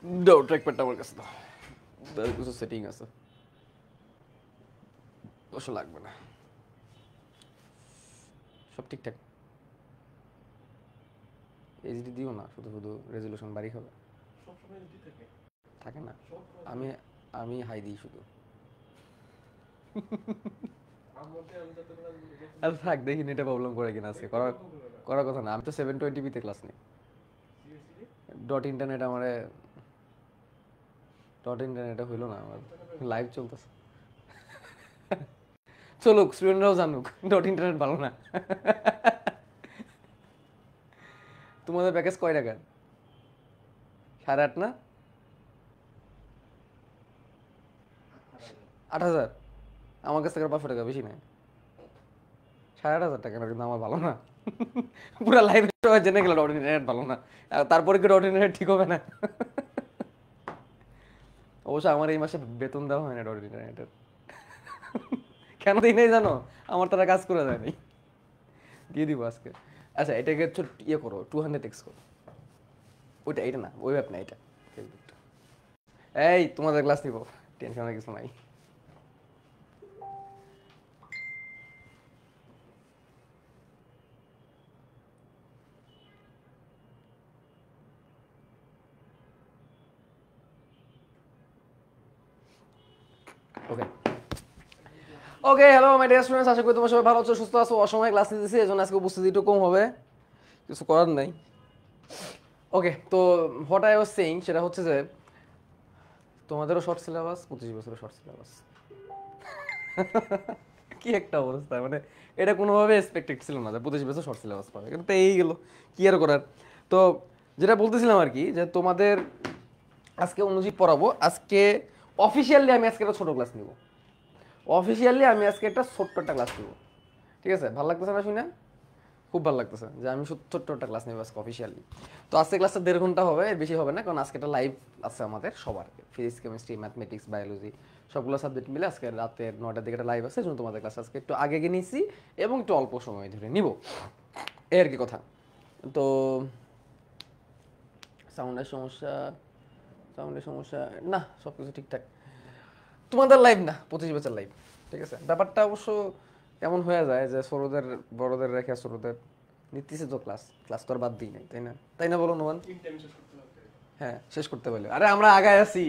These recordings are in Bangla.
দাও ট্র্যাকপ্যাডটা আমার কাছে দাও। তার কিছু সেটিং আছে, অবশ্য লাগবে না, সব ঠিকঠাক। এইচডি দিও না, শুধু শুধু রেজলিউশন বাড়ি খাবে। থাকে না, আমি আমি হাই দিই শুধু। আচ্ছা থাক, দেখি নেটে প্রবলেম করে কিনা আজকে। করার করার কথা না, আমি তো 720p-তে ক্লাস নিই। ডট ইন্টারনেট আমারে, ডট ইন্টারনেটে হইলো না আমার, লাইভ চলতেছে। চলুক, স্টুডেন্টরাও জানুক ডট ইন্টারনেট ভালো না। তোমাদের প্যাকেজ কয় টাকার? 8.5 না 8,000? আমার কাছ থেকে 500 টাকা বেশি নেয়। 8,500 টাকা না, কিন্তু আমার ভালো না। পুরো লাইভ জেনে গেল ডট ইন্টারনেট ভালো না, আর তারপরে কি ডট ইন্টারনেট ঠিক হবে না? অবশ্য আমার এই মাসে বেতন দেওয়া হয় না ডট ইন্টারনেটের। কেন দিই নাই জানো? আমার তারা কাজ করে দেয়নি, দিয়ে দিব আজকে। আচ্ছা এটাকে ইয়ে করো, 200x করো। ওইটা, এটা না, ওই অ্যাপ না, এটা ফেসবুকটা। এই তোমাদের ক্লাস নিব, টেনশনের কিছু নাই। ওকে ওকে, হ্যালো মাই ডিয়ার স্টুডেন্টস, আশা করি তোমার সবাই ভালো আছো, সুস্থ আছো। অসময়ে ক্লাস নিতেছি, এজন্য আজকে উপস্থিতি একটু কম হবে, কিছু করার নাই। ওকে, তো হোয়াট আই ওয়াজ সেইং সেটা হচ্ছে যে তোমাদেরও শর্ট সিলেবাস, 25 বছরের শর্ট সিলেবাস। কি একটা অবস্থা, মানে এটা কোনোভাবে এক্সপেক্টেড ছিল না যে 25 বছর শর্ট সিলেবাস পাবে, কিন্তু এই গেল, কি আর করার। তো যেটা বলতেছিলাম আর কি, যে তোমাদের আজকে অনুজীব পড়াবো। আজকে অফিসিয়ালি আমি আজকে একটা ছোট ক্লাস নিব, অফিসিয়ালি আমি আজকে একটা ছোট্ট একটা ক্লাস নিব। ঠিক আছে, ভালো লাগতেছে না শুনে? খুব ভালো লাগতেছে যে আমি ছোট্ট একটা ক্লাস নেব আজকে অফিসিয়ালি। তো আজকে ক্লাসটা 1.5 ঘন্টা হবে, এর বেশি হবে না, কারণ আজকে একটা লাইভ আছে আমাদের সবার, ফিজিক্স কেমিস্ট্রি ম্যাথমেটিক্স বায়োলজি সবগুলো সাবজেক্ট মিলে আজকে রাতে 9টার দিকে একটা লাইভ আছে, জন্য তোমাদের ক্লাস আজকে একটু আগে গিয়ে নিয়েছি এবং একটু অল্প সময় ধরে নিব, এই আর কি কথা। তো সাউন্ডের সমস্যা, সাউন্ডের সমস্যা না, সব কিছু ঠিকঠাক। তোমাদের লাইভ না, 25 বছর লাইভ। ঠিক আছে, ব্যাপারটা অবশ্য এমন হয়ে যায় যে ছোটদের বড়দের রেখে ছোটদের নিতেছে তো ক্লাস, ক্লাস তো আর বাদ দিই নাই, তাই না? তাই না বলো নোমান? হ্যাঁ শেষ করতে পারলে, আরে আমরা আগায় আছি,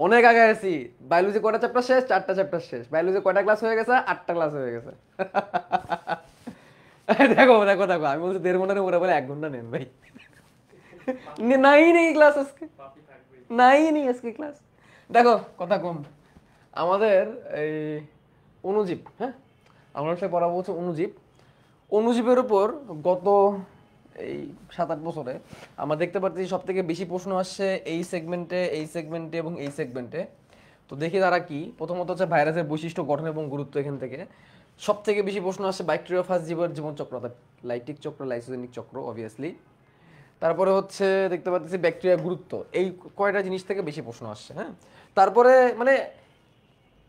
অনেক আগায় আছি। বায়োলজি কয়টা চ্যাপ্টার শেষ? 4টা চ্যাপ্টার শেষ। বায়োলজি কয়টা ক্লাস হয়ে গেছে? 8টা ক্লাস হয়ে গেছে। দেখো দেখো দেখো, আমি বলছি 1.5 ঘন্টার উপরে, বলে 1 ঘন্টা নেন ভাই। নাই নেই ক্লাস আজকে, নাই নেই আজকে ক্লাস। দেখো কথা কম, আমাদের এই অনুজীব, হ্যাঁ আমরা সাথে পড়াবো হচ্ছে অনুজীব। অনুজীবের উপর গত এই 7-8 বছরে আমরা দেখতে পাচ্ছি সব থেকে বেশি প্রশ্ন আসছে এই সেগমেন্টে, এই সেগমেন্টে এবং এই সেগমেন্টে। তো দেখি তারা কি। প্রথমত হচ্ছে ভাইরাসের বৈশিষ্ট্য, গঠন এবং গুরুত্ব। এখান থেকে সব থেকে বেশি প্রশ্ন আসছে ব্যাকটেরিওফাজ জীবের জীবনচক্র, অর্থাৎ লাইটিক চক্র, লাইসোজেনিক চক্র অবভিয়াসলি। তারপরে হচ্ছে দেখতে পাচ্ছি ব্যাকটেরিয়ার গুরুত্ব। এই কয়টা জিনিস থেকে বেশি প্রশ্ন আসছে, হ্যাঁ। তারপরে মানে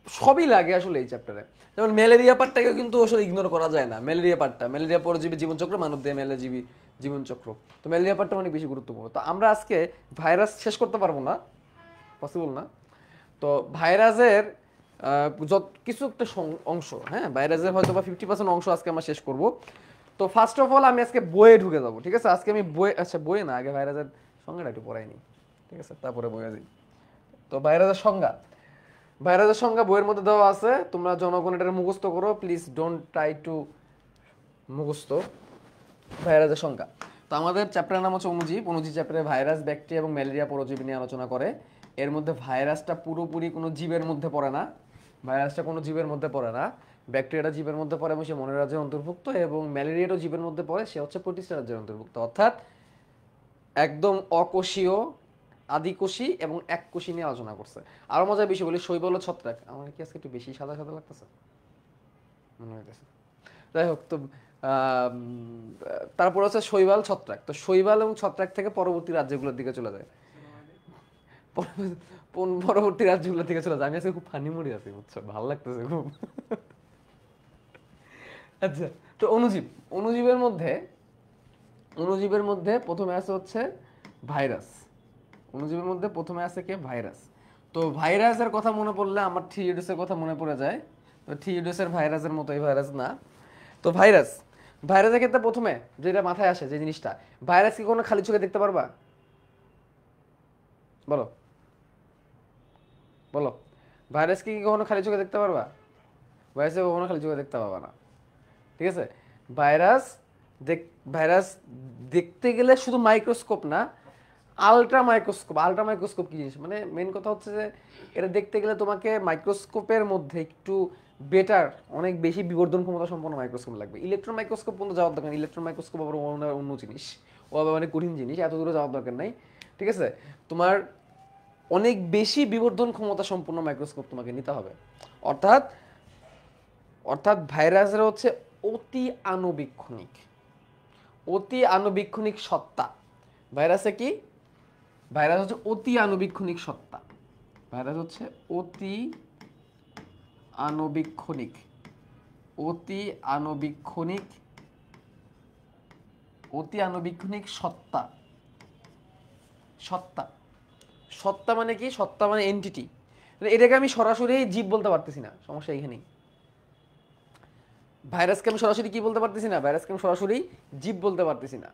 সবই লাগে আসলে এই চ্যাপ্টারে। যেমন ম্যালেরিয়া পার্টটাকে কিন্তু আসলে ইগনোর করা যায় না। ম্যালেরিয়া পার্টটা, ম্যালেরিয়া পরজীবী জীবনচক্র, মানব দেহে ম্যালেজীবী জীবনচক্র। তো ম্যালেরিয়া পার্টটা অনেক বেশি গুরুত্বপূর্ণ। তো আমরা আজকে ভাইরাস শেষ করতে পারবো না, পসিবল না। তো ভাইরাসের যত কিছু একটা অংশ, হ্যাঁ ভাইরাসের হয়তো বা 50% অংশ আজকে আমরা শেষ করব। তো ফার্স্ট অফ অল আমি আজকে বইয়ে ঢুকে যাবো, ঠিক আছে? আজকে আমি বই, আচ্ছা বইয়ে না, আগে ভাইরাসের সংজ্ঞাটা একটু পড়াই নি, ঠিক আছে, তারপরে বইয়ে দিই। তো ভাইরাসের সংজ্ঞা, ভাইরাসের সংজ্ঞা বইয়ের মধ্যে দেওয়া আছে, তোমরা জনগণ এটা মুখস্থ করো, প্লিজ ডোন্ট ট্রাই টু মুখস্থ। ভাইরাসের সংজ্ঞা, তো আমাদের চ্যাপ্টারের নাম হচ্ছে অনুজীব। অনুজীব চ্যাপ্টারে ভাইরাস, ব্যাকটেরিয়া এবং ম্যালেরিয়া পরজীবী নিয়ে আলোচনা করে। এর মধ্যে ভাইরাসটা পুরোপুরি কোনো জীবের মধ্যে পড়ে না, ভাইরাসটা কোনো জীবের মধ্যে পড়ে না। ব্যাকটেরিয়াটা জীবের মধ্যে পড়ে এবং সে মনের রাজ্যের অন্তর্ভুক্ত, এবং ম্যালেরিয়াটাও জীবের মধ্যে পড়ে, সে হচ্ছে প্রোটিস্টা রাজ্যের অন্তর্ভুক্ত। অর্থাৎ একদম অকোষীয়, আদিকোষী এবং এককোষী নিয়ে আলোচনা করছে। আরো মজার বিষয় বলি, শৈবাল ও ছত্রাক। আমার কি আজকে একটু বেশি সাদা সাদা লাগতেছে মনে হইতেছে? যাই হোক, তো তারপর হচ্ছে শৈবাল ছত্রাক। তো শৈবাল এবং ছত্রাক থেকে পরবর্তী রাজ্যগুলোর দিকে চলে যায়, পরবর্তী রাজ্যগুলোর দিকে চলে যায়। আমি আজকে খুব ফানি মুডে আছি, বুঝছো, ভালো লাগতেছে খুব। আচ্ছা, তো অনুজীব, অনুজীবের মধ্যে, অনুজীবের মধ্যে প্রথমে আছে হচ্ছে ভাইরাস। অণুজীবের মধ্যে প্রথমে আছে কে? ভাইরাস। তো ভাইরাসের কথা মনে পড়লে আমার থিওডোসের কথা মনে পড়ে যায়। তো থিওডোসের ভাইরাসের মতো এই ভাইরাস না। তো ভাইরাসের ক্ষেত্রে প্রথমে যেটা মাথায় আসে যে জিনিসটা, ভাইরাস কি কোনো খালি চোখে দেখতে পারবা? বলো বলো, ভাইরাস কি কখনো খালি চোখে দেখতে পারবা? ভাইরাসকে কখনো খালি চোখে দেখতে পারবা না, ঠিক আছে? ভাইরাস ভাইরাস দেখতে গেলে শুধু মাইক্রোস্কোপ না, আলট্রা মাইক্রোস্কোপ কি জিনিস, মানে মেন কথা হচ্ছে যে এটা দেখতে গেলে তোমাকে মাইক্রোস্কোপের মধ্যে একটু বেটার, অনেক বেশি বিবর্ধন ক্ষমতা সম্পন্ন মাইক্রোস্কোপ লাগবে। ইলেকট্রন মাইক্রোস্কোপ পর্যন্ত যাওয়ার দরকার নেই। ইলেকট্রন মাইক্রোস্কোপ আবার অন্য জিনিস, ও আবার অনেক কঠিন জিনিস, এত দূরে যাওয়ার দরকার নাই, ঠিক আছে? তোমার অনেক বেশি বিবর্ধন ক্ষমতা সম্পন্ন মাইক্রোস্কোপ তোমাকে নিতে হবে। অর্থাৎ অর্থাৎ ভাইরাসের হচ্ছে অতি আণুবীক্ষণিক সত্তা। ভাইরাসে কি? ভাইরাস হচ্ছে অতি আণুবীক্ষণিক সত্তা। ভাইরাস হচ্ছে অতি আণুবীক্ষণিক সত্তা। সত্তা মানে কি? সত্তা মানে এন্টিটি। এটাকে আমি সরাসরি জীব বলতে পারতেছি না, সমস্যা এইখানেই। ভাইরাসকে আমি সরাসরি কি বলতে পারতেছি না? ভাইরাসকে আমি সরাসরি জীব বলতে পারতেছি না,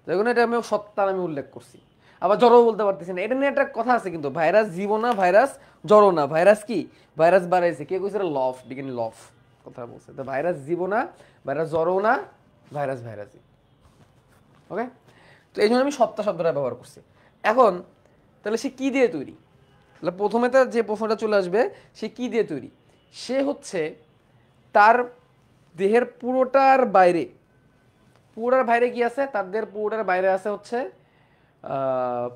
দেখুন এটা আমি সত্তার আমি উল্লেখ করছি। আবার জড়ও বলতে পারতেছি না, এটা নিয়ে একটা কথা আছে কিন্তু, ভাইরাস জীব না, ভাইরাস জড় না। ভাইরাস কি? ভাইরাস বাড়াইছে কে? কইছে লফ, বিজ্ঞানী লফ কথা বলছে। তো ভাইরাস জীব না, ভাইরাস জড়ও না, ভাইরাসই। ওকে, তো এই জন্য আমি সত্তা শব্দটা ব্যবহার করছি। এখন তাহলে সে কি দিয়ে তৈরি? তাহলে প্রথমে তার যে প্রশ্নটা চলে আসবে, সে কি দিয়ে তৈরি? সে হচ্ছে তার দেহের পুরোটার বাইরে কি আছে? তাদের পুরোটার বাইরে আছে হচ্ছে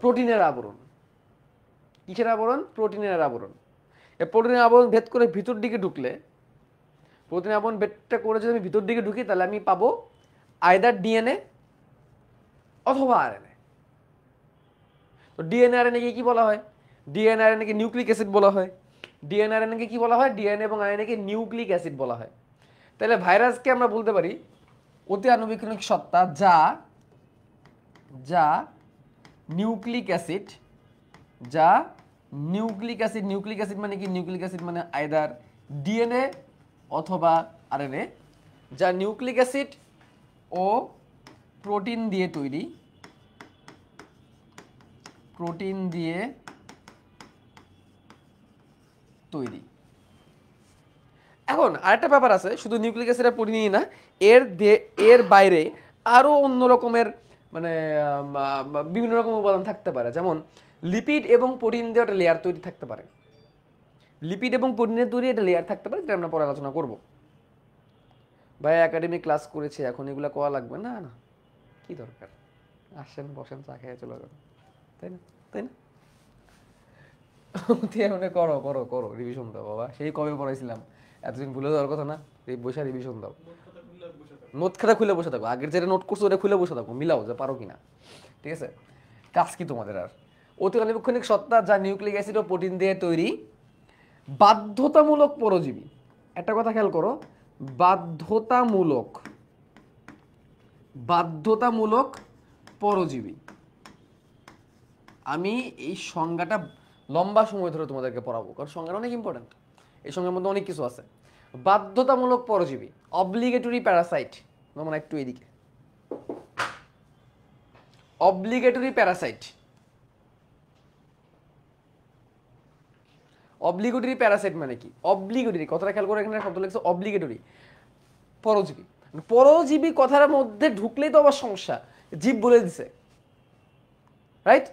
প্রোটিনের আবরণ। কিসের আবরণ? প্রোটিনের আবরণ। এই প্রোটিনের আবরণ ভেদ করে ভিতর দিকে ঢুকলে, প্রোটিনের আবরণ ভেদটা করে যদি আমি ভিতর দিকে ঢুকি, তাহলে আমি পাবো আইদার ডিএনএ অথবা আরএনএ। তো ডিএনএ আরএনএ কে কি বলা হয়? ডিএনএ আরএনএ কে নিউক্লিক অ্যাসিড বলা হয়। ডিএনএ আরএনএ কে কি বলা হয়? ডিএনএ এবং আরএনএ কে নিউক্লিক অ্যাসিড বলা হয়। তাহলে ভাইরাসকে আমরা বলতে পারি অতি আণুবীক্ষণিক সত্তা যা নিউক্লিক অ্যাসিড। নিউক্লিক অ্যাসিড মানে কি? নিউক্লিক অ্যাসিড মানে আইদার ডিএনএ অথবা আরএনএ, যা নিউক্লিক অ্যাসিড ও প্রোটিন দিয়ে তৈরি। এখন আরেকটা ব্যাপার আছে, শুধু নিউক্লিক অ্যাসিড আর প্রোটিনই না, এর বাইরে আরো অন্য রকমের মানে বিভিন্ন রকম উপাদান থাকতে পারে। যেমন লিপিড এবং প্রোটিন দিয়ে একটা লেয়ার তৈরি থাকতে পারে। লিপিড এবং প্রোটিনের তৈরি একটা লেয়ার থাকতে পারে, যেটা আমরা পরে আলোচনা করব। ভাই একাডেমিক ক্লাস করেছি, এখন এগুলো করা লাগবে না? না, কি দরকার? আসেন, বসেন, চা খেয়ে চলে যাবেন, তাই না? করো করো করো, রিভিশন দাও বাবা। সেই কবে পড়াইছিলাম, এতদিন ভুলে যাওয়ার কথা না? বসে রিভিশন দাও, নোট খাতা খুলে বসে থাকো, আগের যেটা নোট করছো ওটা খুলে বসে থাকো, মিলাও যে পারো কিনা, ঠিক আছে? কাজ কি তোমাদের আর? অতি আণুবীক্ষণিক সত্তা যা নিউক্লিক অ্যাসিড ও প্রোটিন দিয়ে তৈরি, বাধ্যতামূলক পরজীবী। একটা কথা খেয়াল করো, বাধ্যতামূলক পরজীবী। আমি এই সংজ্ঞাটা লম্বা সময় ধরে তোমাদেরকে পড়াবো, কারণ সংজ্ঞাটা অনেক ইম্পর্টেন্ট। এই সংজ্ঞার মধ্যে অনেক কিছু আছে। বাধ্যতামূলক পরজীবী, অব্লিগেটরি প্যারাসাইট। মানে একটু এদিকে, অব্লিগেটরি প্যারাসাইট। অব্লিগেটরি প্যারাসাইট মানে কি? অব্লিগেটরি কথাটা খেয়াল করে, এখানে শব্দ লিখছে অব্লিগেটরি, পরজীবী। পরজীবী কথার মধ্যে ঢুকলেই তো আবার সমস্যা, জীব বলে দিছে, রাইট?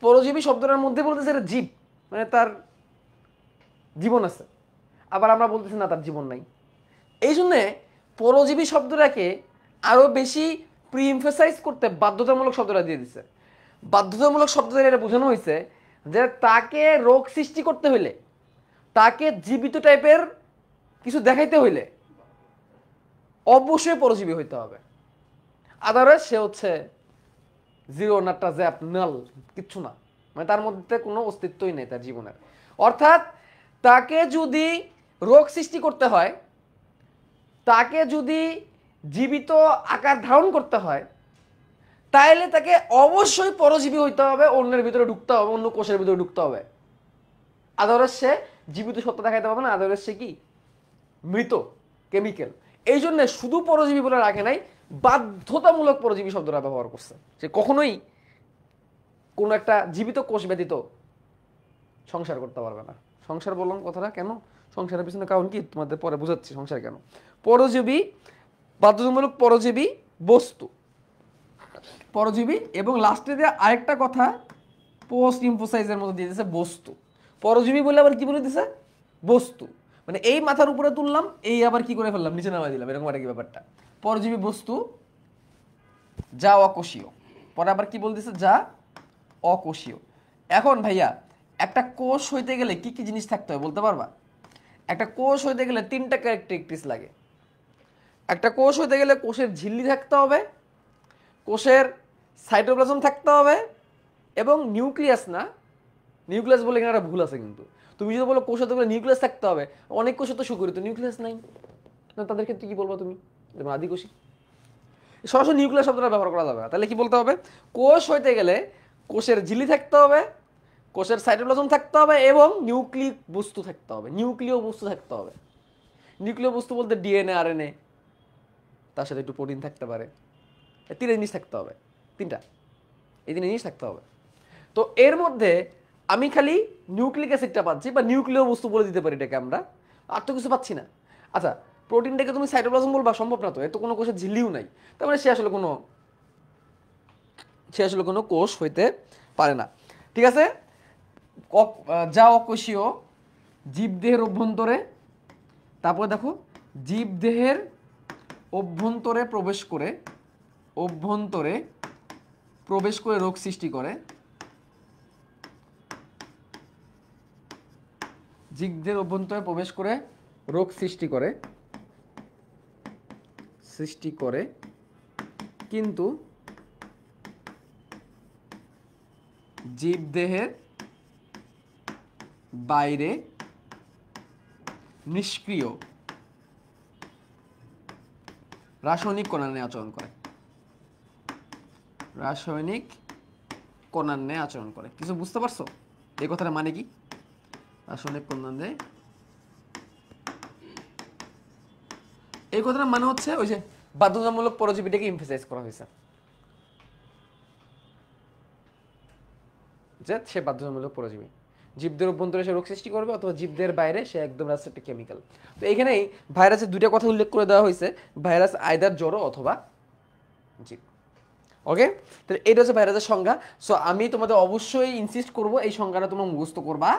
পরজীবী শব্দটার মধ্যে বলতেছে এটা জীব, মানে তার জীবন আছে। আবার আমরা বলতেছি না তার জীবন নাই। এই জন্যে পরজীবী শব্দটাকে আরো বেশি প্রিএমফাসাইজ করতে বাধ্যতামূলক শব্দটা দিয়ে দিচ্ছে। বাধ্যতামূলক শব্দটা এটা বোঝানো হয়েছে যে তাকে রোগ সৃষ্টি করতে হইলে, তাকে জীবিত টাইপের কিছু দেখাইতে হইলে অবশ্যই পরজীবী হইতে হবে। আদারওয়াইজ সে হচ্ছে জিরো, নাটটা জ্যাপ, নাল, কিচ্ছু না, মানে তার মধ্যে কোনো অস্তিত্বই নেই তার জীবনের। অর্থাৎ তাকে যদি রোগ সৃষ্টি করতে হয়, তাকে যদি জীবিত আকার ধারণ করতে হয়, তাইলে তাকে অবশ্যই পরজীবী হইতে হবে, অন্যের ভিতরে ঢুকতে হবে, অন্য কোষের ভিতরে ঢুকতে হবে। আদারওয়াইজ সে জীবিত সত্য দেখাইতে পারবে না, আদারওয়াইজ সে কি মৃত কেমিক্যাল। এই জন্য শুধু পরজীবী বলে রাখে নাই, বাধ্যতামূলক পরজীবী শব্দটা ব্যবহার করছে। সে কখনোই কোনো একটা জীবিত কোষ ব্যতীত সংসার করতে পারবে না। সংসার বললাম কথাটা কেন, সংসারের পিছনে কারণ কি তোমাদের পরে বুঝাচ্ছি সংসার কেন। পরজীবী, বাধ্যতামূলক পরজীবী বস্তু, পরজীবী, এবং লাস্টে দিয়ে আরেকটা কথা পোস্ট ইমফোসাইজের মতো দিয়ে দিয়েছে বস্তু। পরজীবী বলে আবার কি বলে দিছে বস্তু, মানে এই মাথার উপরে তুললাম, এই আবার কি করে ফেললাম নিচে নামাই দিলাম, এরকম একটা কি ব্যাপারটা। পরজীবী বস্তু যা অকোষীয়, পরে আবার কি বল দিছে যা অকোষীয়। এখন ভাইয়া একটা কোষ হইতে গেলে কি কি জিনিস থাকতে হয় বলতে পারবা? একটা কোষ হইতে গেলে 3টা ক্যারেক্টারিস্টিক্স লাগে। একটা কোষ হইতে গেলে কোষের ঝিল্লি থাকতে হবে, কোষের সাইটোপ্লাজম থাকতে হবে, এবং নিউক্লিয়াস না, নিউক্লিয়াস বলে এখানে একটা ভুল আছে কিন্তু। তুমি যদি বলো কোষ হতে গেলে নিউক্লিয়াস থাকতে হবে, অনেক কোষ তো সুগঠিত নিউক্লিয়াস নাই, না তাদের ক্ষেত্রে কি বলবো তুমি? যেমন আদিকোষী, সরাসরি নিউক্লিয়াস শব্দটা ব্যবহার করা যাবে না। তাহলে কি বলতে হবে? কোষ হইতে গেলে কোষের ঝিল্লি থাকতে হবে, কোষের সাইটোপ্লাজম থাকতে হবে, এবং নিউক্লিক বস্তু থাকতে হবে, নিউক্লিয় বস্তু থাকতে হবে। নিউক্লিয় বস্তু বলতে ডিএনএ, আরএনএ, তার সাথে একটু প্রোটিন থাকতে পারে, 3 জিনিস থাকতে হবে, 3টা, এই 3 জিনিস থাকতে হবে। তো এর মধ্যে আমি খালি নিউক্লিক অ্যাসিডটা পাচ্ছি, বা নিউক্লিয় বস্তু বলে দিতে পারি এটাকে আমরা, আর তো কিছু পাচ্ছি না। আচ্ছা, প্রোটিনটাকে তুমি সাইটোপ্লাজম বলবা, সম্ভব না তো, এর তো কোনো কোষের ঝিল্লিও নাই, তার মানে সে আসলে কোনো কোষ হইতে পারে না। ঠিক আছে, যা অকোষীয় জীবদেহের অভ্যন্তরে, তারপরে দেখো জীবদেহের অভ্যন্তরে প্রবেশ করে রোগ সৃষ্টি করে, জীবদের অভ্যন্তরে প্রবেশ করে রোগ সৃষ্টি করে, কিন্তু জীবদেহের বাইরে নিষ্ক্রিয় রাসায়নিক কণার ন্যায় আচরণ করে, রাসায়নিক কণার ন্যায় আচরণ করে। কিছু বুঝতে পারছো এই কথাটা মানে কি? রাসায়নিক কণার ন্যায়, এই কথাটা মানে হচ্ছে ওই যে বাধ্যতামূলক পরজীবীটাকে এমফাসাইজ করা হয়েছে, যে সে বাধ্যতামূলক পরজীবী, জীবদের অভ্যন্তরে সে রোগ সৃষ্টি করবে, অথবা জীবদের বাইরে সে একদম রাস্তাটা কেমিক্যাল। তো এখানেই ভাইরাসের 2টা কথা উল্লেখ করে দেওয়া হয়েছে, ভাইরাস আইদার জড় অথবা জীব। ওকে, তাহলে এটা হচ্ছে ভাইরাসের সংজ্ঞা। সো আমি তোমাদের অবশ্যই ইনসিস্ট করব এই সংজ্ঞাটা তোমরা মুখস্থ করবা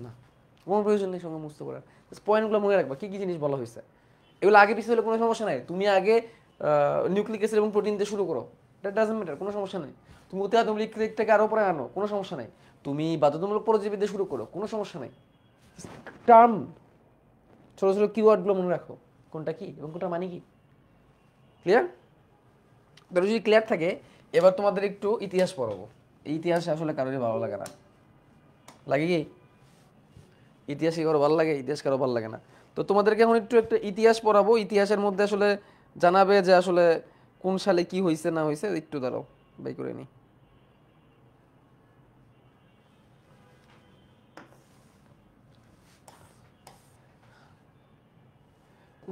না, কোনো প্রয়োজন নেই সংজ্ঞা মুখস্থ করার, পয়েন্টগুলো মনে রাখবা কি কি জিনিস বলা হয়েছে। এগুলো আগে পিছিয়ে হলে কোনো সমস্যা নাই, তুমি আগে নিউক্লিক অ্যাসিড এবং প্রোটিন দিয়ে শুরু করো, দ্যাট ডাজন্ট ম্যাটার, কোনো সমস্যা নেই। তুমি অত্যাধুনিক থেকে আরো পরে আনো, কোনো সমস্যা নাই। তুমি বাধ্যতামূলক পরজীবী দিয়ে শুরু করো, কোনো সমস্যা নাই। টার্ম ছোট ছোট কিওয়ার্ডগুলো মনে রাখো, কোনটা কি এবং কোনটা মানে কি। ক্লিয়ার? তাহলে যদি ক্লিয়ার থাকে, এবার তোমাদের একটু ইতিহাস পড়াবো। এই ইতিহাস আসলে কারোরই ভালো লাগে না, লাগে কি? ইতিহাস কারো ভালো লাগে, ইতিহাস কারো ভালো লাগে না। তো তোমাদেরকে এখন একটু একটা ইতিহাস পড়াবো। ইতিহাসের মধ্যে আসলে জানাবে যে আসলে কোন সালে কি হয়েছে না হয়েছে। একটু দাঁড়াও, বাই করে নি।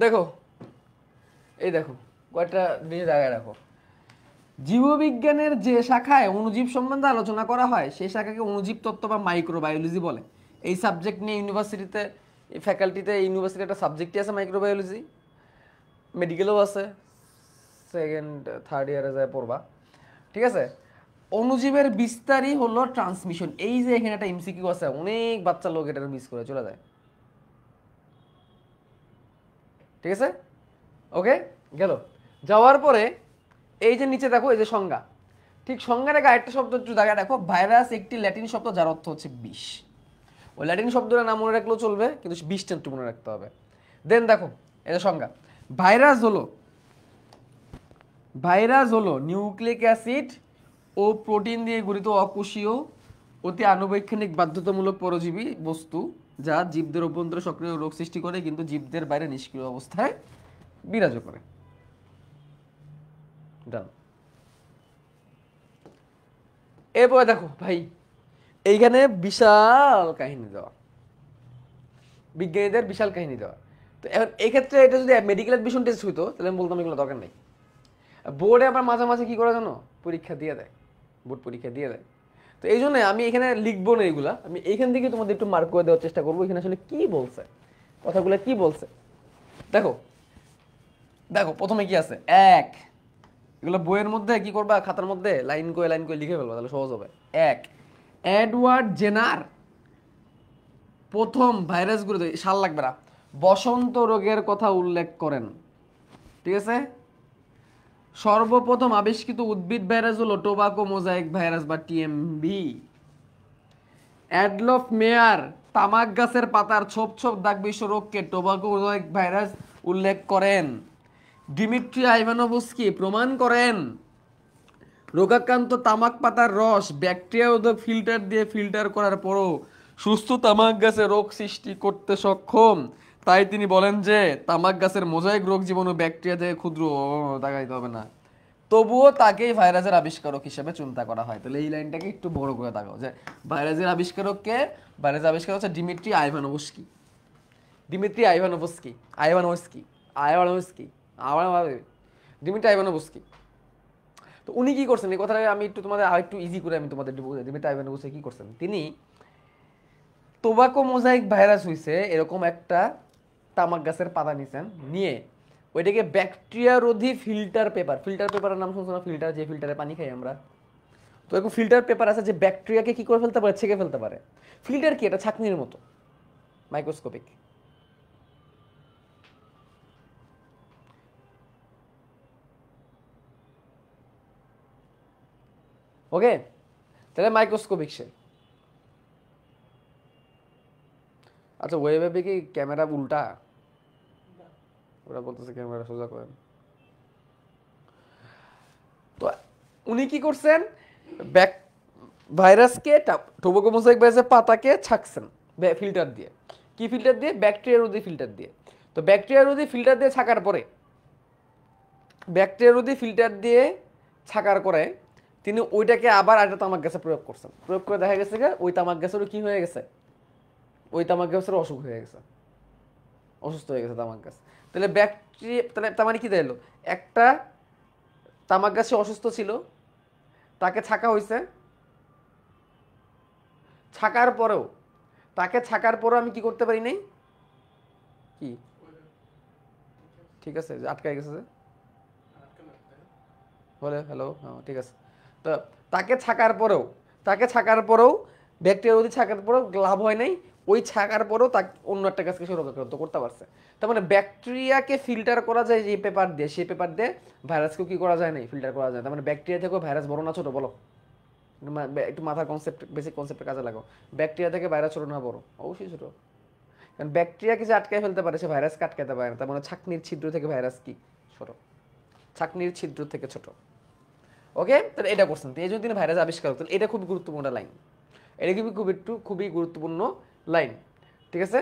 দেখো, এই দেখো কয়েকটা জিনিস জায়গায় রাখো। জীববিজ্ঞানের যে শাখায় অণুজীব সম্বন্ধে আলোচনা করা হয় সেই শাখাকে অণুজীব তত্ত্ব বা মাইক্রোবায়োলজি বলে। এই সাবজেক্ট নিয়ে ইউনিভার্সিটিতে, ফ্যাকাল্টিতে, ইউনিভার্সিটি একটা সাবজেক্টই আছে মাইক্রোবায়োলজি, মেডিকেলও আছে, 2nd 3rd ইয়ারে যায় পড়বা। ঠিক আছে, অণুজীবের বিস্তারই হলো ট্রান্সমিশন। এই যে এখানে একটা এমসিকিউ আছে, অনেক বাচ্চা লোক এটা মিস করে চলে যায়। ঠিক আছে, ওকে, গেল। যাওয়ার পরে এই যে নিচে দেখো, এই যে সংজ্ঞা, ঠিক সংজ্ঞার আগে আরেকটা শব্দ একটু জায়গায় দেখো। ভাইরাস একটি ল্যাটিন শব্দ যার অর্থ হচ্ছে বিষ। ওই ল্যাটিন শব্দটার নাম মনে রাখলেও চলবে, কিন্তু বিষটা একটু মনে রাখতে হবে। দেন দেখো এই যে সংজ্ঞা, ভাইরাস হলো নিউক্লিক অ্যাসিড ও প্রোটিন দিয়ে গঠিত অকোষীয় অতি আনুবৈজ্ঞানিক বাধ্যতামূলক পরজীবী বস্তু যা জীবদের অভ্যন্তরে সক্রিয় রোগ সৃষ্টি করে কিন্তু জীবদের বাইরে নিষ্ক্রিয় অবস্থায় বিরাজ করে। ডান। এরপরে দেখো ভাই, এইখানে বিশাল কাহিনী দেওয়া, বিজ্ঞানীদের বিশাল কাহিনী দেওয়া। তো এখন এই ক্ষেত্রে এটা যদি মেডিকেল অ্যাডমিশন টেস্ট হইতো তাহলে আমি বলতাম এগুলো দরকার নেই। বোর্ডে আবার মাঝে মাঝে কি করে জানো, পরীক্ষা দিয়ে দেয়, বোর্ড পরীক্ষা দিয়ে দেয়। তো এই জন্য আমি এখানে লিখবো না এগুলা, আমি এইখান থেকে তোমাদের একটু মার্ক করে দেওয়ার চেষ্টা করবো এখানে আসলে কি বলছে, কথাগুলো কি বলছে। দেখো দেখো প্রথমে কি আছে, এক, এগুলো বইয়ের মধ্যে কি করবা, খাতার মধ্যে লাইন করে লিখে ফেলবা, তাহলে সহজ হবে। এক, এডওয়ার্ড জেনার প্রথম ভাইরাসগুলো, সাল লাগবে না, বসন্ত রোগের কথা উল্লেখ করেন। ঠিক আছে, সর্বপ্রথম আবিষ্কৃত উদ্ভিদ ভাইরাস হলো টোবাকো মোজাইক ভাইরাস বা টিএমভি। অ্যাডলফ মেয়ার তামাক গাছের পাতার ছোপ ছোপ দাগ বিষ রোগকে টোবাকো মোজাইক ভাইরাস উল্লেখ করেন। ডিমিট্রি আইভানোভস্কি প্রমাণ করেন রোগাক্রান্ত তামাক পাতার রস ব্যাকটেরিয়া রোধক ফিল্টার করার পরও সুস্থ তামাক গাছে রোগ সৃষ্টি করতে সক্ষম। তাই তিনি বলেন যে তামাক গাছের মোজাইক রোগ জীবাণু ব্যাকটেরিয়া থেকে ক্ষুদ্র, তাকাইতে হবে না, তবুও তাকেই ভাইরাসের আবিষ্কারক হিসেবে চিন্তা করা হয়। তাহলে এই লাইনটাকে একটু বড় করে তাকাও যে ভাইরাসের আবিষ্কারককে, ভাইরাসের আবিষ্কারক হচ্ছে Dmitri Ivanovsky. Dmitri Ivanovsky Ivanovsky Ivanovsky Dmitri Ivanovsky. তো উনি কি করছেন এই কথাটা আমি একটু তোমাদের আর একটু ইজি করে আমি তোমাদের বুঝাই। ডিমিট্রি আইভানোভস্কি কি করছেন, তিনি টোবাকো মোজাইক ভাইরাস হইছে এরকম একটা তামাক গাছের পাতা নিছেন, নিয়ে ওইটাকে ব্যাকটেরিয়া রোধী ফিল্টার পেপারের নাম শুনছো না, ফিল্টার, যে ফিল্টারে পানি খাই আমরা, তো এরকম ফিল্টার পেপার আছে যে ব্যাকটেরিয়াকে কি করে ফেলতে পারে, ছেঁকে ফেলতে পারে। ফিল্টার কি, এটা ছাঁকনির মতো, মাইক্রোস্কোপিক। ওকে, তাহলে মাইক্রোস্কোপিক সে। আচ্ছা ওয়েবে কি ক্যামেরা উল্টা, ওরা বলতেছে ক্যামেরা সোজা করেন। তো উনি কি করছেন, ভাইরাসকে টোবাকো মোজাইক ভাইরাসের পাতাকে ছাকছেন ফিল্টার দিয়ে। কি ফিল্টার দিয়ে, ব্যাকটেরিয়া রোধী ফিল্টার দিয়ে। তো ব্যাকটেরিয়া রোধী ফিল্টার দিয়ে ছাকার পরে, ব্যাকটেরিয়া রোধী ফিল্টার দিয়ে ছাকার পরে তিনি ওইটাকে আবার একটা তামাক গাছে প্রয়োগ করছেন। প্রয়োগ করে দেখা গেছে ওই তামাক গাছেরও কি হয়ে গেছে, ওই তামাক গাছেরও অসুখ হয়ে গেছে, অসুস্থ হয়ে গেছে তামাক গাছ। তাহলে ব্যাকটেরিয়া, তার মানে কি দাঁড়ালো, একটা তামাক গাছে অসুস্থ ছিল, তাকে ছাকা হয়েছে, ছাকার পরেও আমি কি করতে পারি নাই, কি ঠিক আছে যে আটকায় গেছে যে বলে হ্যালো, হ্যাঁ ঠিক আছে। তো তাকে ছাকার পরেও ব্যাকটেরিয়া যদি ছাকার পরেও লাভ হয় নাই, ওই ছাকার পরেও তাকে অন্য একটা গাছকে সে রোগাক্রান্ত করতে পারছে। তার মানে ব্যাকটেরিয়াকে ফিল্টার করা যায় যে পেপার দিয়ে, সেই পেপার দিয়ে ভাইরাসকেও কি করা যায় না, ফিল্টার করা যায়। তার মানে ব্যাকটেরিয়া থেকেও ভাইরাস বড় না ছোট, বলো একটু মাথার কনসেপ্ট, বেসিক কনসেপ্টে কাজে লাগাও। ব্যাকটেরিয়া থেকে ভাইরাস ছোট না বড়, অবশ্যই ছোট। কারণ ব্যাকটেরিয়াকে যে আটকায় ফেলতে পারে সে ভাইরাসকে আটকাতে পারে না। তার মানে ছাকনির ছিদ্র থেকে ভাইরাস কি ছোট, ছাকনির ছিদ্র থেকে ছোট। ওকে, তাহলে এটা করছেন, এই জন্য তিনি ভাইরাস আবিষ্কার করতেন। এটা খুবই গুরুত্বপূর্ণ লাইন, এটা খুবই গুরুত্বপূর্ণ লাইন। ঠিক আছে,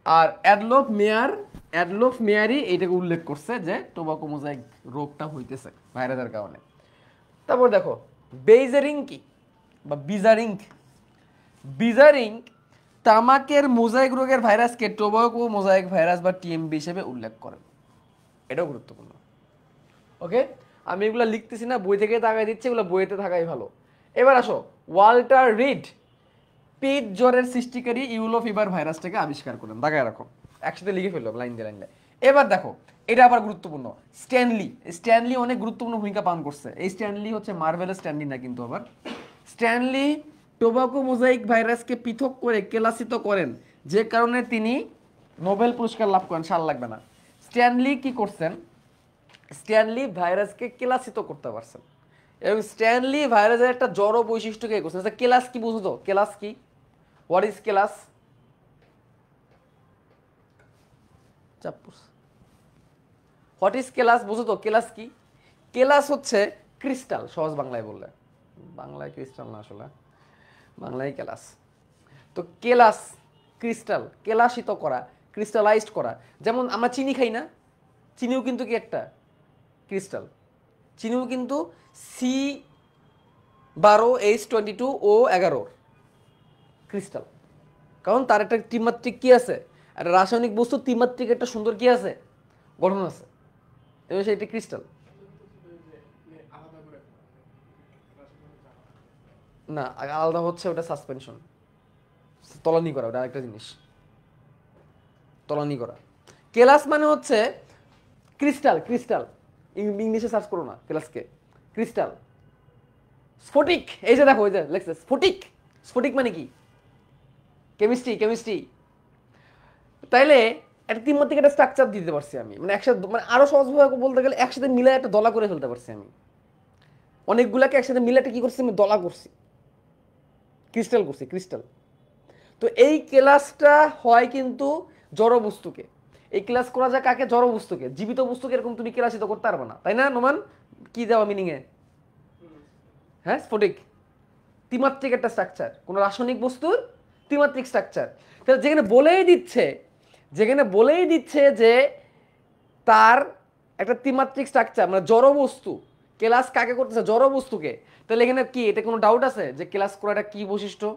আর অ্যাডলফ মেয়ারই এইটাকে উল্লেখ করছে যে টোবাকো মোজাইক রোগটা হইতেছে ভাইরাসের কারণে। তারপর দেখো বেইজারিং কি বা বিজারিং তামাকের মোজাইক রোগের ভাইরাসকে টোবাকো মোজাইক ভাইরাস বা টিএমভি হিসেবে উল্লেখ করেন। এটাও গুরুত্বপূর্ণ। ওকে, আমি এগুলো লিখতেছি না, বই থেকে তাকাই দিচ্ছি, এগুলো বইতে থাকাই ভালো। এবার আসো, ওয়াল্টার রিড পিট জ্বরের সৃষ্টিকারী ইউলো ফিভার ভাইরাসটাকে আবিষ্কার করেন। তাকায় রাখো, একসাথে লিখে ফেললাম লাইন দিয়ে লাইন দিয়ে। এবার দেখো, এটা আবার গুরুত্বপূর্ণ, স্ট্যানলি অনেক গুরুত্বপূর্ণ ভূমিকা পালন করছে। এই স্ট্যানলি হচ্ছে মার্ভেলের স্ট্যানলি না কিন্তু, আবার স্ট্যানলি টোবাকো মোজাইক ভাইরাসকে পৃথক করে কেলাসিত করেন, যে কারণে তিনি নোবেল পুরস্কার লাভ করেন। সাল লাগবে না। স্ট্যানলি কি করছেন, স্ট্যানলি ভাইরাসকে কেলাসিত করতে পারছেন, এবং স্ট্যানলি ভাইরাসের একটা জড় বৈশিষ্ট্যকে করছেন। আচ্ছা কেলাস কি বুঝো তো, কেলাস কি, হোয়াট ইজ কেলাস, হোয়াট ইজ কেলাস বুঝো তো, কেলাস কি, কেলাস হচ্ছে ক্রিস্টাল, সহজ বাংলায় বললে, বাংলায় ক্রিস্টাল না আসলে বাংলায় কেলাস। তো কেলাস ক্রিস্টাল, কেলাসিত করা, ক্রিস্টালাইজড করা। যেমন আমরা চিনি খাই না, চিনিও কিন্তু কি একটা ক্রিস্টাল, চিনিও কিন্তু C12H22O11 ক্রিস্টাল, কারণ তার একটা ত্রিমাত্রিক কি আছে, একটা রাসায়নিক বস্তু ত্রিমাত্রিক একটা সুন্দর কি আছে, গঠন আছে, এবং সেটা ক্রিস্টাল। না, আলাদা হচ্ছে ওটা সাসপেনশন, তলানি করা, ওটা আরেকটা জিনিস, তলানি করা। কেলাস মানে হচ্ছে ক্রিস্টাল, ক্রিস্টাল ইংলিশে সার্চ করো না কেলাসকে, ক্রিস্টাল। স্ফটিক, এই যে দেখো, ওই যে লেখছে স্ফটিক, স্ফটিক মানে কি, কেমিস্ট্রি, কেমিস্ট্রি। তাইলে একটা ত্রিমাত্রিক একটা স্ট্রাকচার দিতে পারছি আমি, মানে একসাথে, মানে আরো সহজভাবে বলতে গেলে একসাথে মিলে একটা দলা করে ফেলতে পারছি আমি, অনেকগুলাকে একসাথে মিলে একটা কি করছি আমি, দলা করছি, ক্রিস্টাল করছি, ক্রিস্টাল। তো এই ক্লাসটা হয় কিন্তু জড় বস্তুকে, এই ক্লাস করা যায় কাকে, জড় বস্তুকে। জীবিত বস্তুকে এরকম তুমি ক্লাসিত করতে পারবে না, তাই না নোমান? কি দেওয়া মিনিং এ? হ্যাঁ, স্ফটিক ত্রিমাত্রিক একটা স্ট্রাকচার, কোনো রাসায়নিক বস্তুর ত্রিমাত্রিক স্ট্রাকচার। তাহলে যেখানে বলেই দিচ্ছে, যেখানে বলেই দিচ্ছে যে তার একটা ত্রিমাত্রিক স্ট্রাকচার, মানে জড় বস্তু, ক্লাস কাকে করতেছে, জড় বস্তুকে। তাহলে এখানে কি, এটা কোনো ডাউট আছে যে ক্লাস করাটা কি বৈশিষ্ট্য,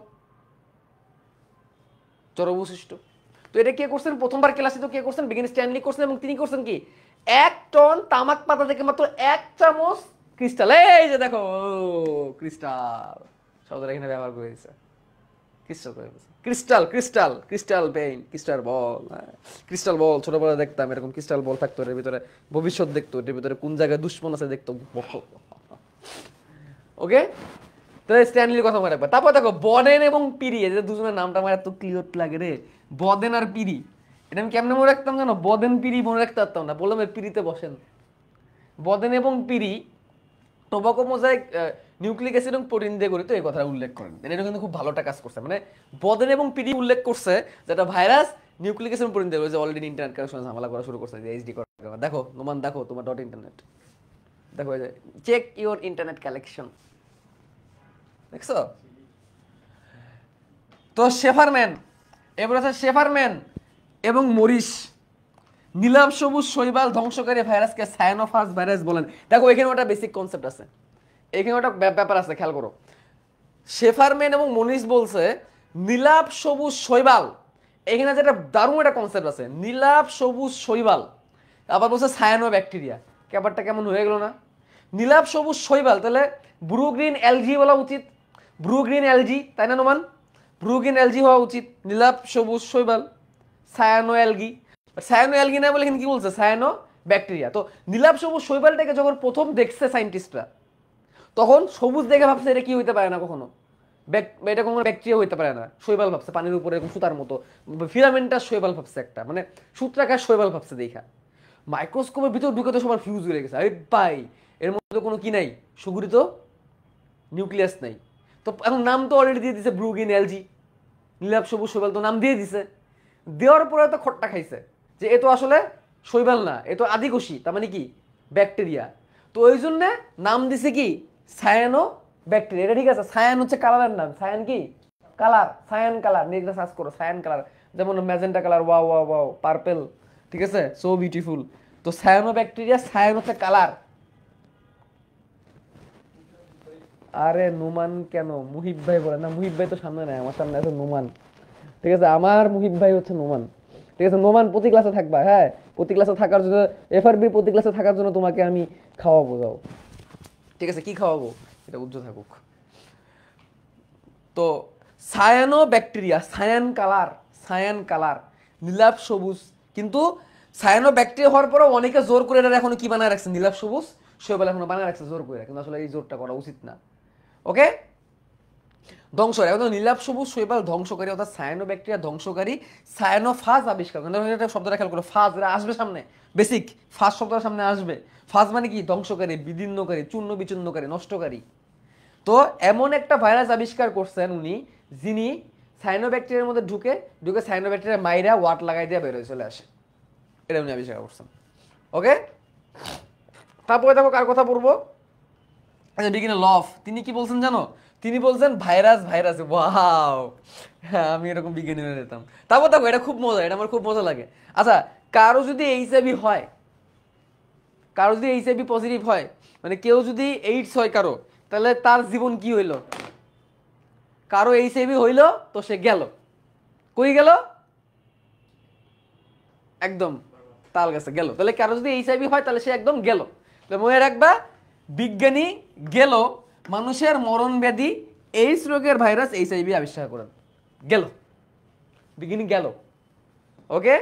জড় বৈশিষ্ট্য। তো এটা কে করছেন, প্রথমবার ক্লাসে তো কে করছেন, বিজ্ঞানী স্ট্যানলি করছেন, এবং তিনি করছেন কি 1 টন তামাক পাতা থেকে মাত্র 1 চামচ ক্রিস্টাল, এই যে দেখো ক্রিস্টাল শব্দটা এখানে ব্যবহার করে দিয়েছে, ক্রিস্টাল করে দিয়েছে, crystal, crystal, crystal pain, crystal বল, ক্রিস্টাল বল ছোটবেলায় দেখতাম এরকম ক্রিস্টাল বল থাকতো, এর ভিতরে ভবিষ্যৎ দেখতো, এর ভিতরে কোন জায়গায় দুশ্মন আছে দেখতো। ওকে, তাহলে স্ট্যানলির কথা মনে রাখবা। তারপর দেখো বডেন এবং পিরি, এই যে দুজনের নামটা আমার এত ক্লিয়ার লাগে রে, বদেন আর পিরি। এটা আমি কেমনে মনে রাখতাম জানো, বদেন পিরি মনে রাখতে পারতাম না, বললাম পিরিতে বসেন। বদেন এবং পিরি টোবাকো মোজাইক নিউক্লিক অ্যাসিড এবং প্রোটিন দিয়ে গঠিত, এই কথা উল্লেখ করেন। এটা কিন্তু খুব ভালোটা কাজ করছে, মানে বদেন এবং পিরি উল্লেখ করছে যেটা ভাইরাস নিউক্লিক অ্যাসিড প্রোটিন দিয়ে, যে অলরেডি ইন্টারনেট কানেকশন ঝামেলা করা শুরু করছে, যে এইচডি করা। দেখো নোমান, দেখো তোমার ডট ইন্টারনেট, দেখো এই যে চেক ইওর ইন্টারনেট কালেকশন, দেখছো? তো শেফারম্যান, এবার আছে শেফারম্যান এবং মরিস, নীলাভ সবুজ শৈবাল ধ্বংসকারী ভাইরাসকে সায়ানোফাজ ভাইরাস বলেন। দেখো এখানে ওটা বেসিক কনসেপ্ট আছে, এখানে ওটা ব্যাপার আছে, খেয়াল করো। শেফারম্যান এবং মরিস বলছে নীলাভ সবুজ শৈবাল, এখানে যেটা দারুণ একটা কনসেপ্ট আছে, নীলাভ সবুজ শৈবাল, আবার বলছে সায়ানো ব্যাকটেরিয়া। ব্যাপারটা কেমন হয়ে গেল না? নীলাভ সবুজ শৈবাল, তাহলে ব্রু গ্রিন অ্যালজি বলা উচিত, ব্রু গ্রিন অ্যালজি, তাই না নোমান? ব্রু গ্রিন অ্যালজি হওয়া উচিত, নীলাভ সবুজ শৈবাল, সায়ানো অ্যালগি। সায়ানো অ্যালগি না বলে এখানে কি বলছে, সায়ানো ব্যাকটেরিয়া। তো নীলাভ সবুজ শৈবালটাকে যখন প্রথম দেখছে সায়েন্টিস্টরা, তখন সবুজ দেখে ভাবছে এটা কি হইতে পারে না কখনো, এটা কোনো ব্যাকটেরিয়া হইতে পারে না, শৈবাল ভাবছে, পানির উপরে এরকম সুতার মতো ফিলামেন্টাস শৈবাল ভাবছে, একটা মানে সূত্রাকার শৈবাল ভাবছে। দেখা মাইক্রোস্কোপের ভিতর ঢুকে তো সবার ফিউজ হয়ে গেছে, আরে ভাই এর মধ্যে কোনো কি নাই, সুগঠিত নিউক্লিয়াস নাই। তো এখন নাম তো অলরেডি দিয়ে দিছে ব্রুগিন অ্যালজি, নীলাভ সবুজ শৈবাল, তো নাম দিয়ে দিছে, দেওয়ার পরে তো খট্টা খাইছে যে এ তো আসলে শৈবাল না, এ তো আদিকোষী, তার মানে কি ব্যাকটেরিয়া। তো ওই জন্য নাম দিছে কি সায়ানো ব্যাকটেরিয়া। এটা ঠিক আছে, সায়ান হচ্ছে কালারের নাম, সায়ান কি কালার, সায়ান কালার, নিয়ে সার্চ করো সায়ান কালার, যেমন magenta colour, wow wow wow, purple, ঠিক আছে, সো বিউটিফুল। তো সায়ানো ব্যাকটেরিয়া, সায়ান হচ্ছে কালার। আরে নুমান কেন, মুহিব ভাই বলে না, মুহিব ভাই তো সামনে নাই, আমার সামনে আছে নুমান, ঠিক আছে, আমার মুহিব ভাই হচ্ছে নোমান, ঠিক আছে। নোমান প্রতি ক্লাসে থাকবা, হ্যাঁ, প্রতি ক্লাসে থাকার জন্য, এফআরবি প্রতি ক্লাসে থাকার জন্য তোমাকে আমি খাওয়াবো, যাও, ঠিক আছে, কি খাওয়াবো এটা উজ্জ্বল থাকুক। তো cyanobacteria, cyan colour, cyan colour, নীলাভ সবুজ। কিন্তু সায়ানো ব্যাকটেরিয়া হওয়ার পরেও অনেকে জোর করে এটা এখনো কি বানায় রাখছে, নীলাভ সবুজ শৈবাল এখনো বানায় রাখছে জোর করে, কিন্তু আসলে এই জোরটা করা উচিত না। ওকে, ধ্বংসকারী, এখন নীলাভ সবুজ শৈবাল ধ্বংসকারী, অর্থাৎ সায়ানো ব্যাকটেরিয়া ধ্বংসকারী, সায়ানোফাজ আবিষ্কার। শব্দটা খেয়াল করো, ফাজ আসবে সামনে, বেসিক ফাজ শব্দটা সামনে আসবে। ফাজ মানে কি, ধ্বংসকারী, বিদীর্ণকারী, চূর্ণ বিচূর্ণকারী, নষ্টকারী। তো এমন একটা ভাইরাস আবিষ্কার করছেন উনি, যিনি সায়ানো ব্যাকটেরিয়ার মধ্যে ঢুকে ঢুকে সায়ানো ব্যাকটেরিয়া মাইরা ওয়াট লাগাই দিয়ে বেরোয় চলে আসে, এটা উনি আবিষ্কার করছেন। ওকে, তারপরে দেখো কার কথা পড়বো, বিজ্ঞানী লফ, তিনি কি বলছেন জানো, তিনি বলছেন ভাইরাস, ভাইরাস, ওয়াও, হ্যাঁ আমি এরকম বিজ্ঞানী হয়ে যেতাম। তারপর দেখো এটা খুব মজা, এটা আমার খুব মজা লাগে। আচ্ছা, কারো যদি এইচআইভি হয়, কারো যদি এইচআইভি পজিটিভ হয়, মানে কেউ যদি এইডস হয় কারো, তাহলে তার জীবন কি হইল? কারো এইচআইভি হইল তো সে গেল, কই গেল? একদম তাল গেছে, গেল। তাহলে কারো যদি এইচআইভি হয় তাহলে সে একদম গেল। তাহলে মনে রাখবা, বিজ্ঞানী গেল, মানুষের মরণ ব্যাধি এইডস রোগের ভাইরাস এইচআইভি আবিষ্কার করেন, গেল, বিজ্ঞানী গেল। ওকে,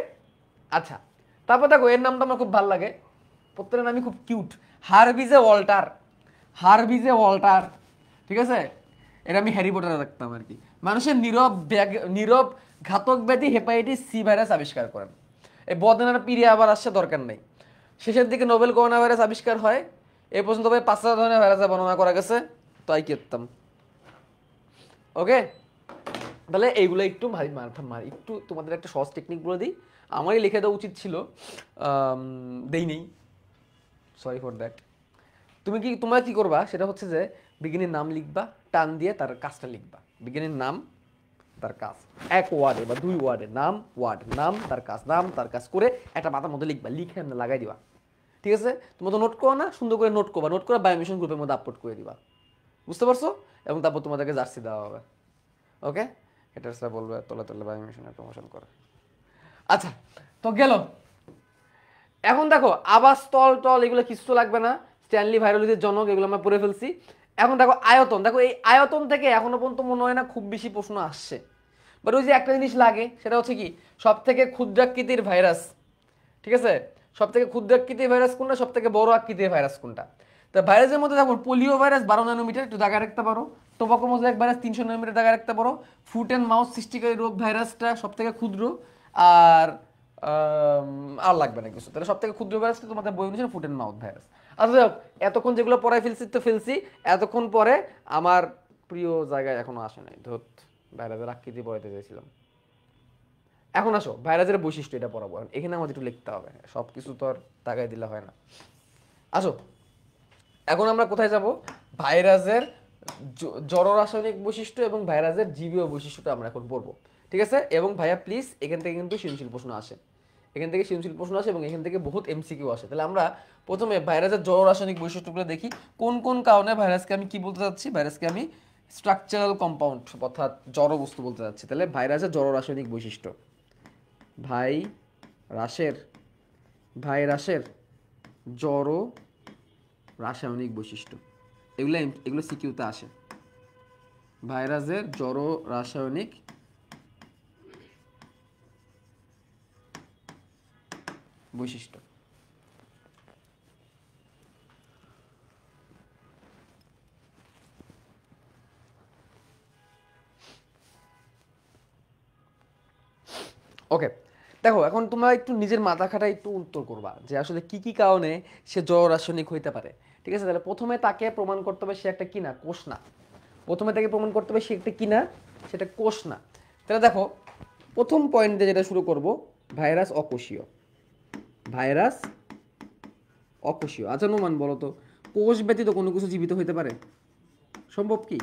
আচ্ছা। তারপর দেখো এর নামটা আমার খুব ভালো লাগে, প্রত্যেকটা নামই খুব কিউট। হারভিজে ওয়াল্টার, হারভিজে ওয়াল্টার, ঠিক আছে? এটা আমি হ্যারি পটারে রাখতাম আর কি। মানুষের নীরব ঘাতক ব্যাধি হেপাটাইটিস সি ভাইরাস আবিষ্কার করেন। এই বদনার পিড়ে আবার আসছে, দরকার নেই। শেষের দিকে নোবেল করোনা ভাইরাস আবিষ্কার হয়। এই পর্যন্ত ভাই 5টা ধরনের ভাইরাসের বর্ণনা করা গেছে, তাই করতাম। ওকে, তাহলে এইগুলো একটু একটু তোমাদের একটা সহজ টেকনিক বলে দিই। আমারই লিখে দেওয়া উচিত ছিল, দেই নেই, সরি ফর দ্যাট। তোমরা কি করবা সেটা হচ্ছে যে বিজ্ঞানীর নাম লিখবা, টান দিয়ে তার কাজটা লিখবা। বিজ্ঞানীর নাম, তার কাজ, এক ওয়ার্ডে বা 2 ওয়ার্ডে, নাম ওয়ার্ড, নাম তার কাজ, নাম তার কাজ করে একটা মাথার মধ্যে লিখবা, লিখে এমনি লাগাই দিবা। ঠিক আছে? তোমরা তো নোট করো না, সুন্দর করে নোট করবা, নোট করে বায়োমিশন গ্রুপের মধ্যে আপলোড করে দিবা। বুঝতে পারছো? এবং তারপর তোমাদেরকে জার্সি দেওয়া হবে। ওকে, হেটার্সরা বলবে তলে তলে বায়োমিশনের প্রমোশন করে। আচ্ছা, তো গেল। এখন দেখো আবাস তল টল এগুলো কিছু লাগবে না, স্ট্যানলি ভাইরোলজির জনক এগুলো আমরা পড়ে ফেলছি। এখন দেখো আয়তন, দেখো এই আয়তন থেকে এখনো পর্যন্ত মনে হয় না খুব বেশি প্রশ্ন আসছে, বাট ওই যে একটা জিনিস লাগে, সেটা হচ্ছে কি, সব থেকে ক্ষুদ্রাকৃতির ভাইরাস, ঠিক আছে? সব থেকে ক্ষুদ্রাকৃতির ভাইরাস কোনটা, সব থেকে বড় আকৃতির ভাইরাস কোনটা? তো ভাইরাসের মধ্যে দেখো পোলিও ভাইরাস 12 ন্যানোমিটার, একটু জায়গা রাখতে পারো। টোবাকো মোজাইক ভাইরাস 300 ন্যানোমিটার জায়গা রাখতে পারো। ফুট অ্যান্ড মাউথ সৃষ্টিকারী রোগ ভাইরাসটা সব থেকে ক্ষুদ্র, আর আর লাগবে না কিছু। তাহলে সব থেকে ক্ষুদ্র ভাইরাসটা তোমাদের বই অনুসারে ফুট অ্যান্ড মাউথ ভাইরাস। আচ্ছা যাক, এতক্ষণ যেগুলো পড়াই ফেলছি তো ফেলছি, এতক্ষণ পরে আমার প্রিয় জায়গায় এখনো আসে নাই, ধর ভাইরাসের আকৃতি পড়াইতে চাইছিলাম। এখন আসো ভাইরাসের বৈশিষ্ট্য, এটা পড়াবো। এখানে আমাদের একটু লিখতে হবে, সব কিছু তো আর তাকায় দিলে হয় না। আসো, এখন আমরা কোথায় যাব? ভাইরাসের জড় রাসায়নিক বৈশিষ্ট্য এবং ভাইরাসের জীবীয় বৈশিষ্ট্যটা আমরা এখন পড়বো, ঠিক আছে? এবং ভাইয়া প্লিজ এখান থেকে কিন্তু সৃজনশীল প্রশ্ন আসে, এখান থেকে সৃজনশীল প্রশ্ন আসে এবং এখান থেকে বহুত এমসিকিউ আসে। তাহলে আমরা প্রথমে ভাইরাসের জড় রাসায়নিক বৈশিষ্ট্যগুলো দেখি। কোন কোন কারণে ভাইরাসকে আমি কি বলতে চাচ্ছি? ভাইরাসকে আমি স্ট্রাকচারাল কম্পাউন্ড অর্থাৎ জড় বস্তু বলতে চাচ্ছি। তাহলে ভাইরাসের জড় রাসায়নিক বৈশিষ্ট্য, ভাইরাসের জড় রাসায়নিক বৈশিষ্ট্য, এগুলো সিকিউতে আসে। ভাইরাসের জড় রাসায়নিক বৈশিষ্ট্য। ওকে, দেখো এখন তোমরা একটু নিজের মাথা খাটায় একটু উত্তর করবা যে আসলে কি কি কারণে সে জড় রাসায়নিক হইতে পারে। ঠিক আছে? তাহলে প্রথমে তাকে প্রমাণ করতে হবে সে একটা কি না, কোষ না। প্রথমে তাকে প্রমাণ করতে হবে সে একটা কি না, সেটা কোষ না। তাহলে দেখো প্রথম পয়েন্টে যেটা শুরু করব, ভাইরাস অকোষীয়। ভাইরাস অকোষীয়। আচ্ছা নোমান বলো তো, কোষ ব্যতীত কোনো কিছু জীবিত হইতে পারে? সম্ভব কি?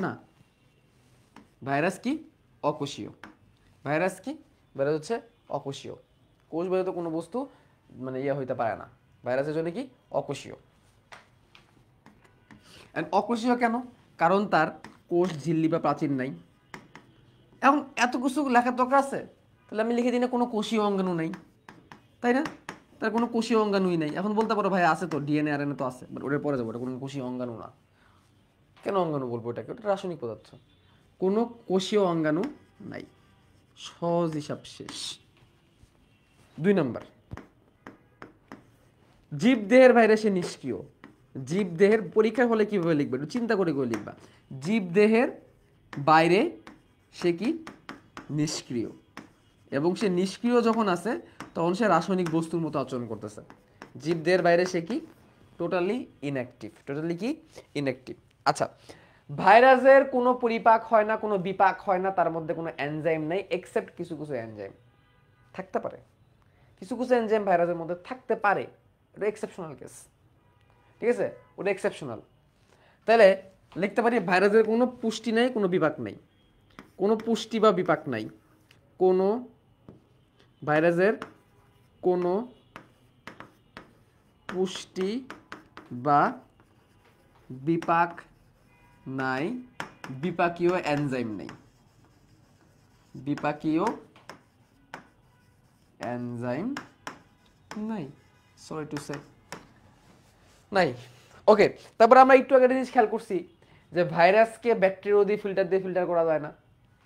না। ভাইরাস কি? অকোষীয়। ভাইরাস কি? ভাইরাস হচ্ছে অকোষীয়। কোষ ব্যতীত কোনো বস্তু মানে ইয়ে হইতে পারে না। ভাইরাসের জন্য কি? অকোষীয়। অকোষীয় কেন? কারণ তার কোষ ঝিল্লি বা প্রাচীর নাই। এখন এত কিছু লেখার দরকার আছে? তাহলে আমি লিখে দিই না কোনো কোষীয় অঙ্গাণু নাই, তাই না? তার কোনো কোষীয় অঙ্গাণুই নাই। এখন বলতে পারো ভাই আছে তো, ডিএনএ আরএনএ তো আছে, বাট ওটার পরে যাবো, ওটা কোনো কোষীয় অঙ্গাণু না। কেন অঙ্গাণু বলবো ওটাকে? ওটা রাসায়নিক পদার্থ। কোনো কোষীয় অঙ্গাণু নাই। সহজ হিসাব শেষ। 2 নম্বর, জীবদেহের ভাইরাসে নিষ্ক্রিয়। জীবদেহের পরীক্ষার হলে কিভাবে লিখবে একটু চিন্তা করে করে লিখবা। জীবদেহের বাইরে সে কি? নিষ্ক্রিয়। এবং সে নিষ্ক্রিয় যখন আছে তখন সে রাসায়নিক বস্তুর মতো আচরণ করতেছে। জীবদেহের বাইরে সে কি? Totally inactive. টোটালি কি? ইনঅ্যাক্টিভ। আচ্ছা, ভাইরাসের কোনো পরিপাক হয় না, কোনো বিপাক হয় না, তার মধ্যে কোনো এনজাইম নাই, এক্সেপ্ট কিছু কিছু এনজাইম থাকতে পারে। কিছু কিছু এনজাইম ভাইরাসের মধ্যে থাকতে পারে, এটা এক্সেপশনাল কেস। ঠিক আছে? ওটা এক্সেপশনাল। তাহলে লিখতে পারি ভাইরাসের কোনো পুষ্টি নাই, কোনো বিপাক নাই। কোনো পুষ্টি বা বিপাক নাই। কোনো ভাইরাসের কোনো পুষ্টি বা বিপাক নাই, বিপাকীয় এনজাইম নেই, বিপাকীয় এনজাইম নাই, সরি টু সে নাই। ওকে, তারপর আমরা একটু আগে জিনিস খেয়াল করছি যে ভাইরাসকে ব্যাকটেরিয়া দিয়ে ফিল্টার করা যায় না,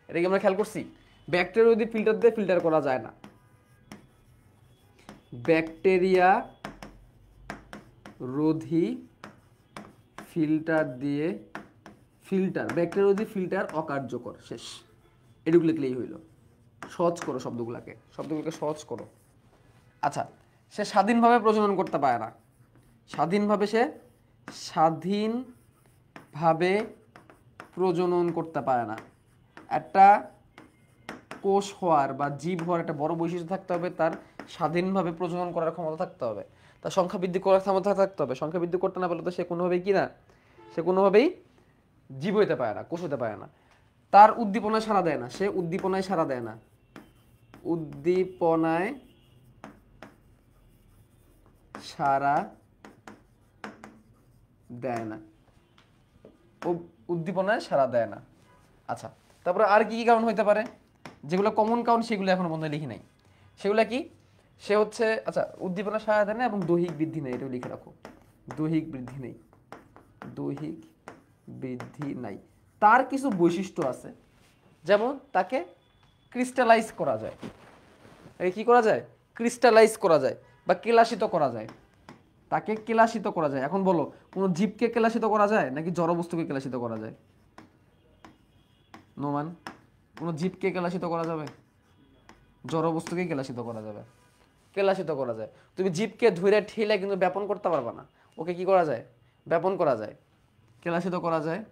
এটা কি আমরা খেয়াল করছি? ব্যাকটেরিয়া দিয়ে ফিল্টার করা যায় না, ব্যাকটেরিয়া রোধী ফিল্টার অকার্যকর, শেষ। এটুকু লিখলেই হইল। সহজ করো শব্দগুলোকে সহজ করো। আচ্ছা, সে স্বাধীনভাবে প্রজনন করতে পারে না, স্বাধীনভাবে প্রজনন করতে পারে না। একটা কোষ হওয়ার বা জীব হওয়ার একটা বড় বৈশিষ্ট্য থাকতে হবে, তার স্বাধীনভাবে প্রজনন করার ক্ষমতা থাকতে হবে, তার সংখ্যা বৃদ্ধি করার ক্ষমতা থাকতে হবে। সংখ্যা বৃদ্ধি করতে না পারলে তো সে কোনোভাবেই জীব হইতে পারে না, কোষ হতে পারে না। তার উদ্দীপনায় সাড়া দেয় না, সে উদ্দীপনায় সাড়া দেয় না, উদ্দীপনায় সাড়া দেয় না, উদ্দীপনায় সাড়া দেয় না। আচ্ছা, তারপরে আর কি কি কারণ হইতে পারে, যেগুলো কমন কারণ সেগুলো এখনো মনে লিখি নাই। সেগুলো কি? সে হচ্ছে, আচ্ছা, উদ্দীপনা সাড়া দেয় না এবং দৈহিক বৃদ্ধি নেই, এটাও লিখে রাখো। দৈহিক বৃদ্ধি নাই। তার কিছু বৈশিষ্ট্য আছে, যেমন তাকে ক্রিস্টালাইজ করা যায়, কি করা যায়? ক্রিস্টালাইজ করা যায় বা কেলাসিত করা যায়, তাকে কেলাসিত করা যায়। এখন বলো, কোনো জীবকে কেলাসিত করা যায় নাকি জড়বস্তুকে কেলাসিত করা যায়? নোমান, কোনো জীবকে কেলাসিত করা যাবে? জড়বস্তুকে কেলাসিত করা যাবে, কেলাসিত করা যায়। তুমি জীবকে ধরে ঠেলে কিন্তু ব্যাপন করতে পারবে না, ওকে কি করা যায়? ব্যাপন করা যায়, কেলাসিত করা যায়।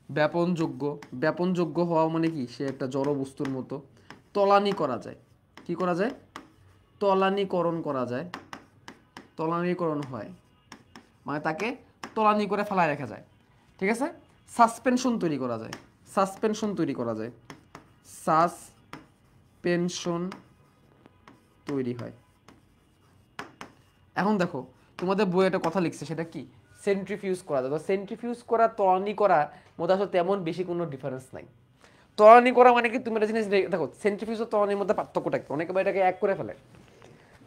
ব্যাপনযোগ্য হওয়া মানে কি? সে একটা জড় বস্তুর মতো। তলানি করা যায়, কি করা যায়? তলানিকরণ করা যায়, তলানিকরণ হয় মানে তাকে তলানি করে ফেলায় রাখা যায়, ঠিক আছে? সাসপেনশন তৈরি করা যায়, সাসপেনশন তৈরি হয়। এখন দেখো, তোমাদের বইয়ে একটা কথা লিখছে, সেটা কি? সেন্ট্রিফিউজ করা যায়। তো সেন্ট্রিফিউজ করা, তলানি করা মধ্যে আসলে তেমন বেশি কোনো ডিফারেন্স নাই। তলানি করা মানে কি? তুমি একটা জিনিস দেখো, সেন্ট্রিফিউজ ও তলানির মধ্যে পার্থক্যটা কি? অনেকে এটাকে এক করে ফেলে,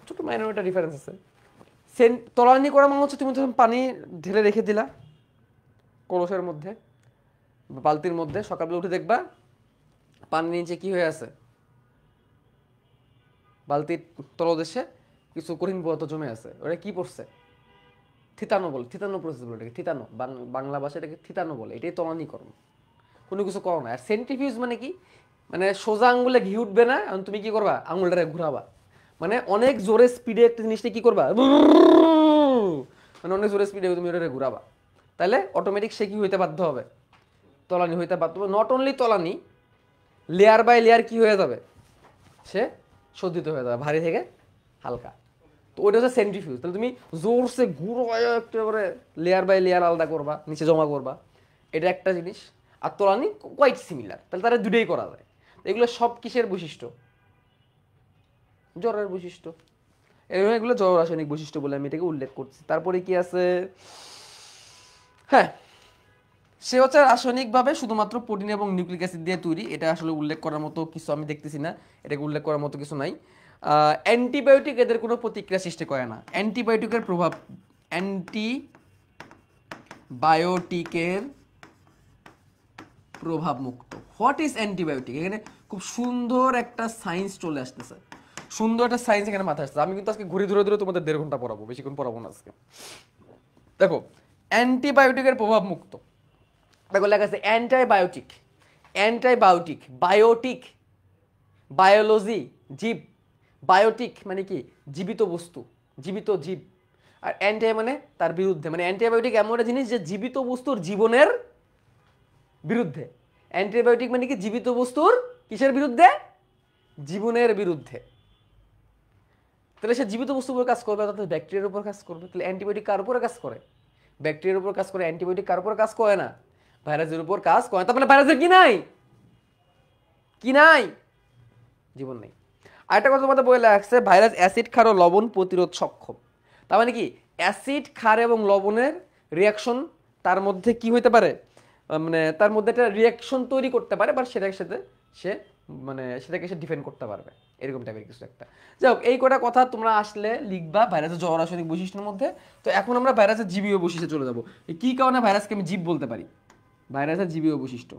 ছোট মাইনর একটা ডিফারেন্স আছে। তলানি করা মানে হচ্ছে তুমি যখন পানি ঢেলে রেখে দিলা কলসের মধ্যে, বালতির মধ্যে, সকালবেলা উঠে দেখবা পানির নিচে কি হয়ে আছে? বালতির তলদেশে কিছু কঠিন পদার্থ জমে আছে। ওটা কি পড়ছে? থিতানো বলে, থিতানো প্রসেস বলে এটাকে, থিতানো, বাংলা ভাষা এটাকে থিতানো বলে। এটাই তলানিকরণ, কোনো কিছু করো না। আর সেন্ট্রিফিউজ মানে কি? মানে সোজা আঙুলে ঘি উঠবে না, তুমি কি করবা? আঙুলটারে ঘুরাবা, মানে অনেক জোরে স্পিডে একটা জিনিসটা কি করবা, মানে অনেক জোরে স্পিডে তুমি ওটারে ঘুরাবা, তাহলে অটোমেটিক সে কি হইতে বাধ্য হবে? তলানি হইতে বাধ্য হবে। নট অনলি তলানি, লেয়ার বাই লেয়ার কি হয়ে যাবে? সে শোধিত হয়ে যাবে, ভারী থেকে হালকা। তো ওইটা হচ্ছে সেন্ট্রিফিউজ। তাহলে তুমি জোরসে ঘুরো, একেবারে লেয়ার বাই লেয়ার আলাদা করবা, নিচে জমা করবা, এটা একটা জিনিস। আর তলানি কোয়াইট সিমিলার, তাহলে তারা দুটোই করা যায়। এগুলো সব কিসের বৈশিষ্ট্য? জ্বরের বৈশিষ্ট্য। এগুলো জড় রাসায়নিক বৈশিষ্ট্য বলে আমি এটাকে উল্লেখ করছি। তারপরে কি আছে? হ্যাঁ, সে হচ্ছে রাসায়নিকভাবে শুধুমাত্র প্রোটিন এবং নিউক্লিক অ্যাসিড দিয়ে তৈরি। এটা আসলে উল্লেখ করার মতো কিছু আমি দেখতেছি না, এটাকে উল্লেখ করার মতো কিছু নাই। অ্যান্টিবায়োটিক এদের কোনো প্রতিক্রিয়া সৃষ্টি করে না। অ্যান্টিবায়োটিকের প্রভাব মুক্ত। What is antibiotic? এখানে খুব সুন্দর একটা সায়েন্স চলে আসতেছে, সুন্দর একটা সায়েন্স এখানে মাথায় আসছে। আমি কিন্তু আজকে ঘুরে ধরে তোমাদের 1.5 ঘন্টা পড়াবো, বেশিক্ষণ পড়াবো না আজকে। দেখো, অ্যান্টিবায়োটিকের প্রভাব মুক্ত, দেখো লেখা আছে অ্যান্টিবায়োটিক, বায়োলজি, জীব, বায়োটিক মানে কি? জীবিত বস্তু, জীবিত জীব। আর অ্যান্টি মানে তার বিরুদ্ধে, মানে অ্যান্টিবায়োটিক এমন একটা জিনিস যে জীবিত বস্তুর জীবনের বিরুদ্ধে। অ্যান্টিবায়োটিক মানে কি? জীবিত বস্তুর কিসের বিরুদ্ধে? জীবনের বিরুদ্ধে। তাহলে সে জীবিত বস্তুর উপর কাজ করবে, অর্থাৎ ব্যাকটেরিয়ার উপর কাজ করবে। তাহলে অ্যান্টিবায়োটিক কার উপরে কাজ করে? ব্যাকটেরিয়ার উপর কাজ করে। অ্যান্টিবায়োটিক কার উপর কাজ করে না? ভাইরাসের উপর কাজ করে। তার মানে ভাইরাসের কি নাই? জীবন নেই। আরেকটা কথা তোমাদের বলে রাখছে, ভাইরাস অ্যাসিড ক্ষার ও লবণ প্রতিরোধ সক্ষম। তার মানে কি, অ্যাসিড ক্ষার এবং লবণের রিয়াকশন তার মধ্যে কি হইতে পারে, মানে তার মধ্যে একটা রিয়াকশন তৈরি করতে পারে, বাট সেটার সাথে সে মানে সেটাকে সে ডিফেন্ড করতে পারবে, এরকম টাইপের কিছু একটা। যাই হোক, এই কটা কথা তোমরা আসলে লিখবা ভাইরাসের জড় রাসায়নিক বৈশিষ্ট্যের মধ্যে। তো এখন আমরা ভাইরাসের জীবীয় বৈশিষ্ট্যে চলে যাবো। কি কারণে ভাইরাসকে আমি জীব বলতে পারি? ভাইরাসের জীবীয় বৈশিষ্ট্য,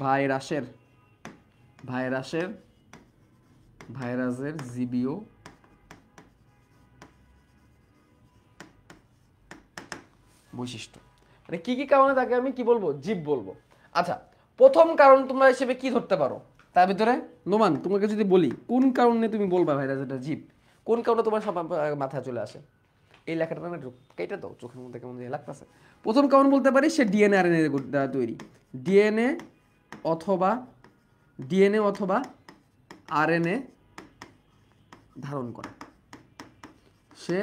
ভাইরাসের ভাইরাসের ভাইরাসের জীবীয় বৈশিষ্ট্য, মানে কি কি কারণে তাকে আমি কি বলবো, জীব বলবো। আচ্ছা, প্রথম কারণ তোমরা হিসেবে কি ধরতে পারো তার ভিতরে? নোমান, তোমাকে যদি বলি কোন কারণে তুমি বলবা ভাইরাস এটা জীব, কোন কারণে তোমার সব মাথায় চলে আসে? এই লেখাটা না একটু কেটে দাও, চোখের মধ্যে কেমন যে লাগতেছে। প্রথম কারণ বলতে পারি সে ডিএনএ আরএনএ দ্বারা তৈরি, ডিএনএ অথবা আরএনএ ধারণ করে, সে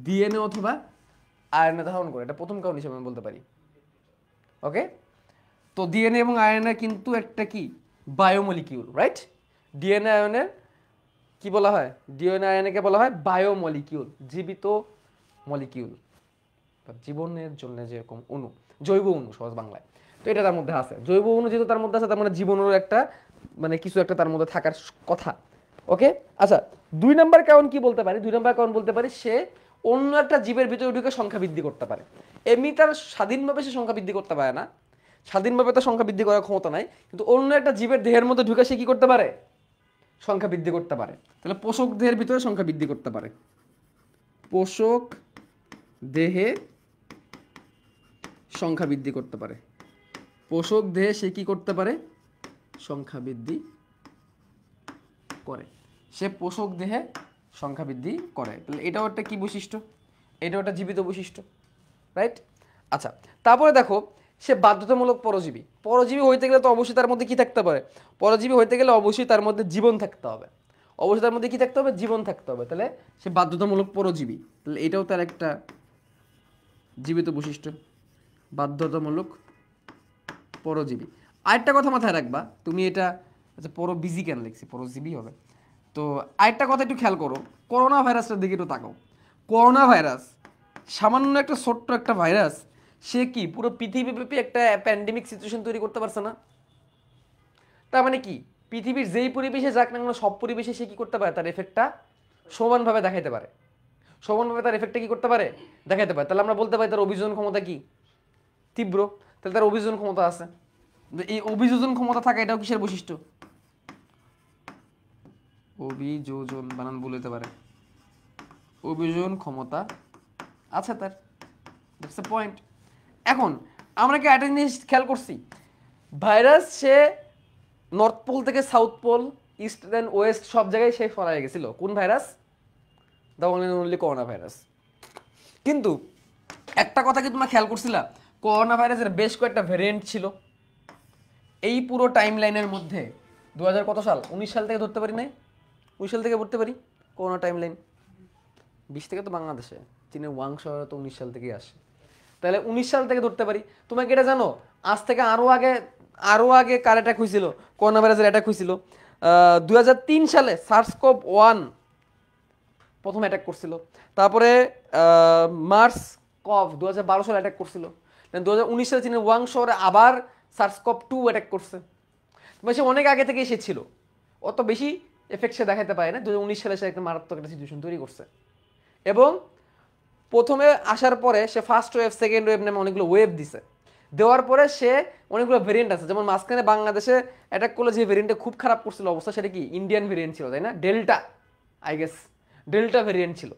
ডিএনএ অথবা আরএনএ ধারণ করে, এটা প্রথম কারণ হিসেবে আমি বলতে পারি। ওকে, তো ডিএনএ এবং আরএনএ কিন্তু একটা কি বায়োমলিকিউল, রাইট? ডিএনএ আরএনএ কি বলা হয়? ডিএনএ আরএনএ কে বলা হয় বায়োমলিকিউল, জীবিত মলিকিউল, জীবনের জন্য যেরকম অণু, জৈব অণু সহজ বাংলায়। তো এটা তার মধ্যে আছে, জৈব অণু যেহেতু তার মধ্যে আছে, তার মানে জীবনেরও একটা মানে কিছু একটা তার মধ্যে থাকার কথা। ওকে, আচ্ছা, 2 নম্বর কারণ কি বলতে পারি? 2 নম্বর কারণ বলতে পারি সে অন্য একটা জীবের ভিতরে ঢুকে সংখ্যা বৃদ্ধি করতে পারে। এমনি তার স্বাধীনভাবে সে সংখ্যা বৃদ্ধি করতে পারে না, স্বাধীনভাবে তার সংখ্যা বৃদ্ধি করার ক্ষমতা নাই, কিন্তু অন্য একটা জীবের দেহের মধ্যে ঢুকে সে কি করতে পারে, সংখ্যা বৃদ্ধি করতে পারে। তাহলে পোষক দেহের ভিতরে সংখ্যা বৃদ্ধি করতে পারে, পোষক দেহে সংখ্যা বৃদ্ধি করতে পারে, পোষক দেহে সে কি করতে পারে, সংখ্যা বৃদ্ধি করে, সে পোষক দেহে সংখ্যা বৃদ্ধি করে। তাহলে এটাও একটা কি বৈশিষ্ট্য, এটাও একটা জীবিত বৈশিষ্ট্য, রাইট? আচ্ছা, তারপরে দেখো সে বাধ্যতামূলক পরজীবী। পরজীবী হইতে গেলে তো অবশ্যই তার মধ্যে কি থাকতে পারে, পরজীবী হইতে গেলে অবশ্যই তার মধ্যে জীবন থাকতে হবে, অবশ্যই তার মধ্যে কি থাকতে হবে, জীবন থাকতে হবে। তাহলে সে বাধ্যতামূলক পরজীবী, তাহলে এটাও তার একটা জীবিত বৈশিষ্ট্য, বাধ্যতামূলক পরজীবী। আরেকটা কথা মাথায় রাখবা তুমি, এটা আচ্ছা পরবিজি কেন লিখছি, পরজীবী হবে। তো আরেকটা কথা একটু খেয়াল করো, করোনা ভাইরাসটার দিকে একটু তাকাও। করোনা ভাইরাস সামান্য একটা ছোট্ট একটা ভাইরাস, সে কি পুরো পৃথিবীব্যাপী একটা প্যান্ডেমিক সিচুয়েশন তৈরি করতে পারছে না? তার মানে কি, পৃথিবীর যেই পরিবেশে যাক না কেন সব পরিবেশে সে কি করতে পারে, তার এফেক্টটা সমানভাবে দেখাইতে পারে, সমানভাবে তার এফেক্টটা কি করতে পারে, দেখাইতে পারে। তাহলে আমরা বলতে পারি তার অভিযোজন ক্ষমতা কি, তীব্র। তাহলে তার অভিযোজন ক্ষমতা আছে, এই অভিযোজন ক্ষমতা থাকা এটাও কিসের বৈশিষ্ট্য, অভিযোজন, বানান ভুল হতে পারে, অভিযোজন ক্ষমতা আছে তার, দ্যাটস দ্য পয়েন্ট। এখন আমরা কি একটা জিনিস খেয়াল করছি, ভাইরাস সে নর্থ পোল থেকে সাউথ পোল, ইস্ট দেন ওয়েস্ট, সব জায়গায় সে ছড়ায় গেছিল। কোন virus? The only corona virus. কিন্তু একটা কথা কি তোমরা খেয়াল করছিলা, করোনা ভাইরাসের বেশ কয়েকটা ভ্যারিয়েন্ট ছিল। এই পুরো টাইম লাইনের মধ্যে 2000 কত সাল, 19 সাল থেকে ধরতে পারি না, 19 সাল থেকে ধরতে পারি করোনা টাইম লাইন। 20 থেকে তো বাংলাদেশে, চীনের ওয়াং শহরে তো 19 সাল থেকেই আসে, তাহলে 19 সাল থেকে ধরতে পারি। তোমাকে এটা জানো, আজ থেকে আরো আগে কার অ্যাটাক হয়েছিল, করোনা ভাইরাসের অ্যাটাক হয়েছিল 2003 সালে সার্সকোভ 1 প্রথম অ্যাটাক করছিল, তারপরে মার্স কভ 2012 সালে অ্যাটাক করছিল, 2019 সালে চীনের ওয়াং শহরে আবার সার্সকোভ 2 অ্যাটাক করছে। মানে সে অনেক আগে থেকে এসেছিল, অত বেশি এফেক্ট সে দেখাতে পারে না। 2019 সালে সে একটা মারাত্মক একটা সিচুয়েশন তৈরি করছে, এবং প্রথমে আসার পরে সে ফার্স্ট ওয়েভ, সেকেন্ড ওয়েভ নামে অনেকগুলো ওয়েভ দিছে, দেওয়ার পরে সে অনেকগুলো ভেরিয়েন্ট আছে। যেমন মাঝখানে বাংলাদেশে অ্যাটাক করলে যে ভেরিয়েন্টটা খুব খারাপ করছিল অবস্থা, সেটা কি ইন্ডিয়ান ভেরিয়েন্ট ছিল, তাই না? Delta, I guess delta variant ছিল।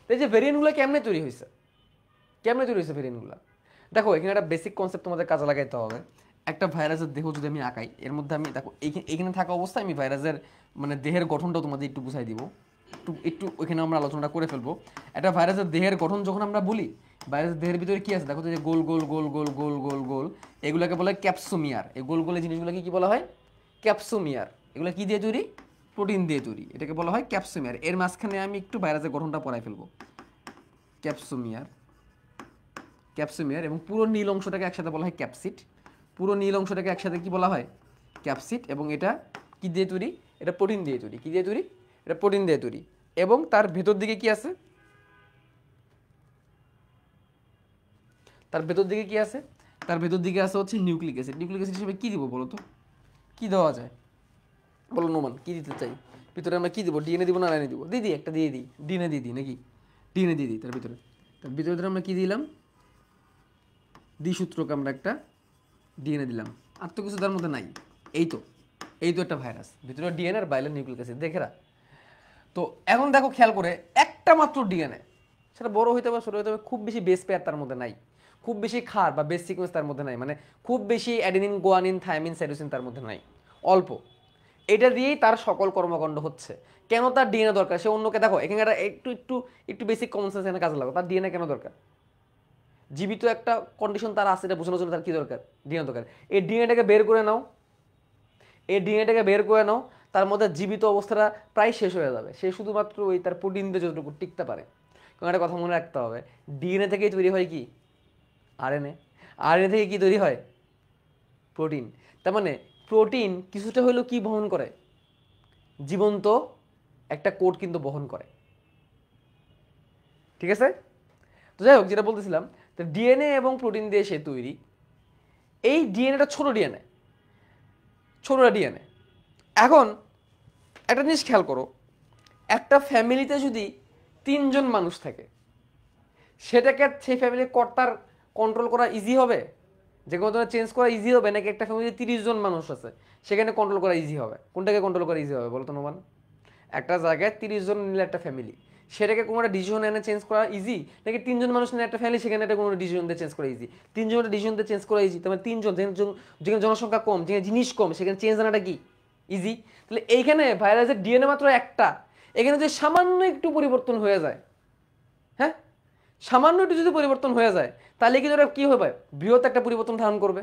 তো এই যে ভেরিয়েন্টগুলো কেমনে তৈরি হয়েছে, ভেরিয়েন্টগুলো দেখো, এখানে একটা বেসিক কনসেপ্ট তোমাদের কাজে লাগাইতে হবে। একটা ভাইরাসের দেহ যদি আমি আঁকাই, এর মধ্যে আমি দেখো এখানে থাকা অবস্থায় আমি ভাইরাসের মানে দেহের গঠনটাও তোমাদের একটু বুঝাই দিব, একটু ওইখানে আমরা আলোচনাটা করে ফেলবো। একটা ভাইরাসের দেহের গঠন যখন আমরা বলি, ভাইরাসের দেহের ভিতরে কি আছে দেখো, যে গোল গোল গোল গোল গোল গোল গোল, এগুলোকে বলা হয় ক্যাপসোমিয়ার। এই গোল গোল জিনিসগুলোকে কি বলা হয়, ক্যাপসোমিয়ার। এগুলো কি দিয়ে তৈরি, প্রোটিন দিয়ে তৈরি, এটাকে বলা হয় ক্যাপসোমিয়ার। এর মাঝখানে আমি একটু ভাইরাসের গঠনটা পড়াই ফেলবো, ক্যাপসোমিয়ার, এবং পুরো নীল অংশটাকে একসাথে বলা হয় ক্যাপসিড, পুরো নীল অংশটাকে একসাথে কি বলা হয়, ক্যাপসিড, এবং এটা কি দিয়ে তৈরি? এটা প্রোটিন দিয়ে তৈরি। কি দিয়ে তৈরি? এটা প্রোটিন দিয়ে তৈরি। এবং তার ভেতর দিকে কি আছে? তার ভেতর দিকে কি আছে? তার ভেতর দিকে আছে হচ্ছে নিউক্লিক অ্যাসিড। নিউক্লিক অ্যাসিড হিসেবে কি দিব বলো তো? কি দেওয়া যায় বলো নোমান? কি দিতে চাই? ভিতরে আমরা কি দিব? ডিএনএ দিব না আরএনএ দিব? দিদি একটা দিয়ে দিই, ডিএনএ দিয়ে দিই নাকি? ডিএনএ দিয়ে দিই তার ভিতরে। তার ভিতরে আমরা কি দিলাম? দ্বিসূত্রক আমরা একটা ডিএনএ দিলাম। আর তো কিছু তার মধ্যে নাই। এই তো একটা ভাইরাস, ভিতরে ডিএনএ আর বাইরে নিউক্লিক অ্যাসিড, দেখেরা। তো এখন দেখো খেয়াল করে, একটা মাত্র ডিএনএ, সেটা বড় হইতে পারে ছোট হইতে পারে, খুব বেশি বেস পেয়ার তার মধ্যে নাই, খুব বেশি ক্ষার বা বেস সিকোয়েন্স তার মধ্যে নাই, মানে খুব বেশি অ্যাডেনিন, গুয়ানিন, থায়ামিন, সাইটোসিন তার মধ্যে নাই, অল্প। এটা দিয়েই তার সকল কর্মকাণ্ড হচ্ছে। কেন তার ডিএনএ দরকার? সে অন্যকে দেখো এখানে একটু একটু একটু বেসিক কমন সেন্স এখানে কাজে লাগো। তার ডিএনএ কেন দরকার? জীবিত একটা কন্ডিশন তার আছে, এটা বোঝানোর জন্য তার কি দরকার? ডিএনএ দরকার। এই ডিএনএটাকে বের করে নাও, তার মধ্যে জীবিত অবস্থাটা প্রায় শেষ হয়ে যাবে। সে শুধুমাত্র ওই তার প্রোটিন দিয়ে যতটুকু টিকতে পারে। কারণ একটা কথা মনে রাখতে হবে, ডিএনএ থেকেই তৈরি হয় কি? আরএনএ। আরএনএ থেকে কি তৈরি হয়? প্রোটিন। তার মানে প্রোটিন কিছুটা হলেও কি বহন করে? জীবন্ত একটা কোড কিন্তু বহন করে। ঠিক আছে? তো যাই হোক, যেটা বলতেছিলাম, ডিএনএ এবং প্রোটিন দিয়ে সে তৈরি। এই ডিএনএটা ছোট ডিএনএ, ছোটটা ডিএনএ। এখন একটা জিনিস খেয়াল করো, একটা ফ্যামিলিতে যদি 3 জন মানুষ থাকে, সেটাকে সেই ফ্যামিলির কর্তার কন্ট্রোল করা ইজি হবে? যে কোনো ধরনের চেঞ্জ করা ইজি হবে? নাকি একটা ফ্যামিলিতে 30 জন মানুষ আছে, সেখানে কন্ট্রোল করা ইজি হবে? কোনটাকে কন্ট্রোল করা ইজি হবে বলো তো নোমান? একটা জায়গায় 30 জন নিলে একটা ফ্যামিলি, সেটাকে কোনো একটা ডিসিশন এনে চেঞ্জ করা ইজি? নাকি 3 জন মানুষ নিলে একটা ফ্যামিলি, সেখানে একটা কোনো ডিসিশন দিয়ে চেঞ্জ করা ইজি? 3 জনের ডিসিশন দিয়ে চেঞ্জ করা ইজি, তার মানে 3 জন, যেখানে জনসংখ্যা কম, যেখানে জিনিস কম, সেখানে চেঞ্জ আনাটা কি ইজি? তাহলে এইখানে ভাইরাসের ডিএনএ মাত্র একটা, এখানে যদি সামান্য একটু পরিবর্তন হয়ে যায়, হ্যাঁ, সামান্য একটু যদি পরিবর্তন হয়ে যায়, তাহলে কি ওরা কি হবে? বৃহৎ একটা পরিবর্তন ধারণ করবে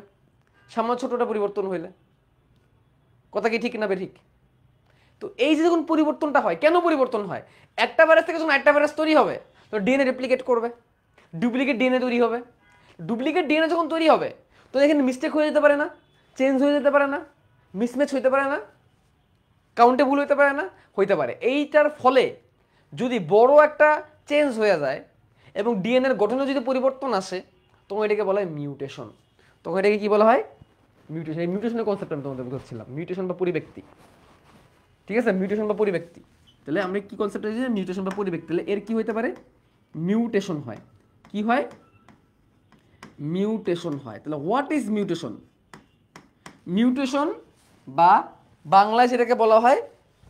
সামান্য ছোটটা পরিবর্তন হইলে। কথা কি ঠিক না ঠিক? তো এই যে যখন পরিবর্তনটা হয়, কেন পরিবর্তন হয়? একটা ভাইরাস থেকে যখন একটা ভাইরাস তৈরি হবে, তো ডিএনএ রেপ্লিকেট করবে, ডুপ্লিকেট ডিএনএ তৈরি হবে। ডুপ্লিকেট ডিএনএ যখন তৈরি হবে, তো এখানে মিস্টেক হয়ে যেতে পারে না? চেঞ্জ হয়ে যেতে পারে না? মিসম্যাচ হইতে পারে না? কাউন্টে ভুল হইতে পারে না? হইতে পারে। এইটার ফলে যদি বড় একটা চেঞ্জ হয়ে যায় এবং ডিএনএর গঠনে যদি পরিবর্তন আসে, তখন এটাকে বলা হয় মিউটেশন। তখন এটাকে কি বলা হয়? মিউটেশন। এই মিউটেশনের কনসেপ্ট আমি তোমাদের বুঝাচ্ছিলাম, মিউটেশন বা পরিব্যক্তি। ঠিক আছে, মিউটেশন বা পরিব্যক্তি। তাহলে আমরা কি কনসেপ্ট হয়েছে? মিউটেশন বা পরিব্যক্তি। তাহলে এর কি হইতে পারে? মিউটেশন হয়। কি হয়? মিউটেশন হয়। তাহলে হোয়াট ইজ মিউটেশন? মিউটেশন বা বাংলায় যেটাকে বলা হয়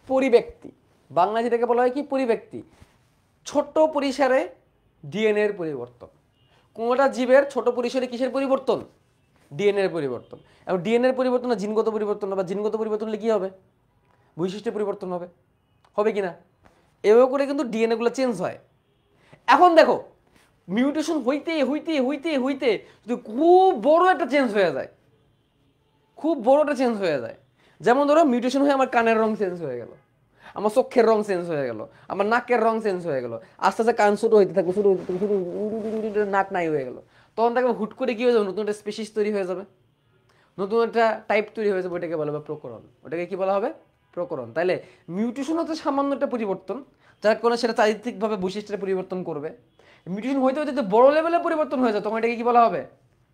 পরিব্যক্তি। বাংলায় যেটাকে বলা হয় কি? পরিব্যক্তি। ছোট পরিসরে ডিএনএর পরিবর্তন। কোনটা জীবের ছোট পরিসরে কিসের পরিবর্তন? ডিএনএর পরিবর্তন। এবং ডিএনএর পরিবর্তন জিনগত পরিবর্তন, বা জিনগত পরিবর্তন হলে কি হবে? বৈশিষ্ট্যের পরিবর্তন হবে। হবে কি না? এভাবে করে কিন্তু ডিএনএ গুলো চেঞ্জ হয়। এখন দেখো, মিউটেশন হইতে হইতে হইতে হইতে যদি খুব বড় একটা চেঞ্জ হয়ে যায়, খুব বড় একটা চেঞ্জ হয়ে যায়, যেমন ধরো মিউটেশন হয়ে আমার কানের রং চেঞ্জ হয়ে গেল, আমার চোখের রং চেঞ্জ হয়ে গেল, আমার নাকের রং চেঞ্জ হয়ে গেল, আস্তে আস্তে কান ছোট হইতে থাকবে, ছোট নাক নাই হয়ে গেল, তখন দেখবে হুট করে কি হয়ে যাবে? নতুন একটা স্পেসিস তৈরি হয়ে যাবে, নতুন একটা টাইপ তৈরি হয়ে যাবে। ওটাকে বলা হবে প্রকরণ। ওটাকে কি বলা হবে? প্রকরণ। তাইলে মিউটেশন হচ্ছে সামান্য একটা পরিবর্তন, যার কারণে সেটা চারিত্রিকভাবে বৈশিষ্ট্যের পরিবর্তন করবে। মিউটেশন হইতে হইতে বড় লেভেলে পরিবর্তন হয়ে যায়, তখন এটাকে কি বলা হবে?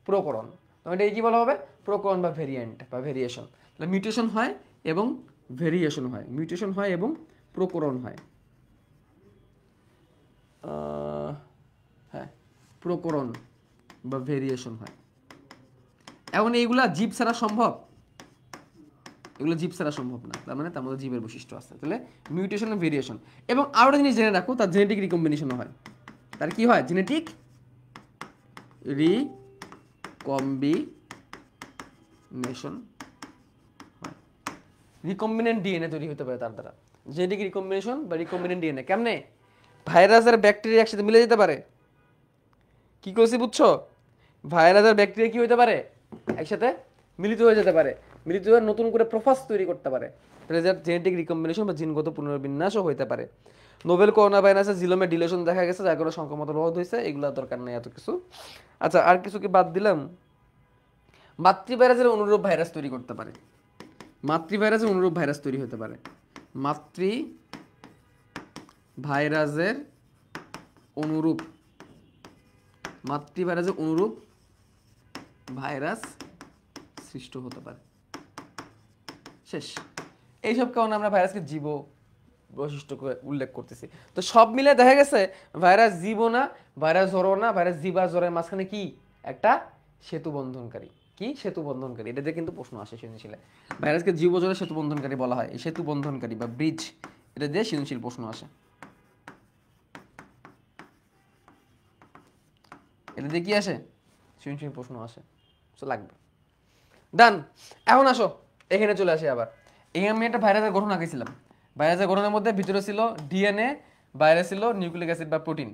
প্রকরণ। তখন এটাকে কি বলা হবে? প্রকরণ বা ভেরিয়েন্ট বা ভেরিয়েশন। তাহলে মিউটেশন হয় এবং ভেরিয়েশন হয়, মিউটেশন হয় এবং প্রকরণ হয়। হ্যাঁ, প্রকরণ বা ভেরিয়েশন হয়। এখন এইগুলা জীব ছাড়া সম্ভব? এগুলো জীব ছাড়া সম্ভব না, তার মানে তার মধ্যে জীবের বৈশিষ্ট্য আছে। তাহলে মিউটেশন এবং ভেরিয়েশন। এবং আরো একটা জিনিস জেনে রাখো, তার জেনেটিক রিকম্বিনেশনও হয়। তার কি হয়? জেনেটিক রিকম্বিনেশন হয়। রিকম্বিনেন্ট ডিএনএ তৈরি হতে পারে তার দ্বারা। জেনেটিক রিকম্বিনেশন বা রিকম্বিনেন্ট ডিএনএ কেমনে? ভাইরাস আর ব্যাকটেরিয়া একসাথে মিলে যেতে পারে। কি করছি বুঝছো? ভাইরাস আর ব্যাকটেরিয়া কি হতে পারে? একসাথে মিলিত হয়ে যেতে পারে, মিলিত হয়ে নতুন করে প্রোফাজ তৈরি করতে পারে। জেনেটিক রিকম্বিনেশন বা জিনগত পুনর্বিন্যাসও হইতে পারে। নোভেল করোনা ভাইরাসের জিলোমে ডিলেশন দেখা গেছে, যার কারণে সংক্রমণ রোধ হয়েছে। এগুলো দরকার নেই এত কিছু। আচ্ছা, আর কিছু কি বাদ দিলাম? মাতৃভাইরাসের অনুরূপ ভাইরাস তৈরি করতে পারে। মাতৃভাইরাসের অনুরূপ ভাইরাস তৈরি হতে পারে, মাতৃভাইরাসের অনুরূপ ভাইরাস সৃষ্ট হতে পারে। শেষ। এইসব কারণে আমরা ভাইরাসকে জীব বৈশিষ্ট্য উল্লেখ করতেছি। তো সব মিলে দেখা গেছে ভাইরাস জীব না, ভাইরাস জ্বরও না, ভাইরাস জীব আর জ্বরের মাঝখানে কি একটা সেতু বন্ধনকারী। কি সেতু বন্ধনকারী? এটা দিয়ে কিন্তু প্রশ্ন আসে সৃজনশীলে। ভাইরাসকে জীব জ্বরের সেতু বন্ধনকারী বলা হয়, এই সেতু বন্ধনকারী বা ব্রিজ, এটা দিয়ে সৃজনশীল প্রশ্ন আসে। এটা দিয়ে কি আসে? সৃজনশীল প্রশ্ন আসে, লাগবে। ডান। এখন আসো এখানে চলে আসি আবার। এখানে আমি একটা ভাইরাসের গঠন আঁকেছিলাম। ভাইরাসের গঠনের মধ্যে ভিতরে ছিল ডিএনএ, বাইরে ছিল নিউক্লিক অ্যাসিড বা প্রোটিন।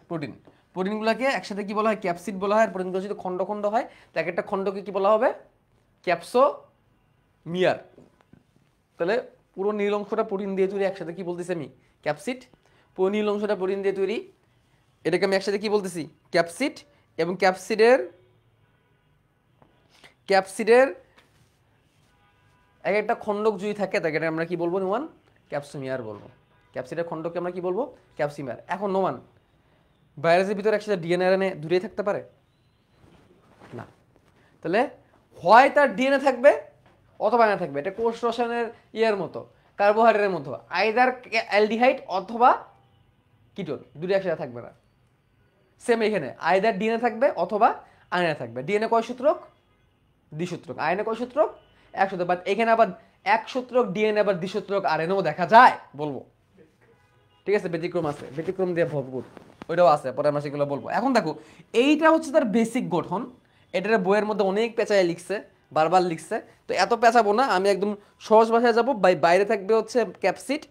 প্রোটিন। প্রোটিনগুলোকে একসাথে কি বলা হয়? ক্যাপসিড বলা হয়। প্রোটিনগুলো যদি খন্ড খন্ড হয়, তো এক একটা খন্ডকে কি বলা হবে? ক্যাপসোমিয়ার। তাহলে পুরো নীল অংশটা প্রোটিন দিয়ে তৈরি, একসাথে কি বলতেছি আমি? ক্যাপসিড। পুরো নীল অংশটা প্রোটিন দিয়ে তৈরি, এটাকে আমি একসাথে কি বলতেছি? ক্যাপসিড। এবং ক্যাপসিডের এক একটা খণ্ডক যদি থাকে তাকে আমরা কি বলবো? নোমান ক্যাপসোমিয়ার বলবো। ক্যাপসিডের খণ্ডকে আমরা কি বলবো? ক্যাপসিমিয়ার। এখন নোমান ভাইরাসের ভিতরে একসাথে ডিএনএ আরএনএ দূরেই থাকতে পারে না। তাহলে হয় তার ডিএনএ থাকবে অথবা না থাকবে। এটা কোষ রসায়নের ইয়ের মতো, কার্বোহাইড্রেটের মতো, আইদার অ্যালডিহাইড অথবা কিটোন, দুটো একসাথে থাকবে না। সেম এখানে আইদার ডিএনএ থাকবে অথবা আরএনএ থাকবে। ডিএনএ কয় সূত্রক? দ্বিসূত্রক। আরএনএ কয় সূত্রক? এক সূত্রক। বাট এখানে আবার এক সূত্রক ডিএনএ আবার দ্বিসূত্রক আরএনএও দেখা যায়, বলবো। ঠিক আছে, ব্যতিক্রম আছে, ব্যতিক্রম দিয়ে ভরপুর, ওইটাও আছে, পরে আমরা সেগুলো বলবো। এখন দেখো, এইটা হচ্ছে তার বেসিক গঠন। এটার বইয়ের মধ্যে অনেক পেঁচায় লিখছে, বারবার লিখছে, তো এত পেঁচাবো না, আমি একদম সহজ ভাষায় যাবো। বাইরে থাকবে হচ্ছে ক্যাপসিড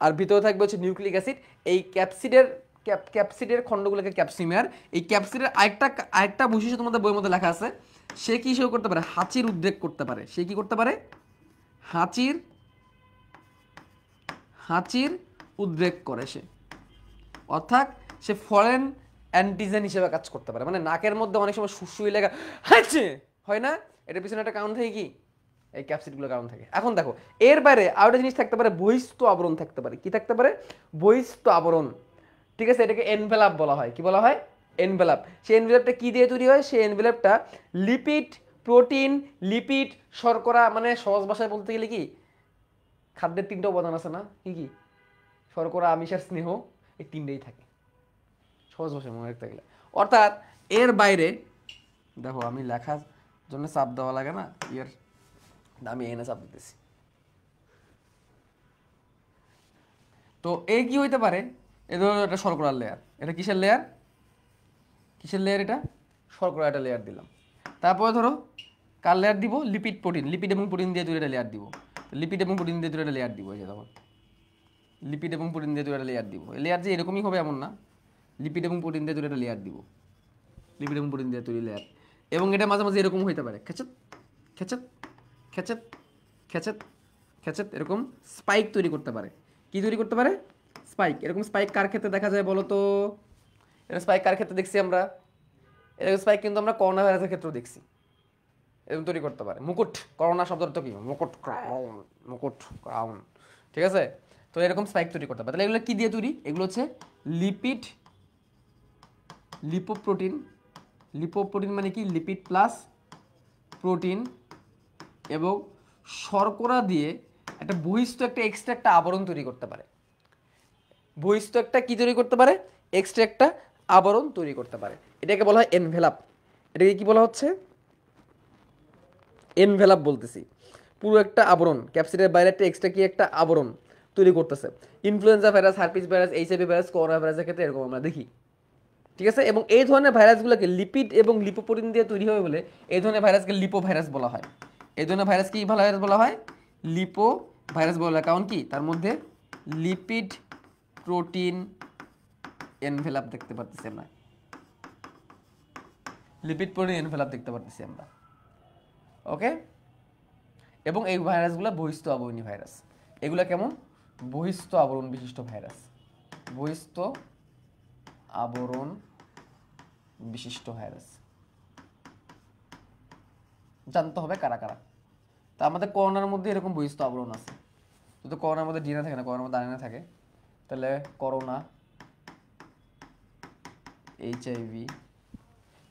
আর ভিতরে থাকবে হচ্ছে নিউক্লিক অ্যাসিড। এই ক্যাপসিডের খণ্ডগুলোকে ক্যাপসিমিয়ার। এই ক্যাপসিডের আরেকটা বৈশিষ্ট্য তোমাদের বইয়ের মধ্যে লেখা আছে, সে কি সেও করতে পারে? হাঁচির উদ্রেক করতে পারে। সে কি করতে পারে? হাঁচির উদ্রেক করে সে, অর্থাৎ সে ফরেন অ্যান্টিজেন হিসেবে কাজ করতে পারে। মানে নাকের মধ্যে অনেক সময় সুসুই লেগা হাঁচে হয় না, এটার পিছনে একটা কারণ থাকে কি? এই ক্যাপসিডগুলো কারণ থাকে। এখন দেখো, এর বাইরে আরো একটা জিনিস থাকতে পারে, বহিস্থ আবরণ থাকতে পারে। কি থাকতে পারে? বহিস্থ আবরণ। ঠিক আছে, এটাকে এনভেলাপ বলা হয়। কি বলা হয়? এনভেলাপ। সেই এনভেলাপটা কি দিয়ে তৈরি হয়? সেই এনভেলাপটা লিপিড, প্রোটিন, লিপিড, শর্করা, মানে সহজ ভাষায় বলতে গেলে কি, খাদ্যের তিনটা উপাদান আছে না? কি কি? শর্করা, আমিষ আর স্নেহ, এই তিনটেই থাকে সহজ ভাষায় মনে রাখতে গেলে। অর্থাৎ এর বাইরে দেখো, আমি লেখার জন্য চাপ দেওয়া লাগে না, এর আমি এনে চাপ দিতেছি। তো এই কি হইতে পারে? এ ধরো এটা শর্করার লেয়ার। এটা কিসের লেয়ার? কিসের লেয়ার এটা? শর্করা একটা লেয়ার দিলাম। তারপরে ধরো কার লেয়ার দিব? Lipid, protein. লিপিড এবং প্রোটিন দিয়ে তৈরি একটা লেয়ার দিব। লিপিড এবং প্রোটিন দিয়ে তৈরি একটা লেয়ার দিব। এই যে তখন লিপিড এবং প্রোটিন দিয়ে তৈরি একটা লেয়ার দিব। এই লেয়ার যে এরকমই হবে এমন না, লিপিড এবং প্রোটিন দিয়ে তৈরি একটা লেয়ার দিব। লিপিড এবং প্রোটিন দিয়ে তৈরি লেয়ার। এবং এটা মাঝে মাঝে এরকম হইতে পারে, খেচেত খেচেত খেচেত খেচেত খেচেত, এরকম স্পাইক তৈরি করতে পারে। কি তৈরি করতে পারে? স্পাইক। এরকম স্পাইক কার ক্ষেত্রে দেখা যায় বলো তো? এরকম স্পাইক কার ক্ষেত্রে দেখছি আমরা? এরকম স্পাইক কিন্তু আমরা করোনা ভাইরাসের ক্ষেত্রেও দেখছি, এরকম তৈরি করতে পারে। মুকুট, করোনা শব্দটা কি? মুকুট, ক্রাউন, মুকুট, ক্রাউন। ঠিক আছে, তো এরকম স্পাইক তৈরি করতে পারে। তাহলে এগুলো কি দিয়ে তৈরি? এগুলো হচ্ছে লিপিড, লিপোপ্রোটিন। লিপোপ্রোটিন মানে কি? লিপিড প্লাস প্রোটিন এবং শর্করা দিয়ে একটা বহিস্থ একটা এক্সট্রা একটা আবরণ তৈরি করতে পারে। বহিস্থ একটা কি তৈরি করতে পারে? এক্সট্রা একটা আবরণ তৈরি করতে পারে। এটাকে বলা হয় এনভেলাপ। এটাকে কি বলা হচ্ছে? এনভেলাপ বলতেছি। পুরো একটা আবরণ, ক্যাপসিডের বাইরে একটা এক্সট্রা কি একটা আবরণ তৈরি করতেছে। Influenza virus, herpes virus, HIV virus, corona ভাইরাসের ক্ষেত্রে এরকম আমরা দেখি। ঠিক আছে, এবং এই ধরনের ভাইরাসগুলোকে লিপিড এবং লিপোপ্রোটিন দিয়ে তৈরি হবে বলে এই ধরনের ভাইরাসকে লিপো ভাইরাস বলা হয়। এই ধরনের ভাইরাস কি ভাইরাস বলা হয়? লিপো ভাইরাস বলা হয়। কারণ কি? তার মধ্যে লিপিড প্রোটিন এনভেলাপ দেখতে পাচ্ছি আমরা, লিপিড প্রোটিন এনভেলাপ দেখতে পাচ্ছি আমরা। ওকে, এবং এই ভাইরাসগুলো বহিস্থ আবরণী ভাইরাস। এগুলো কেমন? বহিস্থ আবরণ বিশিষ্ট ভাইরাস। বহিস্থ আবরণ বিশিষ্ট ভাইরাস। জানতে হবে কারা কারা। আমাদের করোনার মধ্যে এরকম বহিস্থ আবরণ আছে। যদি করোনার মধ্যে ডিএনএ থাকে না, করোনার মধ্যে আরএনএ থাকে, তাহলে করোনা, এইচআইভি,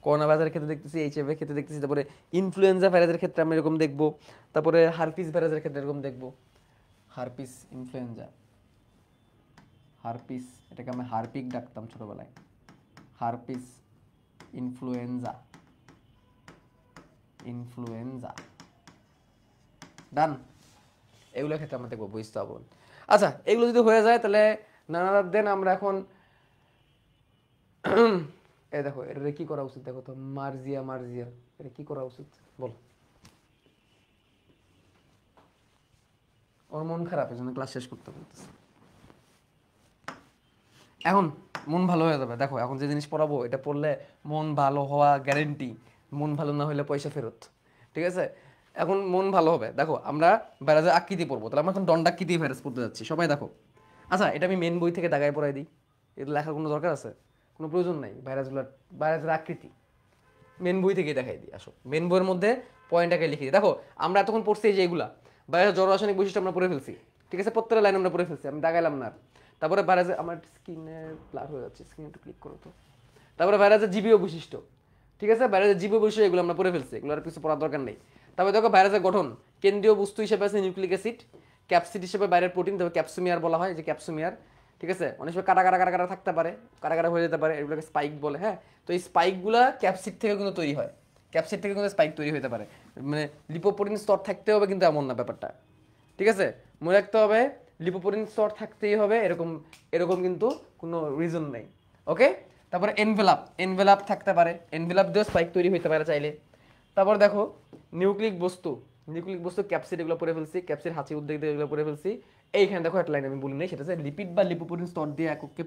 করোনা ভাইরাসের ক্ষেত্রে দেখতেছি, এইচআইভি এর ক্ষেত্রে দেখতেছি, তারপরে ইনফ্লুয়েঞ্জা ভাইরাসের ক্ষেত্রে আমরা এরকম দেখবো, তারপরে হারপিস ভাইরাসের ক্ষেত্রে এরকম দেখবো, হারপিস ইনফ্লুয়েঞ্জা, হারপিস, এটাকে আমি হারপিক ডাকতাম ছোটবেলায়, হারপিস ইনফ্লুয়েঞ্জা, ইনফ্লুয়েঞ্জা, ডান। এগুলোর ক্ষেত্রে আমরা দেখবো বহিস্থ আবরণ। আচ্ছা, এগুলো যদি হয়ে যায় তাহলে নানা দেন আমরা এখন এই দেখো এটা কি করা উচিত, দেখো তো মার্জিয়া, মার্জিয়া এটা কি করা উচিত বল। ওর মন খারাপ, এই জন্য ক্লাস শেষ করতে বলতেছে। এখন মন ভালো হয়ে যাবে, দেখো এখন যে জিনিস পড়াবো এটা পড়লে মন ভালো হওয়া গ্যারেন্টি, মন ভালো না হলে পয়সা ফেরত, ঠিক আছে? এখন মন ভালো হবে। দেখো আমরা ভাইরাসের আকৃতি পড়বো, তাহলে আমরা এখন দণ্ডাকৃতি ভাইরাস পড়তে যাচ্ছি, সবাই দেখো। আচ্ছা, এটা আমি মেন বই থেকে দাগায় পড়াই দিই, এটা লেখার কোনো দরকার আছে? কোনো প্রয়োজন নাই। ভাইরাসের আকৃতি মেন বই থেকে দেখাই দিই। আসো মেন বইয়ের মধ্যে পয়েন্টটাকে লিখে দিই। দেখো আমরা এতক্ষণ পড়ছি যে এগুলা ভাইরাসের জড় রাসায়নিক বৈশিষ্ট্য আমরা পড়ে ফেলছি, ঠিক আছে? প্রত্যেকটা লাইন আমরা পড়ে ফেলছি, আমি দাগাইলাম না। তারপরে ভাইরাসের, আমার স্ক্রিনে ব্লার হয়ে যাচ্ছে, স্ক্রিনে একটু ক্লিক করো তো। তারপরে ভাইরাসের জীবীয় বৈশিষ্ট্য, ঠিক আছে? ভাইরাসের জীবীয় বৈশিষ্ট্য এগুলো আমরা পড়ে ফেলছি, এগুলো আর কিছু পড়ার দরকার নেই। তারপরে দেখো ভাইরাসের গঠন, কেন্দ্রীয় বস্তু হিসেবে আছে নিউক্লিক অ্যাসিড, ক্যাপসিড হিসেবে বাইরের প্রোটিন, তবে ক্যাপসুমিয়ার বলা হয়, যে ক্যাপসুমিয়ার, ঠিক আছে? অনেক সময় কাটা কাটা কাটা কাটা থাকতে পারে, কাটা কাটা হয়ে যেতে পারে, এগুলোকে স্পাইক বলে। হ্যাঁ, তো এই স্পাইকগুলো ক্যাপসিড থেকে কিন্তু তৈরি হয়, ক্যাপসিড থেকে কিন্তু স্পাইক তৈরি হতে পারে। মানে লিপোপ্রোটিন স্তর থাকতে হবে কিন্তু এমন না ব্যাপারটা, ঠিক আছে? মনে রাখতে হবে লিপোপ্রোটিন স্তর থাকতেই হবে, এরকম এরকম কিন্তু কোনো রিজন নেই। ওকে, তারপরে এনভেলাপ থাকতে পারে, এনভেলাপ দিয়েও স্পাইক তৈরি হতে পারে চাইলে। তারপর দেখো নিউক্লিক বস্তু, ক্যাপসিড এগুলো পড়ে ফেলছি, ক্যাপসিড হাঁচি উদ্ভিদ এগুলো পড়ে ফেলছি। এইখানে দেখো একটা লাইন আমি বলি নাই, সেটা হচ্ছে লিপিড বা লিপোপ্রোটিন স্তর দিয়ে এককে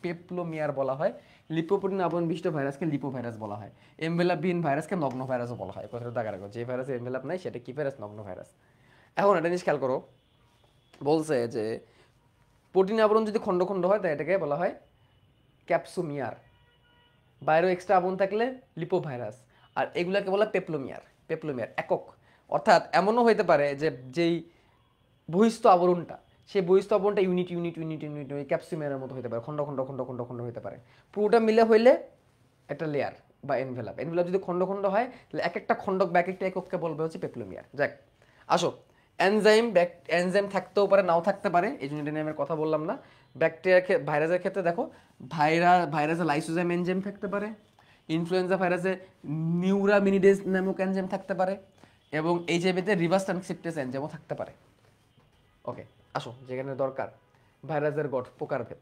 পেপলোমিয়ার বলা হয়। লিপোপ্রোটিন আবরণ বিশিষ্ট ভাইরাসকে লিপোভাইরাস বলা হয়। এনভেলাপবিহীন ভাইরাসকে নগ্ন ভাইরাসও বলা হয়। কথাটা দাগা রাখো, যে ভাইরাসে এনভেলাপ নাই সেটা কি ভাইরাস? নগ্ন ভাইরাস। এখন একটা জিনিস খেয়াল করো, বলছে যে প্রোটিন আবরণ যদি খন্ড খন্ড হয় তাই এটাকে বলা হয় ক্যাপসুমিয়ার, বাইরেও এক্সট্রা আবরণ থাকলে লিপোভাইরাস, আর এগুলাকে বলা পেপলোমিয়ার। একক, অর্থাৎ এমনও হইতে পারে যে যেই বহিস্থ আবরণটা, সেই বহিস্থ আবরণটা ইউনিট ক্যাপসুমিয়ারের মতো হতে পারে, খন্ড খন্ড খন্ড খন্ড খন্ড হতে পারে। পুরোটা মিলে হইলে একটা লেয়ার বা এনভেলাপ যদি খন্ড খন্ড হয় তাহলে এক একটা খণ্ডক বা এক একটা একককে বলবে হচ্ছে পেপলোমিয়ার। যাক, আসো এনজাইম থাকতেও পারে, নাও থাকতে পারে, এই জন্য এটা নিয়ে আমি কথা বললাম না। ভাইরাসের ক্ষেত্রে দেখো ভাইরাসে লাইসোজাইম এনজাইম থাকতে পারে, ইনফ্লুয়েঞ্জা ভাইরাসে নিউরামিনিডেজ নামক এনজাইম থাকতে পারে, এবং এইচআইভিতে রিভার্স ট্রান্সক্রিপ্টেজ এনজাইমও থাকতে পারে। ওকে, আসো যেখানে দরকার ভাইরাসের প্রকারভেদ,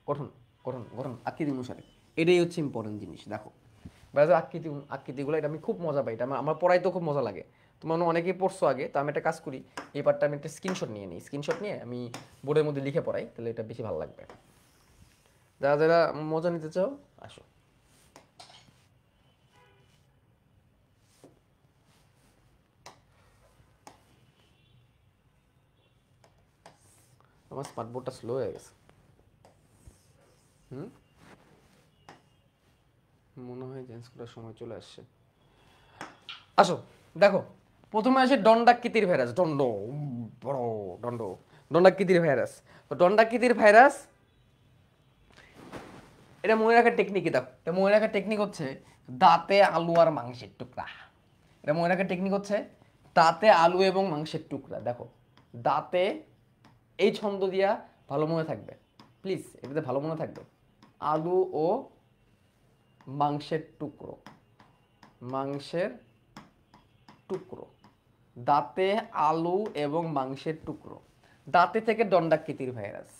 গঠন গঠন গঠন আকৃতি অনুসারে, এটাই হচ্ছে ইম্পর্টেন্ট জিনিস। দেখো ভাইরাসের আকৃতিগুলো, এটা আমি খুব মজা পাই, এটা আমার পড়াইতেও খুব মজা লাগে। তোমার অনেকেই পড়ছো আগে, তো আমি একটা কাজ করি, এই পার্টটা আমি একটা স্ক্রিনশট নিয়ে নিই, স্ক্রিনশট নিয়ে আমি বোর্ডের মধ্যে লিখে পড়াই, তাহলে এটা বেশি ভালো লাগবে। যারা যারা মজা নিতে চাও আসো। আমার স্মার্ট বোর্ডটা স্লো হয়ে গেছে, মনে হয় চেঞ্জ করার সময় চলে আসছে। আসো দেখো, প্রথমে আসে দণ্ডাকৃতির ভাইরাস, দণ্ডাকৃতির ভাইরাস। তো দণ্ডাকৃতির ভাইরাস, এটা মনে রাখার টেকনিক কি? দেখো, এটা মনে রাখার টেকনিক হচ্ছে দাঁতে আলু আর মাংসের টুকরা। এটা মনে রাখার টেকনিক হচ্ছে দাঁতে আলু এবং মাংসের টুকরা। দেখো দাঁতে, এই ছন্দ দিয়া ভালো মনে থাকবে প্লিজ, এটাতে ভালো মনে থাকবে, আলু ও মাংসের টুকরো, মাংসের টুকরো, দাঁতে আলু এবং মাংসের টুকরো। দাঁতে থেকে দণ্ডাকৃতির ভাইরাস,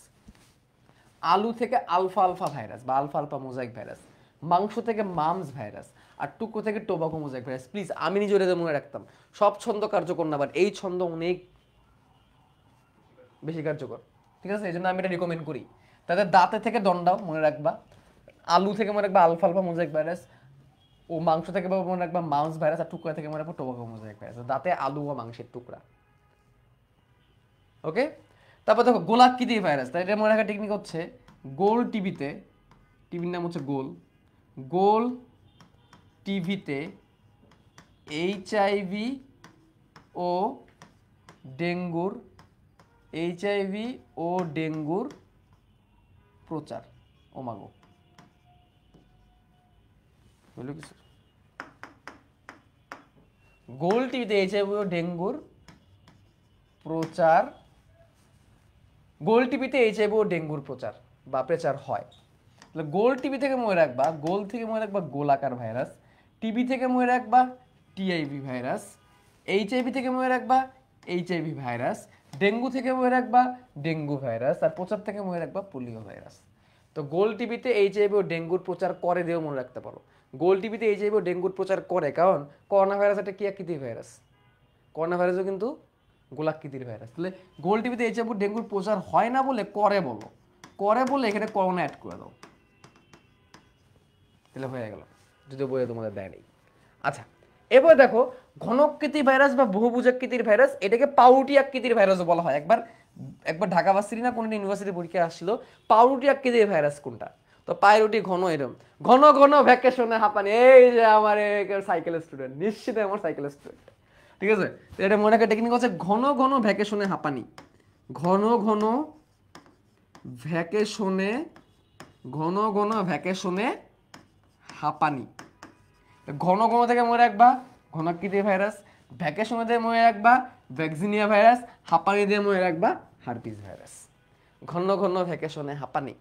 আলু থেকে আলফা আলফা ভাইরাস বা আলফা আলফা মোজাইক ভাইরাস, মাংস থেকে মামস ভাইরাস, আর টুকরো থেকে টোবাকো মোজাইক ভাইরাস। প্লিজ আমি নিজের এটা মনে রাখতাম, সব ছন্দ কার্যকর না, বাট এই ছন্দ অনেক বেশি কার্যকর, ঠিক আছে? এই জন্য আমি এটা রিকমেন্ড করি। তাদের দাঁতে থেকে দণ্ডাও মনে রাখবা, আলু থেকে মনে রাখবা আলফা আলফা মোজাইক ভাইরাস, ও মাংস থেকে মনে রাখবা মাউস ভাইরাস, আর টুকরা থেকে মনে রাখবো টোবাকো মোজাইক ভাইরাস। দাঁতে আলু ও মাংসের টুকরা। ওকে, তারপর দেখো গোলাকৃতি ভাইরাস, তাই এটা মনে রাখার টেকনিক হচ্ছে গোল টিভিতে, টিভির নাম হচ্ছে গোল টিভিতে এইচআইভি ও ডেঙ্গুর এইচআইভি ও ডেঙ্গুর প্রচার। ও মাগো বললো কিছু গোল টিভিতে এইচআইভি ও ডেঙ্গুর প্রচার, গোল টিভিতে এইচআইভি ও ডেঙ্গুর প্রচার বা প্রচার হয়। তাহলে গোল টিভি থেকে মনে রাখবা, গোল থেকে মনে রাখবা গোলাকার ভাইরাস, টিবি থেকে মনে রাখবা টিআইভি ভাইরাস, এইচআইভি থেকে মনে রাখবা এইচআইভি ভাইরাস, ডেঙ্গু থেকে মনে রাখবা ডেঙ্গু ভাইরাস, আর প্রচার থেকে মনে রাখবা পোলিও ভাইরাস। তো গোল টিভিতে এইচআইভি ও ডেঙ্গুর প্রচার করে দিয়েও মনে রাখতে পারো। গোল টিভিতে এইচআইভি ও ডেঙ্গুর প্রচার করে, কারণ করোনা ভাইরাস একটা কি আকৃতির ভাইরাস, করোনা ভাইরাসও কিন্তু গোলাকৃতির ভাইরাস। তাহলে গোল টিভিতে এইচআইভি ও ডেঙ্গুর প্রচার হয় না বলে করে বলো, করে বলে এখানে করোনা অ্যাড করে দাও, তাহলে হয়ে গেল, যদিও বইয়ে তোমাদের দেয় নেই। আচ্ছা এবার দেখো ঘনকৃতি ভাইরাস বা বহুভুজাকৃতির ভাইরাস, এটাকে পাউরুটি আকৃতির ভাইরাসও বলা হয়। একবার ঢাকা ভার্সিটি না কোন ইউনিভার্সিটি পরীক্ষা আসছিল, পাউরুটি আকৃতির ভাইরাস কোনটা, তো পাউরুটি ঘন এরকম ঘন ঘন ভ্যাকেশনে হাঁপানি। এই যে আমার সাইকেল স্টুডেন্ট, নিশ্চিত আমার সাইকেল স্টুডেন্ট, ঠিক আছে। তো এটা মনে রাখার টেকনিক হচ্ছে ঘন ঘন ভ্যাকেশনে হাঁপানি, ঘন ঘন ভ্যাকেশনে, ঘন ঘন ভ্যাকেশনে হাঁপানি। ঘন ঘন থেকে মনে রাখবা ঘনকৃতি ভাইরাস, ভ্যাকেশনে দিয়ে মনে রাখবা ভ্যাকসিনিয়া ভাইরাস, হাঁপানি দিয়ে মনে রাখবা হার্পিস ভাইরাস। ঘন ঘন ভ্যাকেশনে হাঁপানি,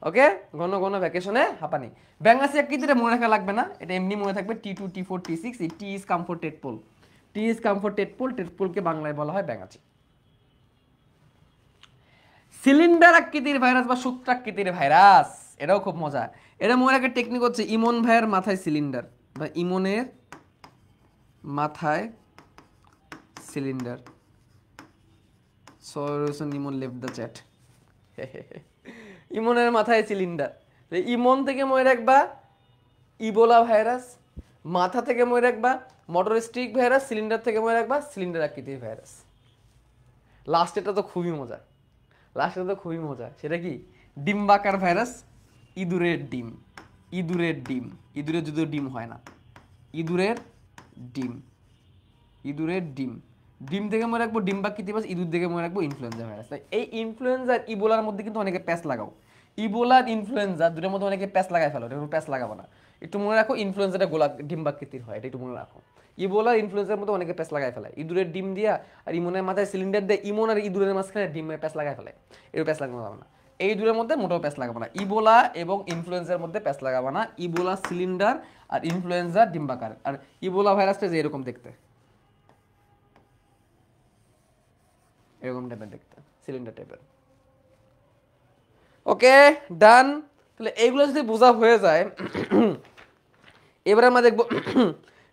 ওকে, ঘন ঘন ভ্যাকেশনে হাঁপানি। ব্যাঙাচি আকৃতিটা মনে রাখা লাগবে না, এটা এমনি মনে থাকবে T2 T4 T6, T is come for tadpole, T is come for tadpole, টেটপোলকে বাংলায় বলা হয় ব্যাঙাচি। সিলিন্ডার আকৃতির ভাইরাস বা সূত্রাকৃতির ভাইরাস, এটাও খুব মজা। এটা মনে রাখার টেকনিক হচ্ছে ইমন ভাইয়ের মাথায় সিলিন্ডার বা ইমনের মাথায় cylinder. Emon left the chat. ইমনের মাথায় সিলিন্ডার, ইমন থেকে মনে রাখবা ইবোলা ভাইরাস, মাথা থেকে মনে রাখবা মোটর স্ট্রিক ভাইরাস, সিলিন্ডার থেকে মনে রাখবা সিলিন্ডার আকৃতির ভাইরাস। লাস্টেরটা তো খুবই মজা, লাস্টে তো খুবই মজা, সেটা কি ডিম্বাকার ভাইরাস, ইঁদুরের ডিম, ইঁদুরের ডিম, ইঁদুরের যদিও ডিম হয় না, ইঁদুরের ডিম, ইঁদুরের ডিম, ডিম থেকে মনে রাখবো ডিম্বাকৃতি ভাইরাস, ইঁদুর থেকে মনে রাখবো ইনফ্লুয়েঞ্জা ভাইরাস। তাই এই ইনফ্লুয়েঞ্জা আর ইবোলার মধ্যে কিন্তু অনেকে প্যাচ লাগাও, ইবোলা আর ইনফ্লুয়েঞ্জা দুটোর মধ্যে অনেকে প্যাচ লাগাই ফেলো, এটা প্যাচ লাগাবো না, একটু মনে রাখো ইনফ্লুয়েঞ্জাটা ডিম্বাকৃতির হয়, এটা একটু মনে রাখো। ইবোলা ইনফ্লুয়েঞ্জার মধ্যে অনেকে প্যাচ লাগাই ফেলে, ইঁদুরের ডিম দিয়া আর ইমনের মাথায় সিলিন্ডার দিয়ে ইমন আর ইঁদুরের মাঝখানে ডিমের প্যাচ লাগাই ফেলে, একটু প্যাচ লাগানো যাবে না। এই দুটোর মধ্যে মোটেও প্যাচ লাগাবো না, ইবোলা এবং ইনফ্লুয়েঞ্জার মধ্যে প্যাচ লাগাবো না। ইবোলা সিলিন্ডার আর ইনফ্লুয়েঞ্জা ডিম্বাকার, আর ইবোলা ভাইরাসটা যে এরকম দেখতে, এরকম টাইপের দেখতে, সিলিন্ডার টাইপের। ওকে ডান। তাহলে এইগুলো যদি বোঝা হয়ে যায়, এবার আমরা দেখবো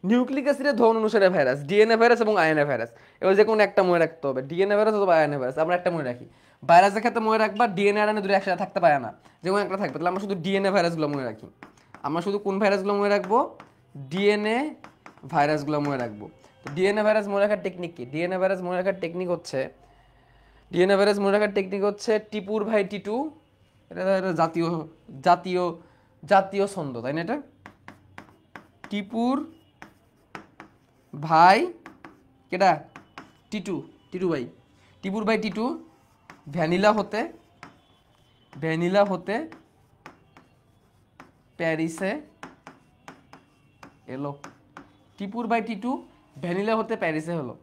নিউক্লিক অ্যাসিডের ধরন অনুসারে ভাইরাস, ডিএনএ ভাইরাস এবং আরএনএ ভাইরাস। এবার যে কোনো একটা মনে রাখতে হবে, ডিএনএ ভাইরাস অথবা আরএনএ ভাইরাস। আমরা একটা মনে রাখি, ভাইরাসের ক্ষেত্রে মনে রাখবা ডিএনএ আরএনএ দুটো একসাথে থাকতে পারে না, যে কোনো একটা থাকবে। তাহলে আমরা শুধু ডিএনএ ভাইরাসগুলো মনে রাখি, আমরা শুধু কোন ভাইরাসগুলো মনে রাখবো, ডিএনএ ভাইরাসগুলো মনে রাখবো। তো ডিএনএ ভাইরাস মনে রাখার টেকনিক কি, ডিএনএ ভাইরাস মনে রাখার টেকনিক হচ্ছে, ডিএনএ ভাইরাস মনে রাখার টেকনিক হচ্ছে টিপুর ভাই টিটু, এটা জাতীয় জাতীয় জাতীয় ছন্দ, তাই না? এটা টিপুর ভাই কেটা টিটু, টিটু ভাই, টিপুর ভাই টিটু ভ্যানিলা হতে, ভ্যানিলা হতে প্যারিসে এলো। টিপুর ভাই টিটু ভ্যানিলা হতে প্যারিসে হলো,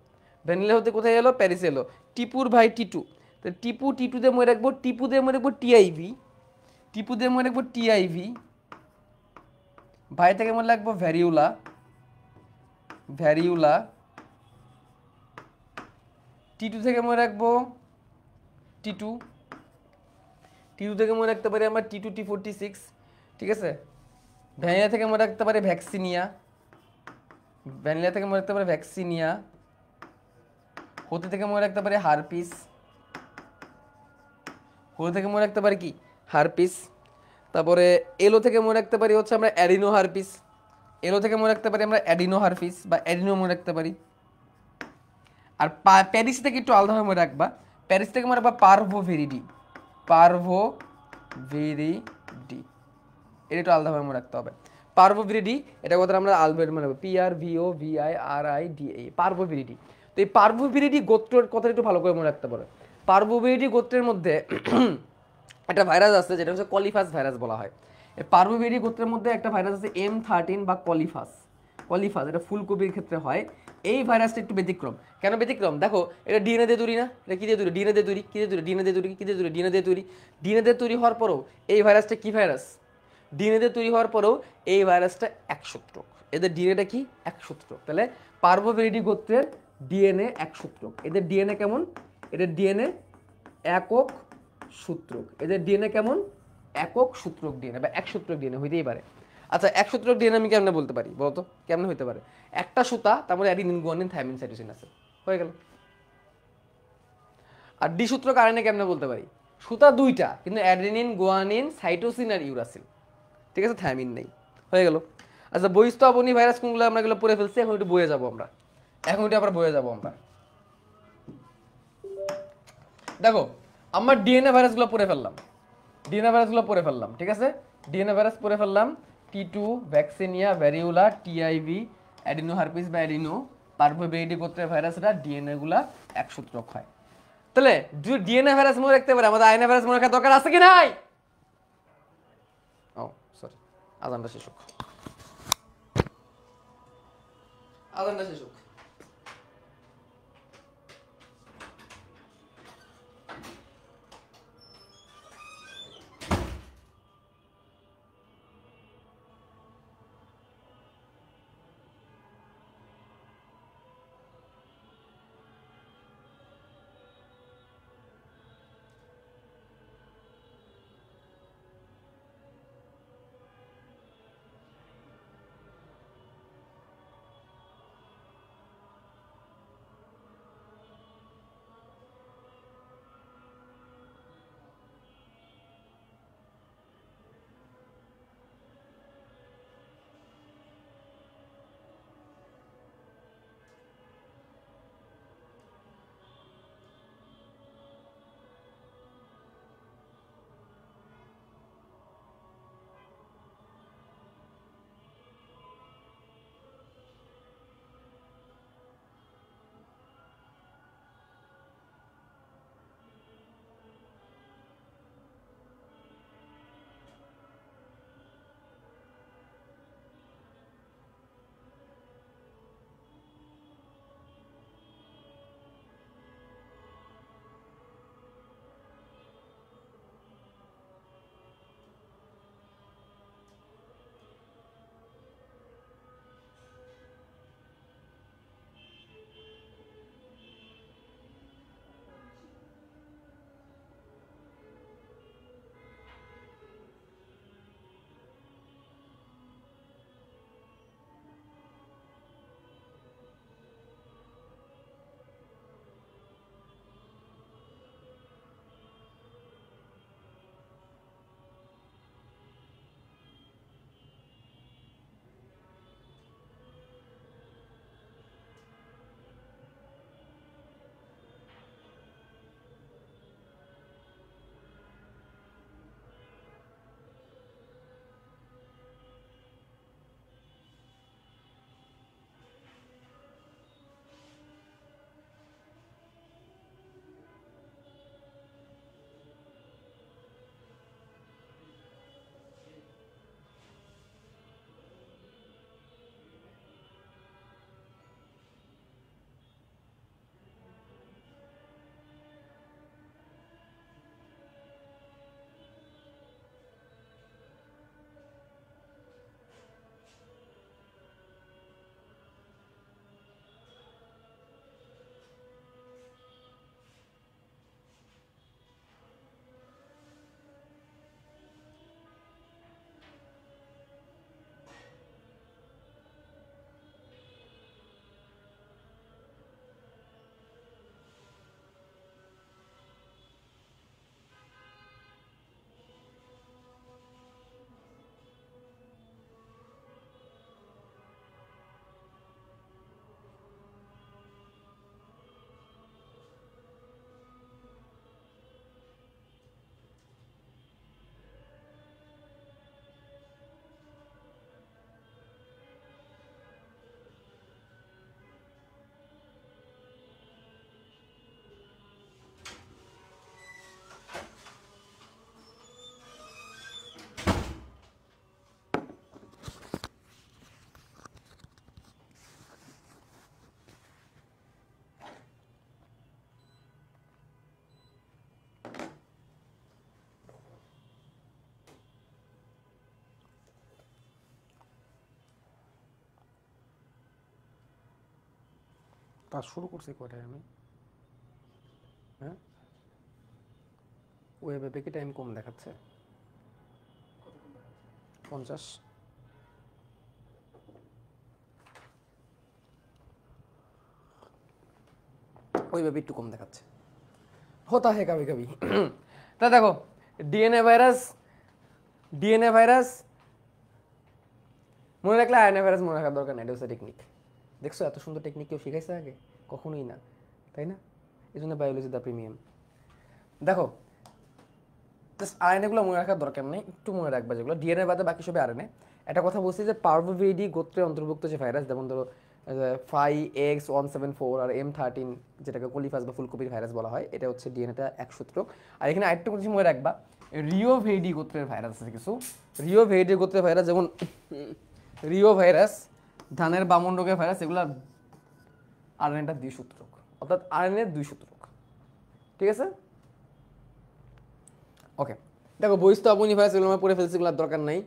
ভ্যানিলা হতে কোথায় এলো, প্যারিসে এলো। টিপুর ভাই টিটু, তো টিপু, টিটু দিয়ে মনে রাখবো, টিপু দিয়ে মনে রাখবো টিআইভি, টিপু দিয়ে মনে রাখবো টিআইভি, ভাই থেকে মনে রাখবো ভ্যারিউলা, ভ্যারিউলা, টিটু থেকে মনে রাখবো টিটু, টিটু থেকে মনে রাখতে পারি আমরা T2 T4 T6, ঠিক আছে। ভ্যানিলা থেকে মনে রাখতে পারি ভ্যাকসিনিয়া, ভ্যানিলা থেকে মনে রাখতে পারি ভ্যাকসিনিয়া, হতে থেকে মনে রাখতে পারি হারপিস, হতে থেকে মনে রাখতে পারি কি হারপিস। তারপরে এলো থেকে মনে রাখতে পারি হচ্ছে আমরা অ্যাডিনো হারপিস, এলো থেকে মনে রাখতে পারি আমরা অ্যাডিনো হারপিস বা অ্যাডিনো মনে রাখতে পারি। আর প্যারিস থেকে একটু আলাদাভাবে মনে রাখবা, প্যারিস থেকে মনে রাখবা পারভোভিরিডি, পারভোভিরিডি, এটা একটু আলাদাভাবে মনে রাখতে হবে। পারভোভিরিডি এটা কথা আমরা আলফাবেট মনে রাখবো, PRVOVIRIDA, পারভোভিরিডি। তো এই পার্ভোভিরিডি গোত্রের কথা একটু ভালো করে মনে রাখতে পারো। পার্ভোভিরিডি গোত্রের মধ্যে একটা ভাইরাস আছে যেটা হচ্ছে কলিফাস ভাইরাস বলা হয়। এই পার্ভোভিরিডি গোত্রের মধ্যে একটা ভাইরাস আছে M13 বা কলিফাস। কলিফাস এটা ফুলকপির ক্ষেত্রে হয়। এই ভাইরাসটা একটু ব্যতিক্রম। কেন ব্যতিক্রম? দেখো এটা ডিএনএ দিয়ে তৈরি না, এটা কি দিয়ে তৈরি? ডিএনএ দিয়ে তৈরি। কি দিয়ে তৈরি? ডিএনএ দিয়ে তৈরি। কি দিয়ে তৈরি? ডিএনএ দিয়ে তৈরি। ডিএনএ দিয়ে তৈরি হওয়ার পরেও এই ভাইরাসটা কি ভাইরাস? ডিএনএ দিয়ে তৈরি হওয়ার পরেও এই ভাইরাসটা একসূত্রক। এদের ডিএনএটা কি? একসূত্রক। তাহলে পার্ভোভিরিডি গোত্রের ডিএনএ একসূত্রক। এদের ডিএনএ কেমন? এদের ডিএনএ একক সূত্রক। এদের ডিএনএ কেমন? একক সূত্রক ডিএনএ বা একসূত্রক ডিএনএ হইতেই পারে। আচ্ছা, একসূত্রক ডিএনএ আমি কেমনে বলতে পারি বলতো? কেমনে হইতে পারে? একটা সুতা, তারপরে অ্যাডিনিন, গুয়ানিন, থাইমিন, সাইটোসিন আছে, হয়ে গেল। আর ডি সূত্রক আরএনএ কেমনে বলতে পারি? সুতা দুইটা, কিন্তু অ্যাডেনিন, গুয়ানিন, সাইটোসিন আর ইউরাসিল, ঠিক আছে, থাইমিন নেই, হয়ে গেল। আচ্ছা, বহিঃস্থ ভাইরাস কোনগুলো আমরা এগুলো পড়ে ফেলছি, এখন একটু বয়ে যাবো আমরা। দেখো, আমার ডিএনএ ভাইরাসগুলো পড়ে ফেললাম, ঠিক আছে। ডিএনএ ভাইরাস পড়ে ফেললাম। T2 vaccinia, variola, TIV, adeno herpes বা অ্যাডিনো পার্ভোভিরিডি গোত্রের ভাইরাসটা ডিএনএ গুলা একসূত্রক হয়। তাহলে যদি ডিএনএ ভাইরাস মনে রাখতে পারে, আমাদের আরএনএ ভাইরাস মনে রাখার দরকার আছে কি নাই? ও সরি, আজানটা শেষ হোক। তা শুরু করছি কয়টায় আমি? হ্যাঁ, ওয়েবে কি টাইম কম দেখাচ্ছে? 50। ওইভাবে একটু কম দেখাচ্ছে, হতা হে কবি কবি। তা দেখো, ডিএনএ ভাইরাস মনে রাখলে আরএনএ ভাইরাস মনে রাখার দরকার নেই, এটা হচ্ছে টেকনিক। দেখছো এত সুন্দর টেকনিক কেউ শিখাইছে আগে? কখনোই না, তাই না? এই জন্য বায়োলজি দা প্রিমিয়াম। দেখো আরএনএগুলো মনে রাখার দরকার নেই, একটু মনে রাখবা যেগুলো ডিএনএ বাদে বাকি সবই আরএনএ। একটা কথা বলছি যে পার্ভোভিরিডি গোত্রে অন্তর্ভুক্ত যে ভাইরাস, যেমন ধরো 5X174 আর M13, যেটাকে কোলিফাস বা ফুলকপির ভাইরাস বলা হয়, এটা হচ্ছে ডিএনএটা এক সূত্রক। আর এখানে আরেকটু কিছু মনে রাখবা, রিওভেইডি গোত্রের ভাইরাস আছে কিছু, রিওভেইডি গোত্রের ভাইরাস, যেমন রিও ভাইরাস, ধানের বামন রোগের ভাইরাস, এগুলো আরএনএটা 2 সূত্রক, অর্থাৎ আরএনএ 2 সূত্রক। ঠিক আছে, ওকে। দেখো বহিস্থ অবনী ভাইরাস এগুলো আমরা পড়ে ফেলছি, এগুলোর দরকার নাই।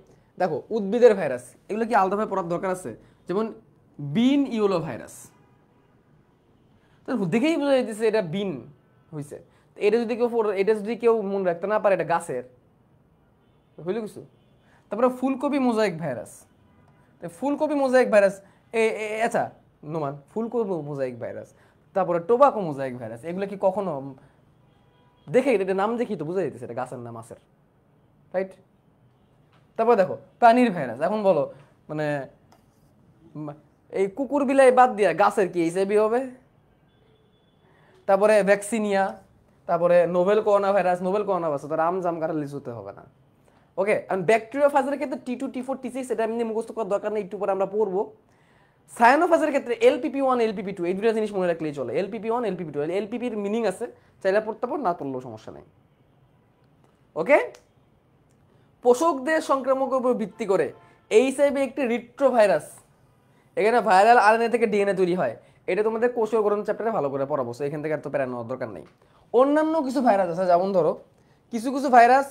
দেখো উদ্ভিদের ভাইরাস, এগুলো কি আলাদাভাবে পড়ার দরকার আছে? যেমন বিন ইউলো ভাইরাস, তো দেখেই বোঝা যাইতেছে এটা বিন হয়েছে। এটা যদি কেউ মনে রাখতে না পারে এটা গাছের, হইল কিছু। তারপরে ফুলকপি মোজাইক ভাইরাস, ফুলকপি মোজাইক ভাইরাস, আচ্ছা নোমান, ফুলকপি মোজাইক ভাইরাস, তারপরে টোবাকো মোজাইক ভাইরাস, এগুলো কি কখনো দেখে এটা নাম দেখি তো বোঝা যাইতেছে এটা গাছের না মাছের, রাইট? তারপর দেখো প্রাণীর ভাইরাস, এখন বলো মানে এই কুকুর বিলাই বাদ দিয়া গাছের কি এইচআইভি হবে? তারপরে ভ্যাকসিনিয়া, তারপরে novel corona virus, novel corona virus তো রাম জাম কাটা লিচুতে হবে না। ওকে, আর ব্যাকটেরিয়া ফাজের ক্ষেত্রে T2 T4 T6 এটা এমনি মুখস্থ করার দরকার নেই, একটু পরে আমরা পড়বো। সায়ানোফাজের ক্ষেত্রে LPP1 LPP2 এই দুটো জিনিস মনে রাখলেই চলে। LPP1 LPP2, এলপিপির মিনিং আছে, চাইলে পড়তে পারো, না পড়লেও সমস্যা নেই। ওকে, পোষকদের সংক্রামকের উপর ভিত্তি করে এইচআইভি একটি রিট্রো ভাইরাস, এখানে ভাইরাল আরএনএ থেকে ডিএনএ তৈরি হয়। এটা তোমাদের কোষীয় গঠন চ্যাপ্টারে ভালো করে পড়াবো, এখান থেকে এত প্যারা নেওয়ার দরকার নেই। অন্যান্য কিছু ভাইরাস আছে, যেমন ধরো কিছু ভাইরাস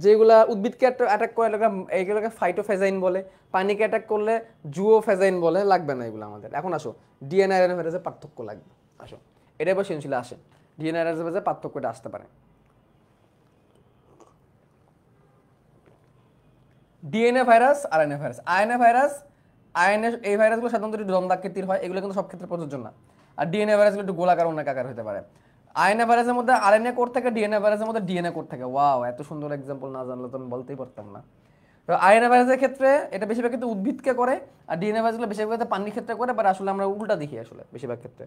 যেগুলা উদ্ভিদকে অ্যাটাক করে, এইগুলোকে ফাইটোফেজাইন বলে, পানিকে অ্যাটাক করলে জুওফেজাইন বলে, লাগবে না এগুলো আমাদের। এখন আসো ডিএনএ আরএনএ ভাইরাসের পার্থক্য লাগবে, আসো এটা এবার সেনশীলে আসে, ডিএনএ আরএনএ ভাইরাসের পার্থক্যটা আসতে পারে। DNA virus, RNA virus, RNA এই ভাইরাসগুলো সাধারণত একটু দন্তাকৃতির হয়, এগুলো কিন্তু সব ক্ষেত্রে প্রযোজ্য না। আর ডিএনএ ভাইরাসগুলো একটু গোলাকার অনেকাকার হতে পারে। আরএনএ ভাইরাসের মধ্যে আরএনএ কোড থাকে, ডিএনএ ভাইরাসের মধ্যে ডিএনএ কোড থাকে। ওয়াও, এত সুন্দর এক্সাম্পল না জানলে তো আমি বলতেই পারতাম না। তো আরএনএ ভাইরাসের ক্ষেত্রে এটা বেশিরভাগ ক্ষেত্রে উদ্ভিদকে করে, আর ডিএনএ ভাইরাসগুলো বেশিরভাগ ক্ষেত্রে পানির ক্ষেত্রে করে, বাট আসলে আমরা উল্টা দেখি আসলে বেশিরভাগ ক্ষেত্রে।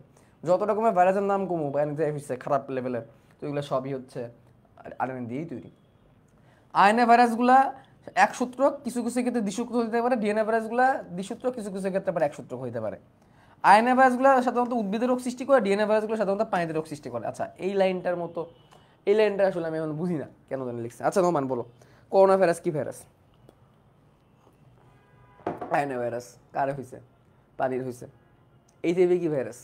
যত রকমের ভাইরাসের নাম কমু বা হচ্ছে খারাপ লেভেলের, তো এগুলো সবই হচ্ছে আরএনএ দিয়েই তৈরি। আরএনএ ভাইরাসগুলা এক সূত্রক, কিছু ক্ষেত্রে দ্বিসূত্রক হতে পারে। ডিএনএ ভাইরাসগুলা দ্বিসূত্রক, কিছু ক্ষেত্রে আবার এক সূত্রক হতে পারে। আরএনএ ভাইরাসগুলো সাধারণত উদ্ভিদের রোগ সৃষ্টি করে, ডিএনএ ভাইরাসগুলো সাধারণত পানিতে রোগ সৃষ্টি করে। আচ্ছা, এই লাইনটার মতো, এই লাইনটা আসলে আমি এখন বুঝি না কেন জানি লিখছে। আচ্ছা নোমান বলো, করোনা ভাইরাস কি ভাইরাস? RNA virus. কারে হয়েছে? পানির হয়েছে। এইচআইভি কি ভাইরাস?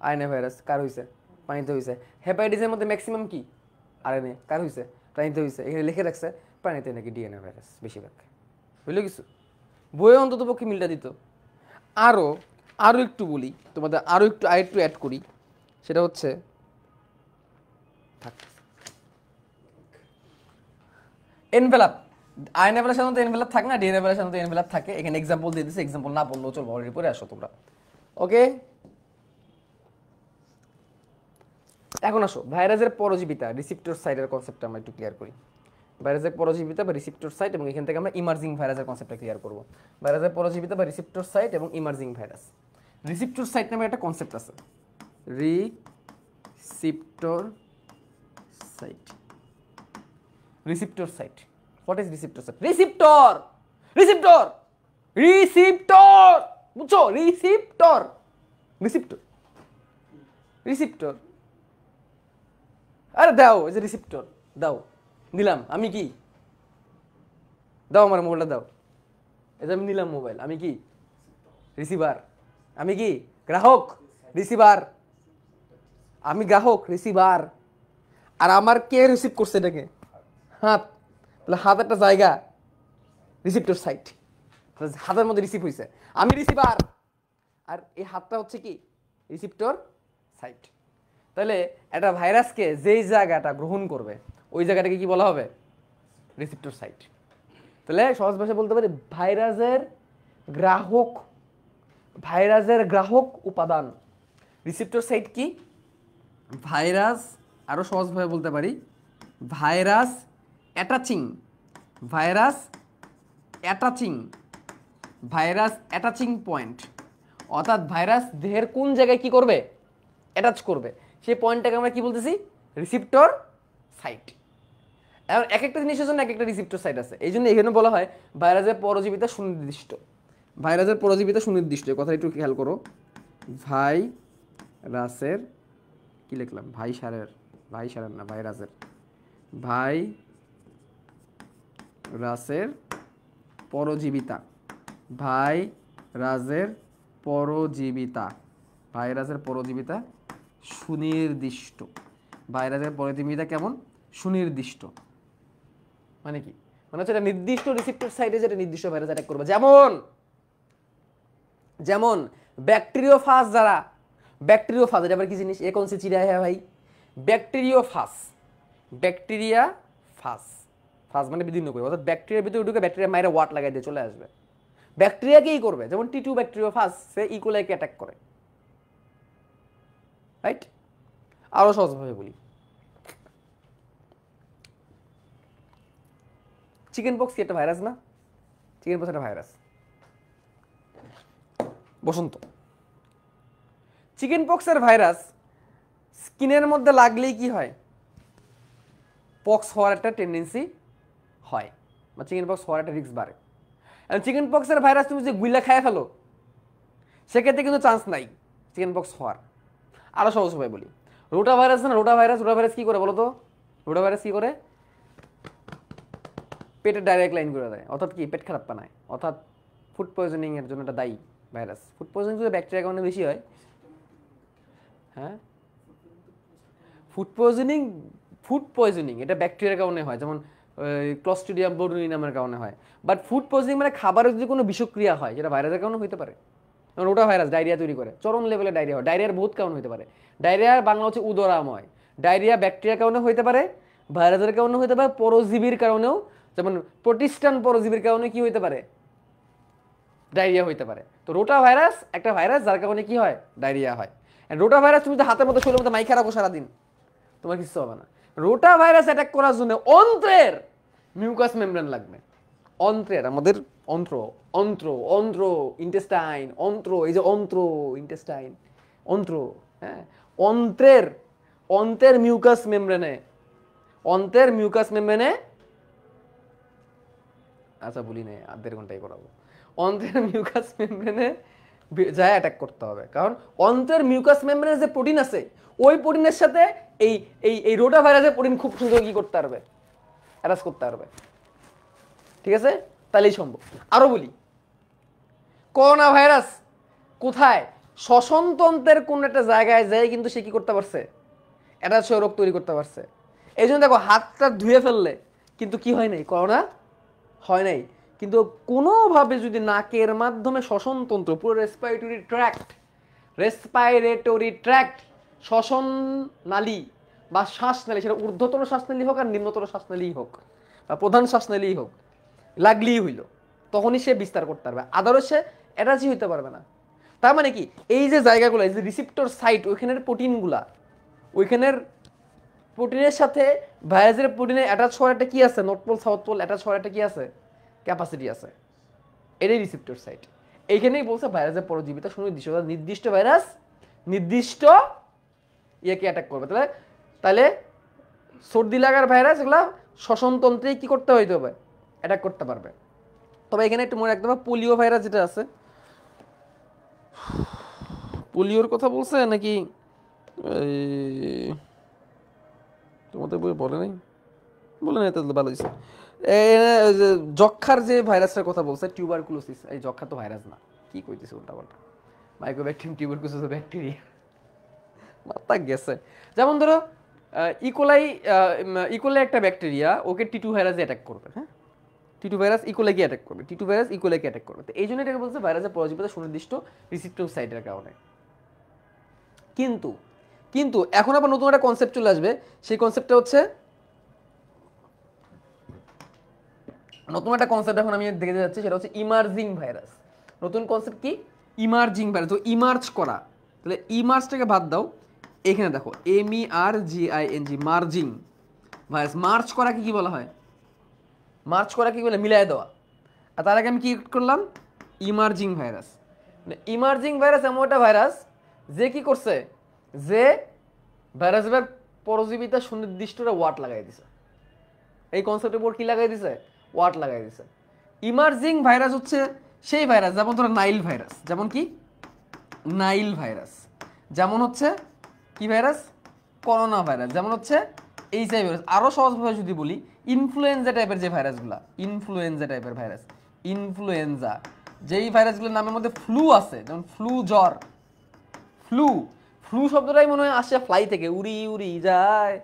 RNA virus. কার হয়েছে? পানিতে হয়েছে। হেপাটাইটিসের মধ্যে ম্যাক্সিমাম কি? আরএনএ। কার হয়েছে? প্রাণীতে হয়েছে। এখানে লিখে রাখছে প্রাণীতে নাকি ডিএনএ ভাইরাস বেশিরভাগ। বুঝলো কিছু? বইয়ে অন্তত পক্ষে মিলটা দিত। আরও একটু বলি তোমাদের, আরেকটু অ্যাড করি, সেটা হচ্ছে এনভেলাপ। আরএনএ ভাইরাস সাধারণত এনভেলাপ থাকে না, ডিএনএ ভাইরাস সাধারণত এনভেলাপ থাকে। এখানে এক্সাম্পল দিয়ে দিচ্ছে, এক্সাম্পল না বললেও চলবে, অলরেডি পরে আসো তোমরা। ওকে, এখন আসো ভাইরাসের পরজীবিতা, রিসিপ্টর সাইটের কনসেপ্টটা আমরা একটু ক্লিয়ার করি। ভাইরাসের পরজীবিতা বা রিসিপ্টর সাইট, এবং এখান থেকে আমরা ইমার্জিং ভাইরাসের কনসেপ্টটা ক্লিয়ার করব। ভাইরাসের পরজীবিতা বা রিসিপ্টর সাইট এবং ইমার্জিং ভাইরাস। রিসিপ্টর সাইট নামে একটা কনসেপ্ট আছে, receptor site. Receptor site, what is receptor site? Receptor, receptor, receptor, বুঝছো? Receptor, receptor, receptor. আরে দাও, এই যে রিসিপ্টর দাও, নিলাম। আমি কি? দাও আমার মোবাইলটা দাও। এই যে আমি নিলাম মোবাইল, আমি কি? রিসিভার। আমি কি? গ্রাহক। রিসিভার। আমি গ্রাহক, রিসিভার। আর আমার কে রিসিভ করছে এটাকে? হাত। তাহলে হাত একটা জায়গা, রিসিপ্টর সাইট। হাতের মধ্যে রিসিভ হয়েছে, আমি রিসিভার। আর এই হাতটা হচ্ছে কি? Receptor site. তাহলে একটা ভাইরাসকে যেই জায়গাটা গ্রহণ করবে ওই জায়গাটাকে কি বলা হবে? Receptor site. তাহলে সহজ ভাষায় বলতে পারি ভাইরাসের গ্রাহক উপাদান। রিসিপ্টর সাইট কি? ভাইরাস, আরো সহজভাবে বলতে পারি ভাইরাস অ্যাটাচিং পয়েন্ট, অর্থাৎ ভাইরাস দেহের কোন জায়গায় কি করবে? অ্যাটাচ করবে, সেই পয়েন্টটাকে আমরা কি বলতেছি? Receptor site. এখন এক একটা জিনিসের জন্য এক একটা রিসিপ্টর সাইট আছে, এই জন্য এখানে বলা হয় ভাইরাসের পরজীবিতা সুনির্দিষ্ট। কথা একটু খেয়াল করো। ভাইরাসের কি লিখলাম? ভাইরাসের পরজীবিতা। সুনির্দিষ্ট। ভাইরাসের পরজীবিতা কেমন? সুনির্দিষ্ট। মানে কি? মানে হচ্ছে এটা নির্দিষ্ট রিসিপ্টর সাইটে যেটা নির্দিষ্ট ভাইরাস অ্যাটাক করবে। যেমন ব্যাকটেরিওফাজ, এটা আবার কি জিনিস? এ কোন সে চিড়া হ্যাঁ ভাই? ব্যাকটেরিয়াফাজ মানে বিভিন্ন করে, অর্থাৎ ব্যাকটেরিয়ার ভিতরে ঢুকে ব্যাকটেরিয়া মাইরে ওয়াট লাগাই দিয়ে চলে আসবে। ব্যাকটেরিয়াকেই করবে, যেমন টি2 ব্যাকটেরিওফাজ সে ইকোলাইকে অ্যাটাক করে, রাইট? আরো সহজভাবে বলি, চিকেন পক্স কি একটা ভাইরাস না? চিকেন পক্স একটা ভাইরাস। বসন্ত, চিকেন পক্সের ভাইরাস স্কিনের মধ্যে লাগলেই কি হয়? পক্স হওয়ার একটা টেন্ডেন্সি হয়, বা চিকেন পক্স হওয়ার একটা রিস্ক বাড়ে। চিকেন পক্সের ভাইরাস তুমি যে গুইলা খায় ফেলো, সেক্ষেত্রে কিন্তু চান্স নাই চিকেন পক্স হওয়ার। আরো সহজভাবে বলি, রোটা ভাইরাস না, রোটা ভাইরাস কি করে বলো তো? রোটা ভাইরাস কি করে? পেটের ডাইরেক্ট লাইন করে দেয়, অর্থাৎ কি পেট খারাপ বানায়, অর্থাৎ ফুড পয়জনিং এর জন্য এটা দায়ী ভাইরাস। ফুড পয়জনিং যদি ব্যাকটেরিয়ার কারণে বেশি হয়, হ্যাঁ ফুড পয়জনিং এটা ব্যাকটেরিয়ার কারণে হয়, যেমন ক্লস্ট্রিডিয়াম বোটুলিনামের কারণে হয়। বাট ফুড পয়জনিং মানে খাবারে যদি কোনো বিষক্রিয়া হয়, যেটা ভাইরাসের কারণে হতে পারে। যেমন রোটা ভাইরাস ডায়রিয়া তৈরি করে, চরম লেভেলে ডায়রিয়া হয়। ডায়রিয়ার বহুত কারণ হতে পারে। ডায়রিয়ার বাংলা হচ্ছে উদরাময়। ডায়রিয়া ব্যাকটেরিয়ার কারণে হতে পারে, ভাইরাসের কারণে হতে পারে, পরজীবীর কারণেও, যেমন প্রোটিস্টান পরজীবীর কারণে কি হতে পারে? ডায়রিয়া হতে পারে। তো রোটা ভাইরাস একটা ভাইরাস যার কারণে কি হয়? ডায়রিয়া হয়। রোটা ভাইরাস তুমি তো হাতের মতো শরীরের মধ্যে মাইখা রাখো সারাদিন, তোমার কিছু হবে না। রোটা ভাইরাস অ্যাটাক করার জন্য অন্ত্রের মিউকাস মেমব্রেন লাগবে। অন্ত্রের, আমাদের অন্ত্র ইন্টেস্টাইন, এই যে ইন্টেস্টাইন, হ্যাঁ, অন্ত্রের মিউকাস মেমব্রেনে, আচ্ছা বলি না, 1.5 ঘন্টায় করাবো। অন্ত্রের মিউকাস মেমব্রেনে যায় অ্যাটাক করতে হবে, কারণ অন্ত্রের মিউকাস মেমব্রেনে যে প্রোটিন আছে, ওই প্রোটিনের সাথে এই রোটা ভাইরাসের প্রোটিন খুব সুন্দর কি করতে পারবে? অ্যাটাচ করতে পারবে। ঠিক আছে, তাহলেই সম্ভব। আরো বলি, করোনা ভাইরাস কোথায়? শ্বসনতন্ত্রের কোন একটা জায়গায় যায় কিন্তু সে কি করতে পারছে? অ্যাটাচ হয়ে রোগ তৈরি করতে পারছে। এই জন্য দেখো হাতটা ধুয়ে ফেললে কিন্তু কি হয় নাই? করোনা হয় নাই। কিন্তু কোনোভাবে যদি নাকের মাধ্যমে শ্বসনতন্ত্র, পুরো রেসপিরেটরি ট্র্যাক্ট, শ্বসন নালী বা শ্বাসনালী, সেটা ঊর্ধ্বতর শ্বাসনালী হোক আর নিম্নতর শ্বাসনালী হোক বা প্রধান শ্বাসনালী হোক, লাগলেই হইল, তখনই সে বিস্তার করতে পারবে, আদারওয়াইজ সে অ্যাটাচই হইতে পারবে না। তার মানে কি, এই যে জায়গাগুলো, এই যে রিসিপ্টর সাইট, ওইখানের প্রোটিনগুলা, ওইখানের প্রোটিনের সাথে ভাইরাসের প্রোটিনে অ্যাটাচ হওয়ার একটা কি আছে? North pole south pole attach হওয়ার একটা কি আছে? ক্যাপাসিটি আছে। এটাই রিসিপ্টর সাইট। এইখানেই বলছে ভাইরাসের পরজীবিতা সুনির্দিষ্ট, নির্দিষ্ট ভাইরাস নির্দিষ্ট ইয়েকে অ্যাটাক করবে। তাহলে সর্দি লাগার ভাইরাস এগুলা শ্বসনতন্ত্রেই কি করতে হইতে হবে? অ্যাটাক করতে পারবে। তবে এখানে একটু মনে রাখতে হবে, পোলিও ভাইরাস যেটা আছে, পোলিওর কথা বলছে নাকি তোমাদের বই বলে নাই? বলে নাই তাহলে ভালো হয়েছে। যক্ষার যে ভাইরাসটার কথা বলছে, টিউবারকুলোসিস, এই যক্ষা তো ভাইরাস না, কি কইতেছে উল্টা পাল্টা। মাইক্রোব্যাকটেরিয়াম টিউবারকুলোসিস ব্যাকটেরিয়া, মাথা গেছে। যেমন ধরো ইকোলাই একটা ব্যাকটেরিয়া, ওকে টি2 ভাইরাস অ্যাটাক করবে। হ্যাঁ, টি2 ভাইরাস ইকোলাইকে অ্যাটাক করবে, তো এই জন্য এটাকে বলছে ভাইরাসের পরজীবিতা সুনির্দিষ্ট রিসিপ্টর সাইটের কারণে। কিন্তু কিন্তু এখন আবার নতুন একটা কনসেপ্ট চলে আসবে, সেই কনসেপ্টটা হচ্ছে নতুন একটা কনসেপ্ট এখন আমি দেখতে যাচ্ছি, সেটা হচ্ছে ইমার্জিং ভাইরাস। নতুন কনসেপ্ট কি? Emerging virus. তো ইমার্জ করা, তাহলে ইমার্জটাকে বাদ দাও, এখানে দেখো MERGING, মার্জিং ভাইরাস। মার্চ করাকে কি বলা হয়? মার্চ করা কি বলে? মিলাই দেওয়া। আর তার আগে আমি কি করলাম? Emerging virus. ইমার্জিং ভাইরাস এমন একটা ভাইরাস যে কি করছে, যে ভাইরাসের পরজীবিতা সুনির্দিষ্ট ওয়াট লাগাই দিছে। এই কনসেপ্টের উপর কি লাগাই দিছে? ওয়াট লাগাই দিছে। ইমার্জিং ভাইরাস হচ্ছে সেই ভাইরাস, যেমন ধরো নাইল ভাইরাস, যেমন কি নাইল ভাইরাস, যেমন হচ্ছে কি ভাইরাস? করোনা ভাইরাস, যেমন হচ্ছে এইচআইভি ভাইরাস। আরো সহজভাবে যদি বলি, ইনফ্লুয়েঞ্জা টাইপের যে ভাইরাসগুলা, ইনফ্লুয়েঞ্জা টাইপের ভাইরাস, ইনফ্লুয়েঞ্জা যেই ভাইরাসগুলোর নামের মধ্যে ফ্লু আছে, যেমন ফ্লু জ্বর, ফ্লু ফ্লু শব্দটাই মনে হয় আসে ফ্লাই থেকে, উড়ি উড়ি যায়,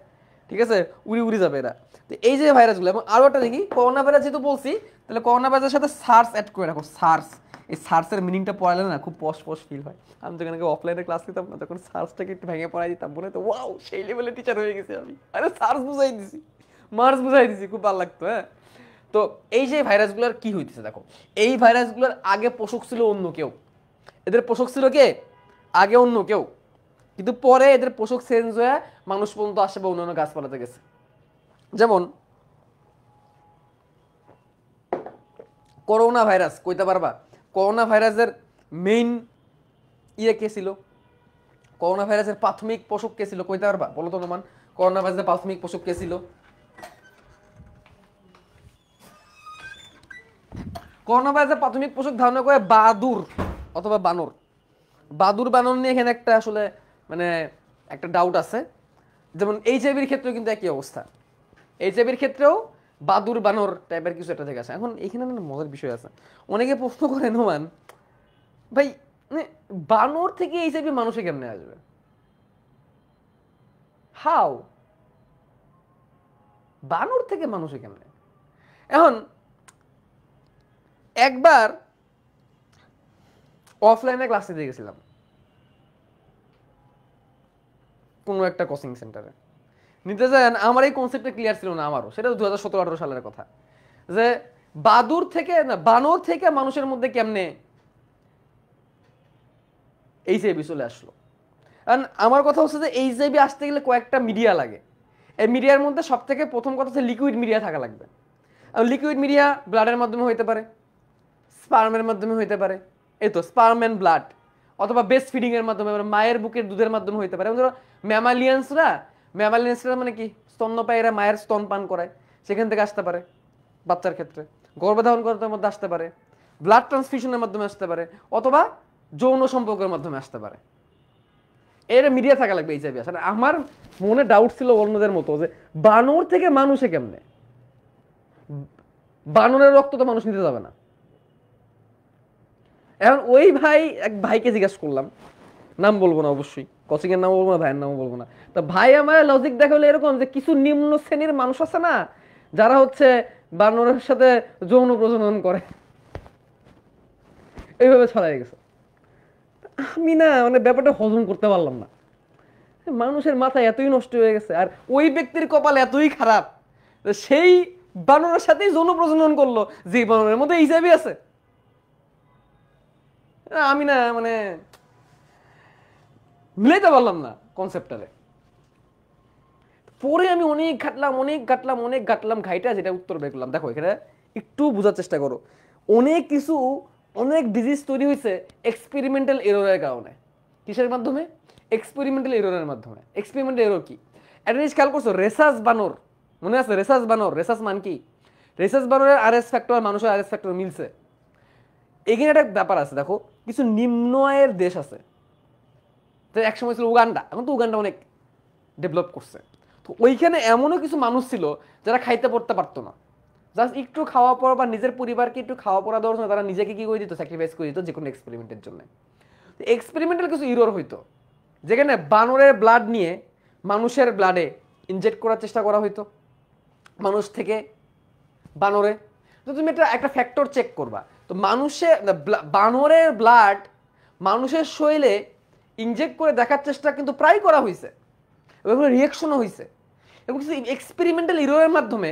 ঠিক আছে, উড়ি উড়ি যাবে এরা। তো এই যে ভাইরাসগুলো, এবং আরো একটা দেখি করোনা ভাইরাস যেহেতু বলছি, তাহলে করোনা ভাইরাসের সাথে সার্স অ্যাড করে রাখো। সার্স, এই সার্সের মিনিংটা পড়ালে না খুব পশ পশ ফিল হয়। আমি যখন অফলাইনে ক্লাস নিতাম না, তখন সার্সটাকে একটু ভেঙে পড়াই দিতাম, বলে তো ওয়াও সেই লেভেলের টিচার হয়ে গেছি আমি। আরে সার্স বুঝাই দিছি, মার্স বুঝাই দিছি, খুব ভালো লাগতো। হ্যাঁ, তো এই যে ভাইরাসগুলোর কি হইতেছে দেখো, এই ভাইরাসগুলোর আগে পোষক ছিল অন্য কেউ, এদের পোষক ছিল কে? আগে অন্য কেউ, কিন্তু পরে এদের পোষক চেঞ্জ হয়ে মানুষ পর্যন্ত আসে বা অন্যান্য গাছপালাতে গেছে। যেমন করোনা ভাইরাস, কইতে পারবা করোনা ভাইরাসের মেইন ইয়ে কে ছিল? করোনা ভাইরাসের প্রাথমিক পোষক কে ছিল? কইতে পারবা? বলো তো অনুমান, করোনা ভাইরাসের প্রাথমিক পোষক কে ছিল? করোনা ভাইরাসের প্রাথমিক পোষক ধারণা করে বাদুর অথবা বানর। বাদুর বানর নিয়ে এখানে একটা আসলে মানে একটা ডাউট আছে। যেমন এইচআইভির ক্ষেত্রেও কিন্তু একই অবস্থা, এইচআইভির ক্ষেত্রেও বাদুর বানর টাইপের কিছু একটা থেকে আসে। এখন এখানে একটা মজার বিষয় আছে, অনেকে প্রশ্ন করেন নোমান ভাই, মানে বানর থেকে এইচআইভি মানুষে কেমনে আসবে? হাউ? বানর থেকে মানুষে কেমনে? এখন একবার অফলাইনে ক্লাস নিতে গেছিলাম কোনো একটা কোচিং সেন্টারে, নিতে যান, আমার এই কনসেপ্টটা ক্লিয়ার ছিল না, আমারও সেটা 2017-18 সালের কথা, যে বাদুর থেকে না বানর থেকে মানুষের মধ্যে কেমনে এইচআইভি চলে আসলো। কারণ আমার কথা হচ্ছে যে এইচআইভি আসতে গেলে কয়েকটা মিডিয়া লাগে। এই মিডিয়ার মধ্যে সব থেকে প্রথম কথা হচ্ছে লিকুইড মিডিয়া থাকা লাগবে। আর লিকুইড মিডিয়া ব্লাডের মাধ্যমে হইতে পারে, স্পার্মের মাধ্যমে হইতে পারে, এই তো স্পার্ম অ্যান্ড ব্লাড, অথবা বেস্ট ফিডিং এর মাধ্যমে, মায়ের বুকের দুধের মাধ্যমে হইতে পারে। ধরো ম্যামালিয়ান্সরা মানে কি, স্তন্যপায়ীরা মায়ের স্তন পান করায়, সেখান থেকে আসতে পারে বাচ্চার ক্ষেত্রে, গর্ভধারণ করার মধ্যে আসতে পারে, ব্লাড ট্রান্সফিউশনের মাধ্যমে আসতে পারে, অথবা যৌন সম্পর্কের মাধ্যমে আসতে পারে। এর মিডিয়া থাকা লাগবে এইচআইভি আসলে। আমার মনে ডাউট ছিল অন্যদের মতো, যে বানর থেকে মানুষে কেমনে? বানরের রক্ত তো মানুষ নিতে যাবে না। এখন ওই ভাই, এক ভাইকে জিজ্ঞেস করলাম, নাম বলবো না অবশ্যই, কোচিং এর নাম বলবো না, ভাইয়ের নাম বলবো না। তো ভাই আমার লজিক দেখালো এরকম, যে কিছু নিম্ন শ্রেণীর মানুষ আছে না, যারা হচ্ছে বানরের সাথে যৌন প্রজনন করে, এইভাবে ছড়াই গেছে। আমি না মানে ব্যাপারটা হজম করতে পারলাম না। মানুষের মাথা এতই নষ্ট হয়ে গেছে, আর ওই ব্যক্তির কপাল এতই খারাপ, সেই বানরের সাথেই যৌন প্রজনন করলো যে বানরের মধ্যে এইচআইভি আছে। আমি না মানে মিলাইতে পারলাম না কনসেপ্টটারে। পরে আমি অনেক ঘাটলাম ঘাইটা যেটা উত্তর বের করলাম। দেখো এখানে একটু বোঝার চেষ্টা করো, অনেক ডিজিজ তৈরি হয়েছে এক্সপেরিমেন্টাল এররের কারণে। কিসের মাধ্যমে? এক্সপেরিমেন্টাল এররের মাধ্যমে। এক্সপেরিমেন্টাল এরর কি? একটা জিনিস খেয়াল করছো, রেসাস বানর, মনে আছে রেসাস বানর? রেসাস মান কি? রেসাস বানরের আরএস ফ্যাক্টর মানুষের আরএস ফ্যাক্টর মিলছে। এখানে একটা ব্যাপার আছে, দেখো কিছু নিম্ন আয়ের দেশ আছে, তো একসময় ছিল উগান্ডা, এখন তো উগান্ডা অনেক ডেভেলপ করছে। তো ওইখানে এমনও কিছু মানুষ ছিল যারা খাইতে পড়তে পারতো না, জাস্ট একটু খাওয়া পড়া বা নিজের পরিবারকে একটু খাওয়া পড়া দেওয়ার জন্য তারা নিজেকে কি করে দিত, স্যাক্রিফাইস করে দিত যে কোনো এক্সপেরিমেন্টের জন্য। এক্সপেরিমেন্টাল কিছু ইরর হইতো, যেখানে বানরের ব্লাড নিয়ে মানুষের ব্লাডে ইনজেক্ট করার চেষ্টা করা হইতো, মানুষ থেকে বানরে। তো তুমি একটা ফ্যাক্টর চেক করবা, তো বানরের ব্লাড মানুষের শরীরে ইনজেক্ট করে দেখার চেষ্টা কিন্তু প্রায় করা হয়েছে, এবং রিয়াকশনও হয়েছে, এবং কিছু এক্সপেরিমেন্টাল ইরোরের মাধ্যমে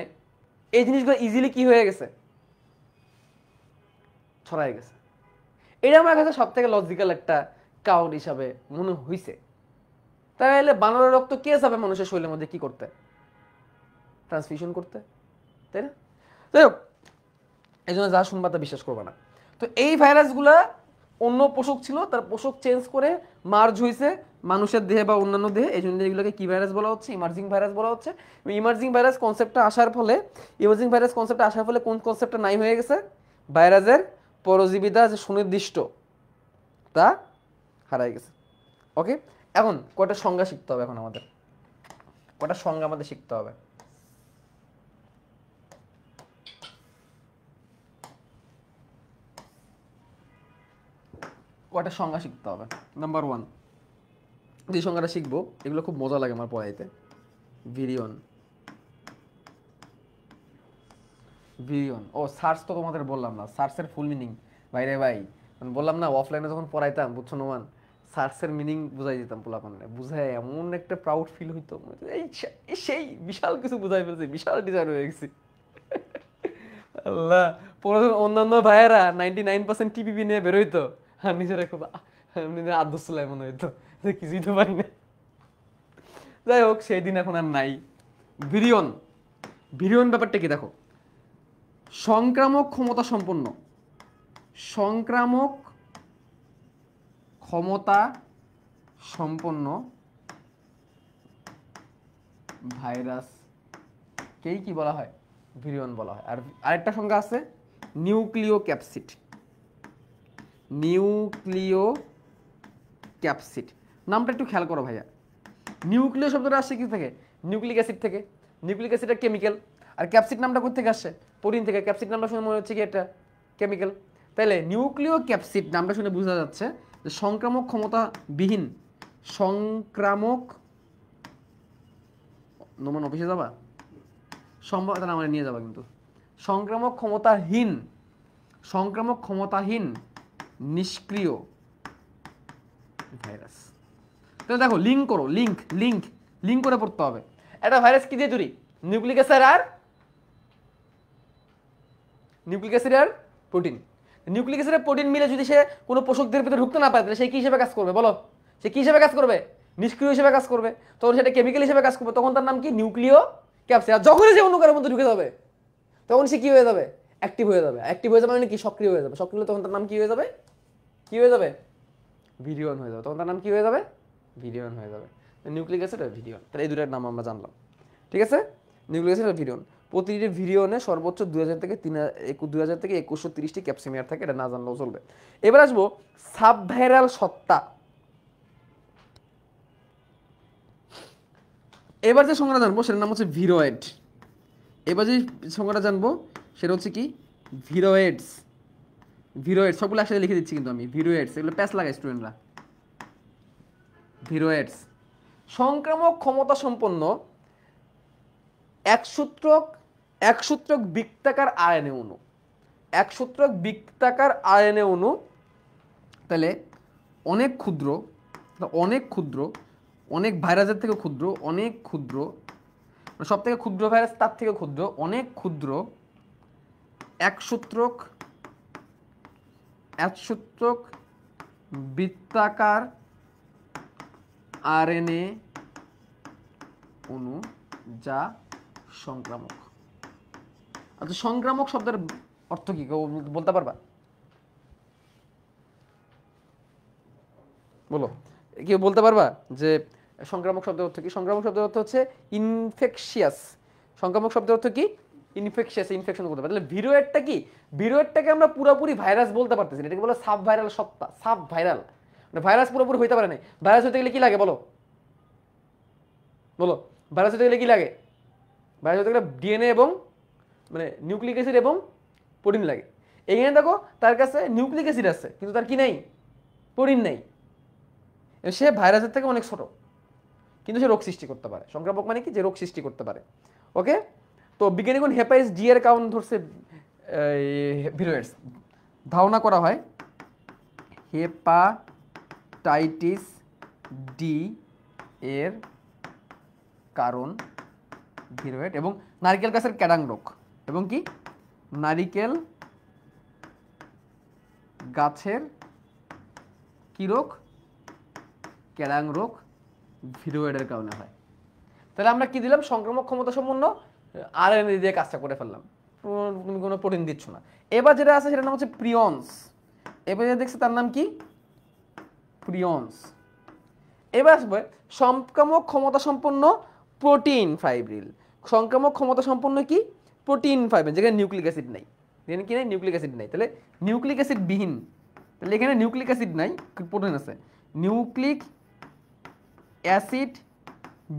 এই জিনিসগুলো ইজিলি কি হয়ে গেছে, ছড়াই গেছে। এটা আমার কাছে সব থেকে লজিক্যাল একটা কাউন্ট হিসাবে মনে হয়েছে। তাহলে বানরের রক্ত কে যাবে মানুষের শরীরের মধ্যে কি করতে, ট্রান্সফিউশন করতে, তাই না? যাই হোক, এই জন্য যা শুনবা তা বিশ্বাস করবা না। তো এই ভাইরাসগুলা অন্য পোষক ছিল, তার পোষক চেঞ্জ করে মার্জ হয়েছে মানুষের দেহে বা অন্যান্য দেহে, এই জন্য এগুলোকে কি ভাইরাস বলা হচ্ছে, ইমার্জিং ভাইরাস বলা হচ্ছে। ইমার্জিং ভাইরাস কনসেপ্টটা আসার ফলে কোন কনসেপ্টটা নাই হয়ে গেছে, ভাইরাসের পরজীবিতা যে সুনির্দিষ্ট তা হারাই গেছে। ওকে, এখন কয়টা সংজ্ঞা শিখতে হবে, এখন আমাদের কয়টা সংজ্ঞা আমাদের শিখতে হবে। কয়টা সংজ্ঞা শিখতে হবে। নাম্বার 1, যে সংজ্ঞাটা শিখবো এগুলো খুব মজা লাগে আমার পড়াইতে। ভিরিয়ন, ও সার্চ তো তোমাদের বললাম না, সার্চের ফুল মিনিং ভাইরে ভাই, বললাম না অফলাইনে যখন পড়াইতাম, বুঝছো নোমান, সার্চের মিনিং বুঝাই দিতাম পোলাপানে, বুঝাই এমন একটা প্রাউড ফিল হইতো, এই সেই বিশাল কিছু বুঝাই ফেলছি, বিশাল ডিজাইন হয়ে গেছি। আল্লাহ, পরে অন্যান্য ভাইয়েরা 99% টিপিপি নিয়ে বেরোইতো, আর নিজেরা খুব আদর্শলাই মনে হইতো যে কিছুই তো পারি না। যাই হোক, সেই দিন এখন আর নাই। ভিরিয়ন, ভিরিয়ন ব্যাপারটা কি দেখো, সংক্রামক ক্ষমতা সম্পন্ন, সংক্রামক ক্ষমতা সম্পন্ন ভাইরাস কেই কি বলা হয়, ভিরিয়ন বলা হয়। আর আরেকটা সংজ্ঞা আছে নিউক্লিও ক্যাপসিড, নিউক্লিও ক্যাপসিড নামটা একটু খেয়াল করো ভাইয়া। নিউক্লিও শব্দটা আসছে কি থেকে, নিউক্লিক অ্যাসিড থেকে, নিউক্লিক অ্যাসিড একটা কেমিক্যাল, আর ক্যাপসিড নামটা কোথা থেকে আসছে, প্রোটিন থেকে। ক্যাপসিড নামটা শুনে মনে হচ্ছে কি একটা কেমিক্যাল, তাইলে নিউক্লিও ক্যাপসিড নামটা শুনে বোঝা যাচ্ছে যে সংক্রামক ক্ষমতাবিহীন, সংক্রামক, নোমান অফিসে যাবা সম্ভবত আমার নিয়ে যাবা, কিন্তু সংক্রামক ক্ষমতাহীন, সংক্রামক ক্ষমতাহীন নিষ্ক্রিয় ভাইরাস। তাহলে দেখো, লিঙ্ক করো, লিঙ্ক লিঙ্ক লিঙ্ক করে পড়তে হবে। একটা ভাইরাস কি দিয়ে তৈরি, নিউক্লিক অ্যাসিড আর নিউক্লিক অ্যাসিড আর প্রোটিন। নিউক্লিক অ্যাসিড আর প্রোটিন মিলে যদি সে কোনো পোষকদের ভিতরে ঢুকতে না পারে, তাহলে সে কি হিসেবে কাজ করবে বলো, সে কি হিসেবে কাজ করবে, নিষ্ক্রিয় হিসেবে কাজ করবে, তখন সেটা কেমিক্যাল হিসেবে কাজ করবে, তখন তার নাম কি নিউক্লিও ক্যাপসিড। আর যখনই সে অন্য কারোর মধ্যে ঢুকে যাবে, তখন সে কি হয়ে যাবে, অ্যাক্টিভ হয়ে যাবে। অ্যাক্টিভ হয়ে যাবে মানে কি, সক্রিয় হয়ে যাবে। সক্রিয় হলে তখন তার নাম কি হয়ে যাবে, কি হয়ে যাবে, ভিরিয়ন হয়ে যাবে। তখন তার নাম কি হয়ে যাবে, ভিরিয়ন হয়ে যাবে। নিউক্লিক অ্যাসিড আর ভিরিয়ন, তাহলে এই দুটার নাম আমরা জানলাম, ঠিক আছে। নিউক্লিক অ্যাসিড আর ভিরিয়ন, প্রতিটি ভিরিয়নে সর্বোচ্চ 2000 থেকে 2130টি ক্যাপসিমিয়ার থাকে, এটা না জানলেও চলবে। এবার আসবো সাবভাইরাল সত্তা। এবার যে সংজ্ঞাটা জানবো সেটার নাম হচ্ছে ভিরোয়েড। এবার যে সংজ্ঞাটা জানবো সেটা হচ্ছে কি, ভিরোয়েডস। ভিরোয়েডস সবগুলো একসাথে লিখে দিচ্ছি কিন্তু আমি, ভিরোয়েডস, এগুলো প্যাচ লাগাই স্টুডেন্টরা। ভিরোয়েডস সংক্রামক ক্ষমতা সম্পন্ন একসূত্রক বৃত্তাকার আরএনএ অণু, একসূত্রক বৃত্তাকার আরএনএ অণু। তাহলে অনেক ক্ষুদ্র, অনেক ক্ষুদ্র, অনেক ভাইরাসের থেকে ক্ষুদ্র, অনেক ক্ষুদ্র, মানে সব থেকে ক্ষুদ্র ভাইরাস তার থেকে ক্ষুদ্র, অনেক ক্ষুদ্র একসূত্রক বৃত্তাকার আরএনএ অণু যা সংক্রামক। আচ্ছা, সংক্রামক শব্দের অর্থ কি বলতে পারবা, বলো, কেউ বলতে পারবা যে সংক্রামক শব্দের অর্থ কি? সংক্রামক শব্দের অর্থ হচ্ছে ইনফেকশিয়াস। সংক্রামক শব্দের অর্থ কি, ইনফেকশিয়াস, ইনফেকশন করতে পারে। তাহলে ভিরোয়েডটা কি, ভিরোয়েডটাকে আমরা পুরোপুরি ভাইরাস বলতে পারতেছি না, এটাকে বলে সাব ভাইরাল সত্তা। সাব ভাইরাল মানে ভাইরাস পুরোপুরি হইতে পারে না। ভাইরাস হতে গেলে কি লাগে বলো, বলো, ভাইরাস হতে গেলে কি লাগে? ভাইরাস হতে গেলে ডিএনএ এবং মানে নিউক্লিক অ্যাসিড এবং প্রোটিন লাগে। এখানে দেখো তার কাছে নিউক্লিক অ্যাসিড আছে, কিন্তু তার কি নাই, প্রোটিন নাই। সে ভাইরাসের থেকে অনেক ছোট, কিন্তু সে রোগ সৃষ্টি করতে পারে। সংক্রামক মানে কি, যে রোগ সৃষ্টি করতে পারে। ওকে, তো বিজ্ঞানীগণ হেপাটাইটিস ডি এর কারণ ধরছে ভিরোয়েডস। ধারণা করা হয় হেপাটাইটিস ডি এর কারণ ভিরোয়েড এবং নারিকেল গাছের ক্যাডাং রোগ এবং কি নারিকেল গাছের কি রোগ ক্যাডাং রোগ ভিরোয়েডের কারণে হয়। তাহলে আমরা কি দিলাম সংক্রামক ক্ষমতা সম্পন্ন আরএনএ দিয়ে কাজটা করে ফেললাম, তুমি কোনো প্রোটিন দিচ্ছ না। এবার যেটা আছে সেটার নাম হচ্ছে প্রিয়ন্স। এবার যেটা দেখছি তার নাম কি প্রিয়ন্স। এবার আসবে সংক্রামক ক্ষমতা সম্পন্ন প্রোটিন ফাইব্রিল। সংক্রামক ক্ষমতা সম্পন্ন কি প্রোটিন ফাইব্রিল, যেখানে নিউক্লিক অ্যাসিড নাই, যেখানে কি নাই নিউক্লিক অ্যাসিড নাই। তাহলে নিউক্লিক অ্যাসিড বিহীন, তাহলে এখানে নিউক্লিক অ্যাসিড নাই, প্রোটিন আছে। নিউক্লিক অ্যাসিড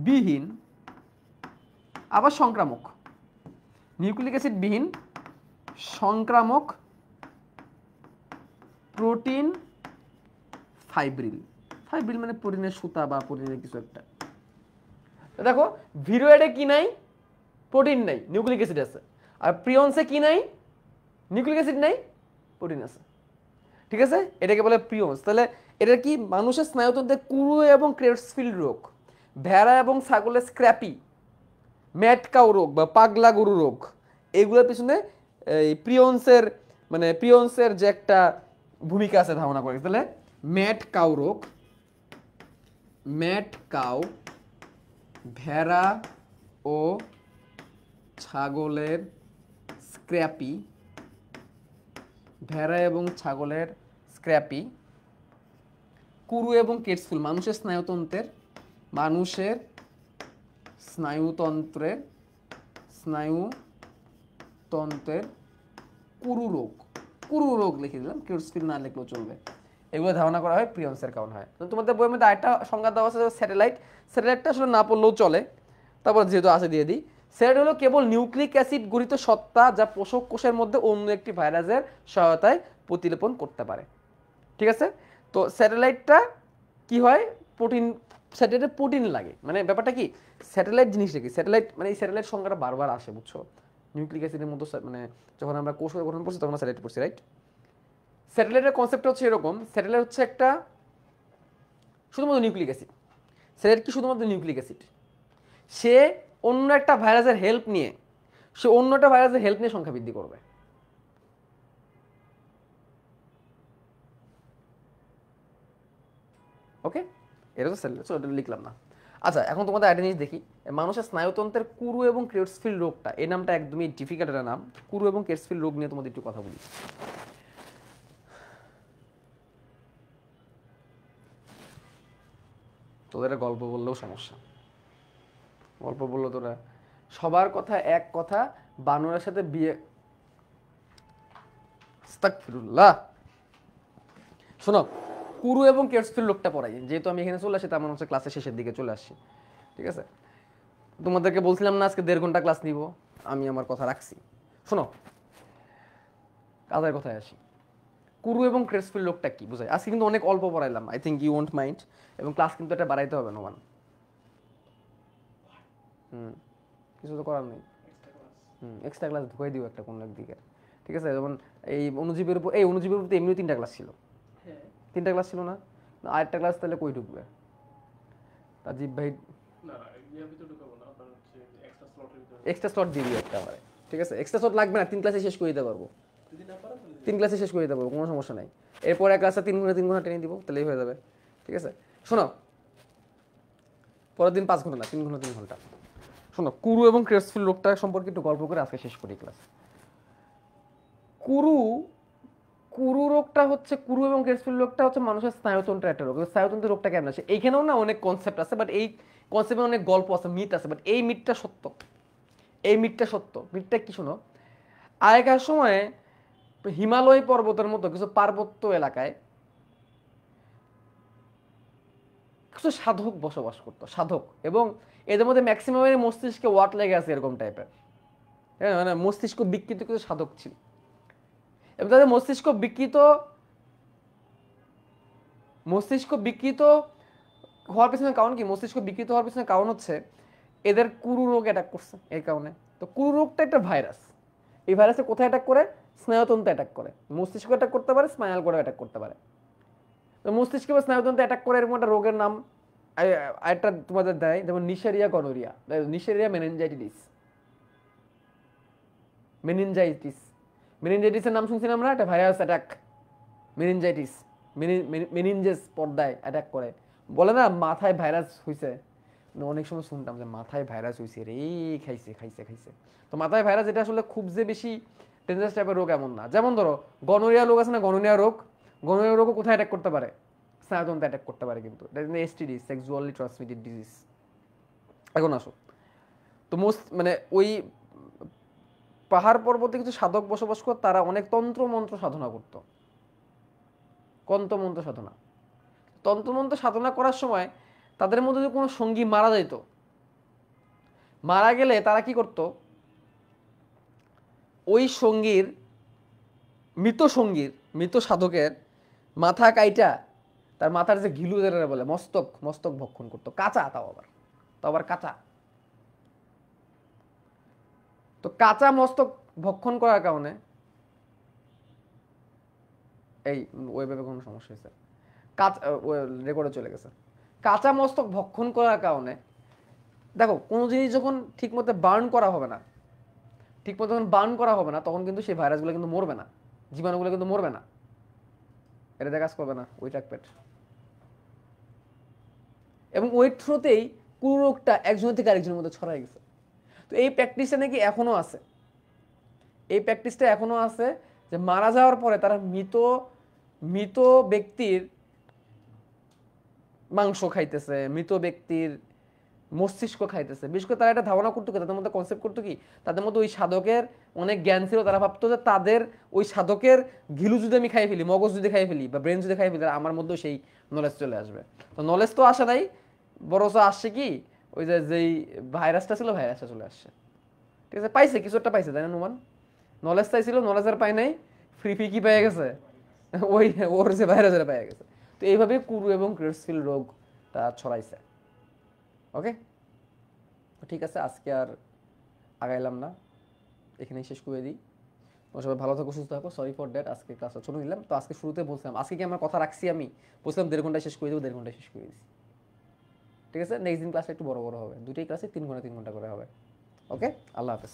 বিহীন আবার সংক্রামক, নিউক্লিক অ্যাসিড বিহীন সংক্রামক প্রোটিন ফাইব্রিল। ফাইব্রিল মানে প্রোটিনের সুতা বা প্রোটিনের কিছু একটা। দেখো ভিরোয়েডে কি নাই প্রোটিন নাই, নিউক্লিক অ্যাসিড আছে। আর প্রিয়ন্সে কি নাই নিউক্লিক অ্যাসিড নাই, প্রোটিন আছে। ঠিক আছে, এটাকে বলে প্রিয়ন্স। তাহলে এটা কি মানুষের স্নায়ুতন্ত্রে কুরু এবং ক্রেটসফিল্ড রোগ, ভেড়া এবং ছাগলের স্ক্র্যাপি, ম্যাট কাউ রোগ বা পাগলা গরু রোগ, এগুলোর পিছনে এই প্রিয়ন্সের যে একটা ভূমিকা আছে ধারণা করে। তাহলে ম্যাট কাউ রোগ, ম্যাট কাউ ভেড়া ও ছাগলের স্ক্র্যাপি, ভেড়া এবং ছাগলের স্ক্র্যাপি, কুরু এবং কেটসফুল মানুষের স্নায়ুতন্ত্রের কুরু রোগ লিখে দিলাম, কেটসফিল না লিখলেও চলবে। এগুলো ধারণা করা হয় প্রিয়ন্সের কারণ হয়। তো তোমাদের বইয়ের মধ্যে আরেকটা সংজ্ঞা দেওয়া আছে স্যাটেলাইট। স্যাটেলাইটটা আসলে না পড়লেও চলে, তারপর যেহেতু আছে দিয়ে দিই। স্যাটেলাইট হলো কেবল নিউক্লিক অ্যাসিড গঠিত সত্তা যা পোষক কোষের মধ্যে অন্য একটি ভাইরাসের সহায়তায় প্রতিলেপন করতে পারে। ঠিক আছে, তো স্যাটেলাইটটা কি হয় প্রোটিন, স্যাটেলাইটে প্রোটিন লাগে। মানে ব্যাপারটা কি স্যাটেলাইট জিনিসটা কি, স্যাটেলাইট মানে এই স্যাটেলাইট সংখ্যাটা বারবার আসে বুঝছো, নিউক্লিক অ্যাসিডের মতো মানে যখন আমরা কোষের গঠন করছি তখন স্যাটেলাইট পড়ছি, রাইট? স্যাটেলাইটের কনসেপ্ট হচ্ছে এরকম, স্যাটেলাইট হচ্ছে একটা শুধুমাত্র নিউক্লিক অ্যাসিড। স্যাটেলাইট কি শুধুমাত্র নিউক্লিক অ্যাসিড, সে অন্য একটা ভাইরাসের হেল্প নিয়ে সংখ্যা বৃদ্ধি করবে। ওকে, এটা তো স্যাটেলাইট, এটা লিখলাম না। আচ্ছা, এখন তোমাদের একটা জিনিস দেখি, মানুষের স্নায়ুতন্ত্রের কুরু এবং ক্রেটসফিল্ড রোগটা, এই নামটা একদমই ডিফিকাল্ট একটা নাম। কুরু এবং ক্রেটসফিল্ড রোগ নিয়ে তোমাদের একটু কথা বলি। তোদের গল্প বললেও সমস্যা, গল্প বললো তোরা সবার কথা এক কথা, বানরের সাথে বিয়ে। আস্তাগফিরুল্লাহ। শোনো, কুরু এবং ক্রেটসফিল্ড রোগটা পড়াই, যেহেতু আমি এখানে চলে আসি তার মানে হচ্ছে ক্লাসের শেষের দিকে চলে আসছি। ঠিক আছে, তোমাদেরকে বলছিলাম না আজকে 1.5 ঘন্টা ক্লাস নিব, আমি আমার কথা রাখছি। শোনো, কাজের কথায় আসি। কুরু এবং ক্রেটসফিল্ড রোগটা কি বুঝাই, আজকে কিন্তু অনেক অল্প পড়াইলাম, I think you won't mind, এবং ক্লাস কিন্তু এটা বাড়াইতে হবে নোমান। কিছু তো করার নেই, এক্সট্রা ক্লাস ঢুকাই দিও একটা কোনো একদিকে। ঠিক আছে, যেমন এই অনুজীবের উপর, এমনিও 3টা ক্লাস ছিল, 3টা ক্লাস ছিল না, আরেকটা ক্লাস তাহলে কই ঢুকবে রাজীব ভাই? এক্সট্রা স্লট দিয়ে দিও একটা আমারে। ঠিক আছে, এক্সট্রা স্লট লাগবে না, 3 ক্লাসে শেষ করে দিতে পারবো, 3 ক্লাসে শেষ করে দিতে পারবো, কোনো সমস্যা নাই। এরপর এক ক্লাসে 3 ঘন্টা ট্রেনিং দিব, তাহলেই হয়ে যাবে। ঠিক আছে, শোনো, পরের দিন 5 ঘন্টা না, 3 ঘন্টা। শোনো, কুরু এবং ক্রেটসফিল্ড রোগটা সম্পর্কে একটু গল্প করে আজকে শেষ করি ক্লাস। কুরু রোগটা হচ্ছে, কুরু এবং ক্রেটসফিল্ড রোগটা হচ্ছে মানুষের স্নায়ুতন্ত্রের একটা রোগ। স্নায়ুতন্ত্রের রোগটা কেমন আছে, এইখানেও না অনেক কনসেপ্ট আছে, বাট এই কনসেপ্টে অনেক গল্প আছে, মিথ আছে, বাট এই মিথটা সত্য। মিথটা কি শোনো, আগেকার সময়ে হিমালয় পর্বতের মতো কিছু পার্বত্য এলাকায় কিছু সাধক বসবাস করতো, সাধক, এবং এদের মধ্যে ম্যাক্সিমামের মস্তিষ্কে ওয়াট লেগে আছে এরকম টাইপের, হ্যাঁ, মানে মস্তিষ্ক বিকৃত কিছু সাধক ছিল। এবং তাদের মস্তিষ্ক বিকৃত হওয়ার পিছনে কারণ কি, মস্তিষ্ক বিকৃত হওয়ার পিছনে কারণ হচ্ছে এদের কুরু রোগ অ্যাটাক করছে এই কারণে। তো কুরু রোগটা একটা ভাইরাস, এই ভাইরাসে কোথায় অ্যাটাক করে, স্নায়ুতন্ত্রে অ্যাটাক করে, মস্তিষ্ক অ্যাটাক করতে পারে, স্পাইনাল কর্ডে অ্যাটাক করতে পারে। তো মস্তিষ্ক বা স্নায়ুতন্ত্রে অ্যাটাক করে এরকম একটা রোগের নাম আরেকটা তোমাদের দেয়, যেমন নিশেরিয়া গনোরিয়া, নিশেরিয়া মেনিনজাইটিসের নাম শুনছি আমরা, একটা ভাইরাস অ্যাটাক, মেনিনজাইটিস, মেনিনজেস পর্দায় অ্যাটাক করে, বলে না মাথায় ভাইরাস হইছে, অনেক সময় শুনতাম যে মাথায় ভাইরাস হইছে রে, খাইছে খাইছে খাইছে। তো মাথায় ভাইরাস এটা আসলে খুব যে বেশি ডেঞ্জারাস টাইপের রোগ এমন না। যেমন ধরো গনোরিয়া রোগ আছে না, গনোরিয়া রোগও কোথায় অ্যাটাক করতে পারে? স্নায়ুতন্ত্রে অ্যাটাক করতে পারে, কিন্তু এটা কিন্তু এসটিডি, সেক্সুয়ালি ট্রান্সমিটেড ডিজিজ। এখন আসো, তো মানে ওই পাহাড় পর্বতে কিছু সাধক বসবাস করত, তারা অনেক তন্ত্র মন্ত্র সাধনা করত, কন্তমন্ত্র সাধনা। তন্ত্রমন্ত্র সাধনা করার সময় তাদের মধ্যে যদি কোনো সঙ্গী মারা যেত, মারা গেলে তারা কি করত, ওই সঙ্গীর, মৃত সাধকের মাথা কাইটা, তার মাথার যে ঘিলু যেটা বলে মস্তক ভক্ষণ করতো, কাঁচা, তাও আবার কাঁচা। তো কাঁচা মস্তক ভক্ষণ করার কারণে, এই ওয়েবে কোনো সমস্যা হয়েছে, কাঁচা রেকর্ডে চলে গেছে। কাঁচা মস্তক ভক্ষণ করার কারণে, দেখো কোনো জিনিস যখন ঠিক মতো বার্ন করা হবে না, তখন কিন্তু সেই ভাইরাসগুলো কিন্তু মরবে না, জীবাণুগুলো কিন্তু মরবে না, এটা কাজ করবে না ওই ট্র্যাকপেট। এবং ওই থ্রুতেই কুরোগটা একজন থেকে আরেকজনের মধ্যে ছড়াই গেছে। তো এই প্র্যাকটিসটা নাকি এখনো আছে, যে মারা যাওয়ার পরে তারা মৃত ব্যক্তির মাংস খাইতেছে, মৃত ব্যক্তির মস্তিষ্ক খাইতেছে। বিশেষ করে তারা একটা ধারণা করতো কি, তাদের মধ্যে কনসেপ্ট করতো কি, তাদের মধ্যে ওই সাধকের অনেক জ্ঞান ছিল, তারা ভাবতো যে তাদের ওই সাধকের ঘিলু যদি আমি খাই ফেলি, মগজ যদি খাই ফেলি, বা ব্রেন যদি খাই ফেলি, আমার মধ্যেও সেই নলেজ চলে আসবে। তো নলেজ তো আসে নাই, বরঞ্চ আসছে কি, ওই যেই ভাইরাসটা ছিল, ভাইরাসটা চলে আসছে। ঠিক আছে, পাইছে, কিছু একটা পাইছে, তাই না নুমান? নলেজ চাইছিল, নলেজ আর পাই নাই, ফ্রি কি পেয়ে গেছে, ওর যে ভাইরাসের পেয়ে গেছে। তো এইভাবে কুরু এবং ক্রেডসফিল রোগটা ছড়াইছে। ওকে, ঠিক আছে, আজকে আর আগাইলাম না, এখানেই শেষ করে দিই। সবাই ভালো থাকো, সুস্থ থাকো। সরি ফর দ্যাট, আজকে ক্লাসটা ছোটো নিলাম। তো আজকে শুরুতে বলছিলাম, আজকে কি আমার কথা রাখছি, আমি বলছিলাম 1.5 ঘন্টায় শেষ করে দেবো, 1.5 ঘন্টায় শেষ করে দিচ্ছি। ঠিক আছে, নেক্সট দিন ক্লাসটা একটু বড় হবে, দুটোই ক্লাসে 3 ঘন্টা করে হবে। ওকে, আল্লাহ হাফেজ।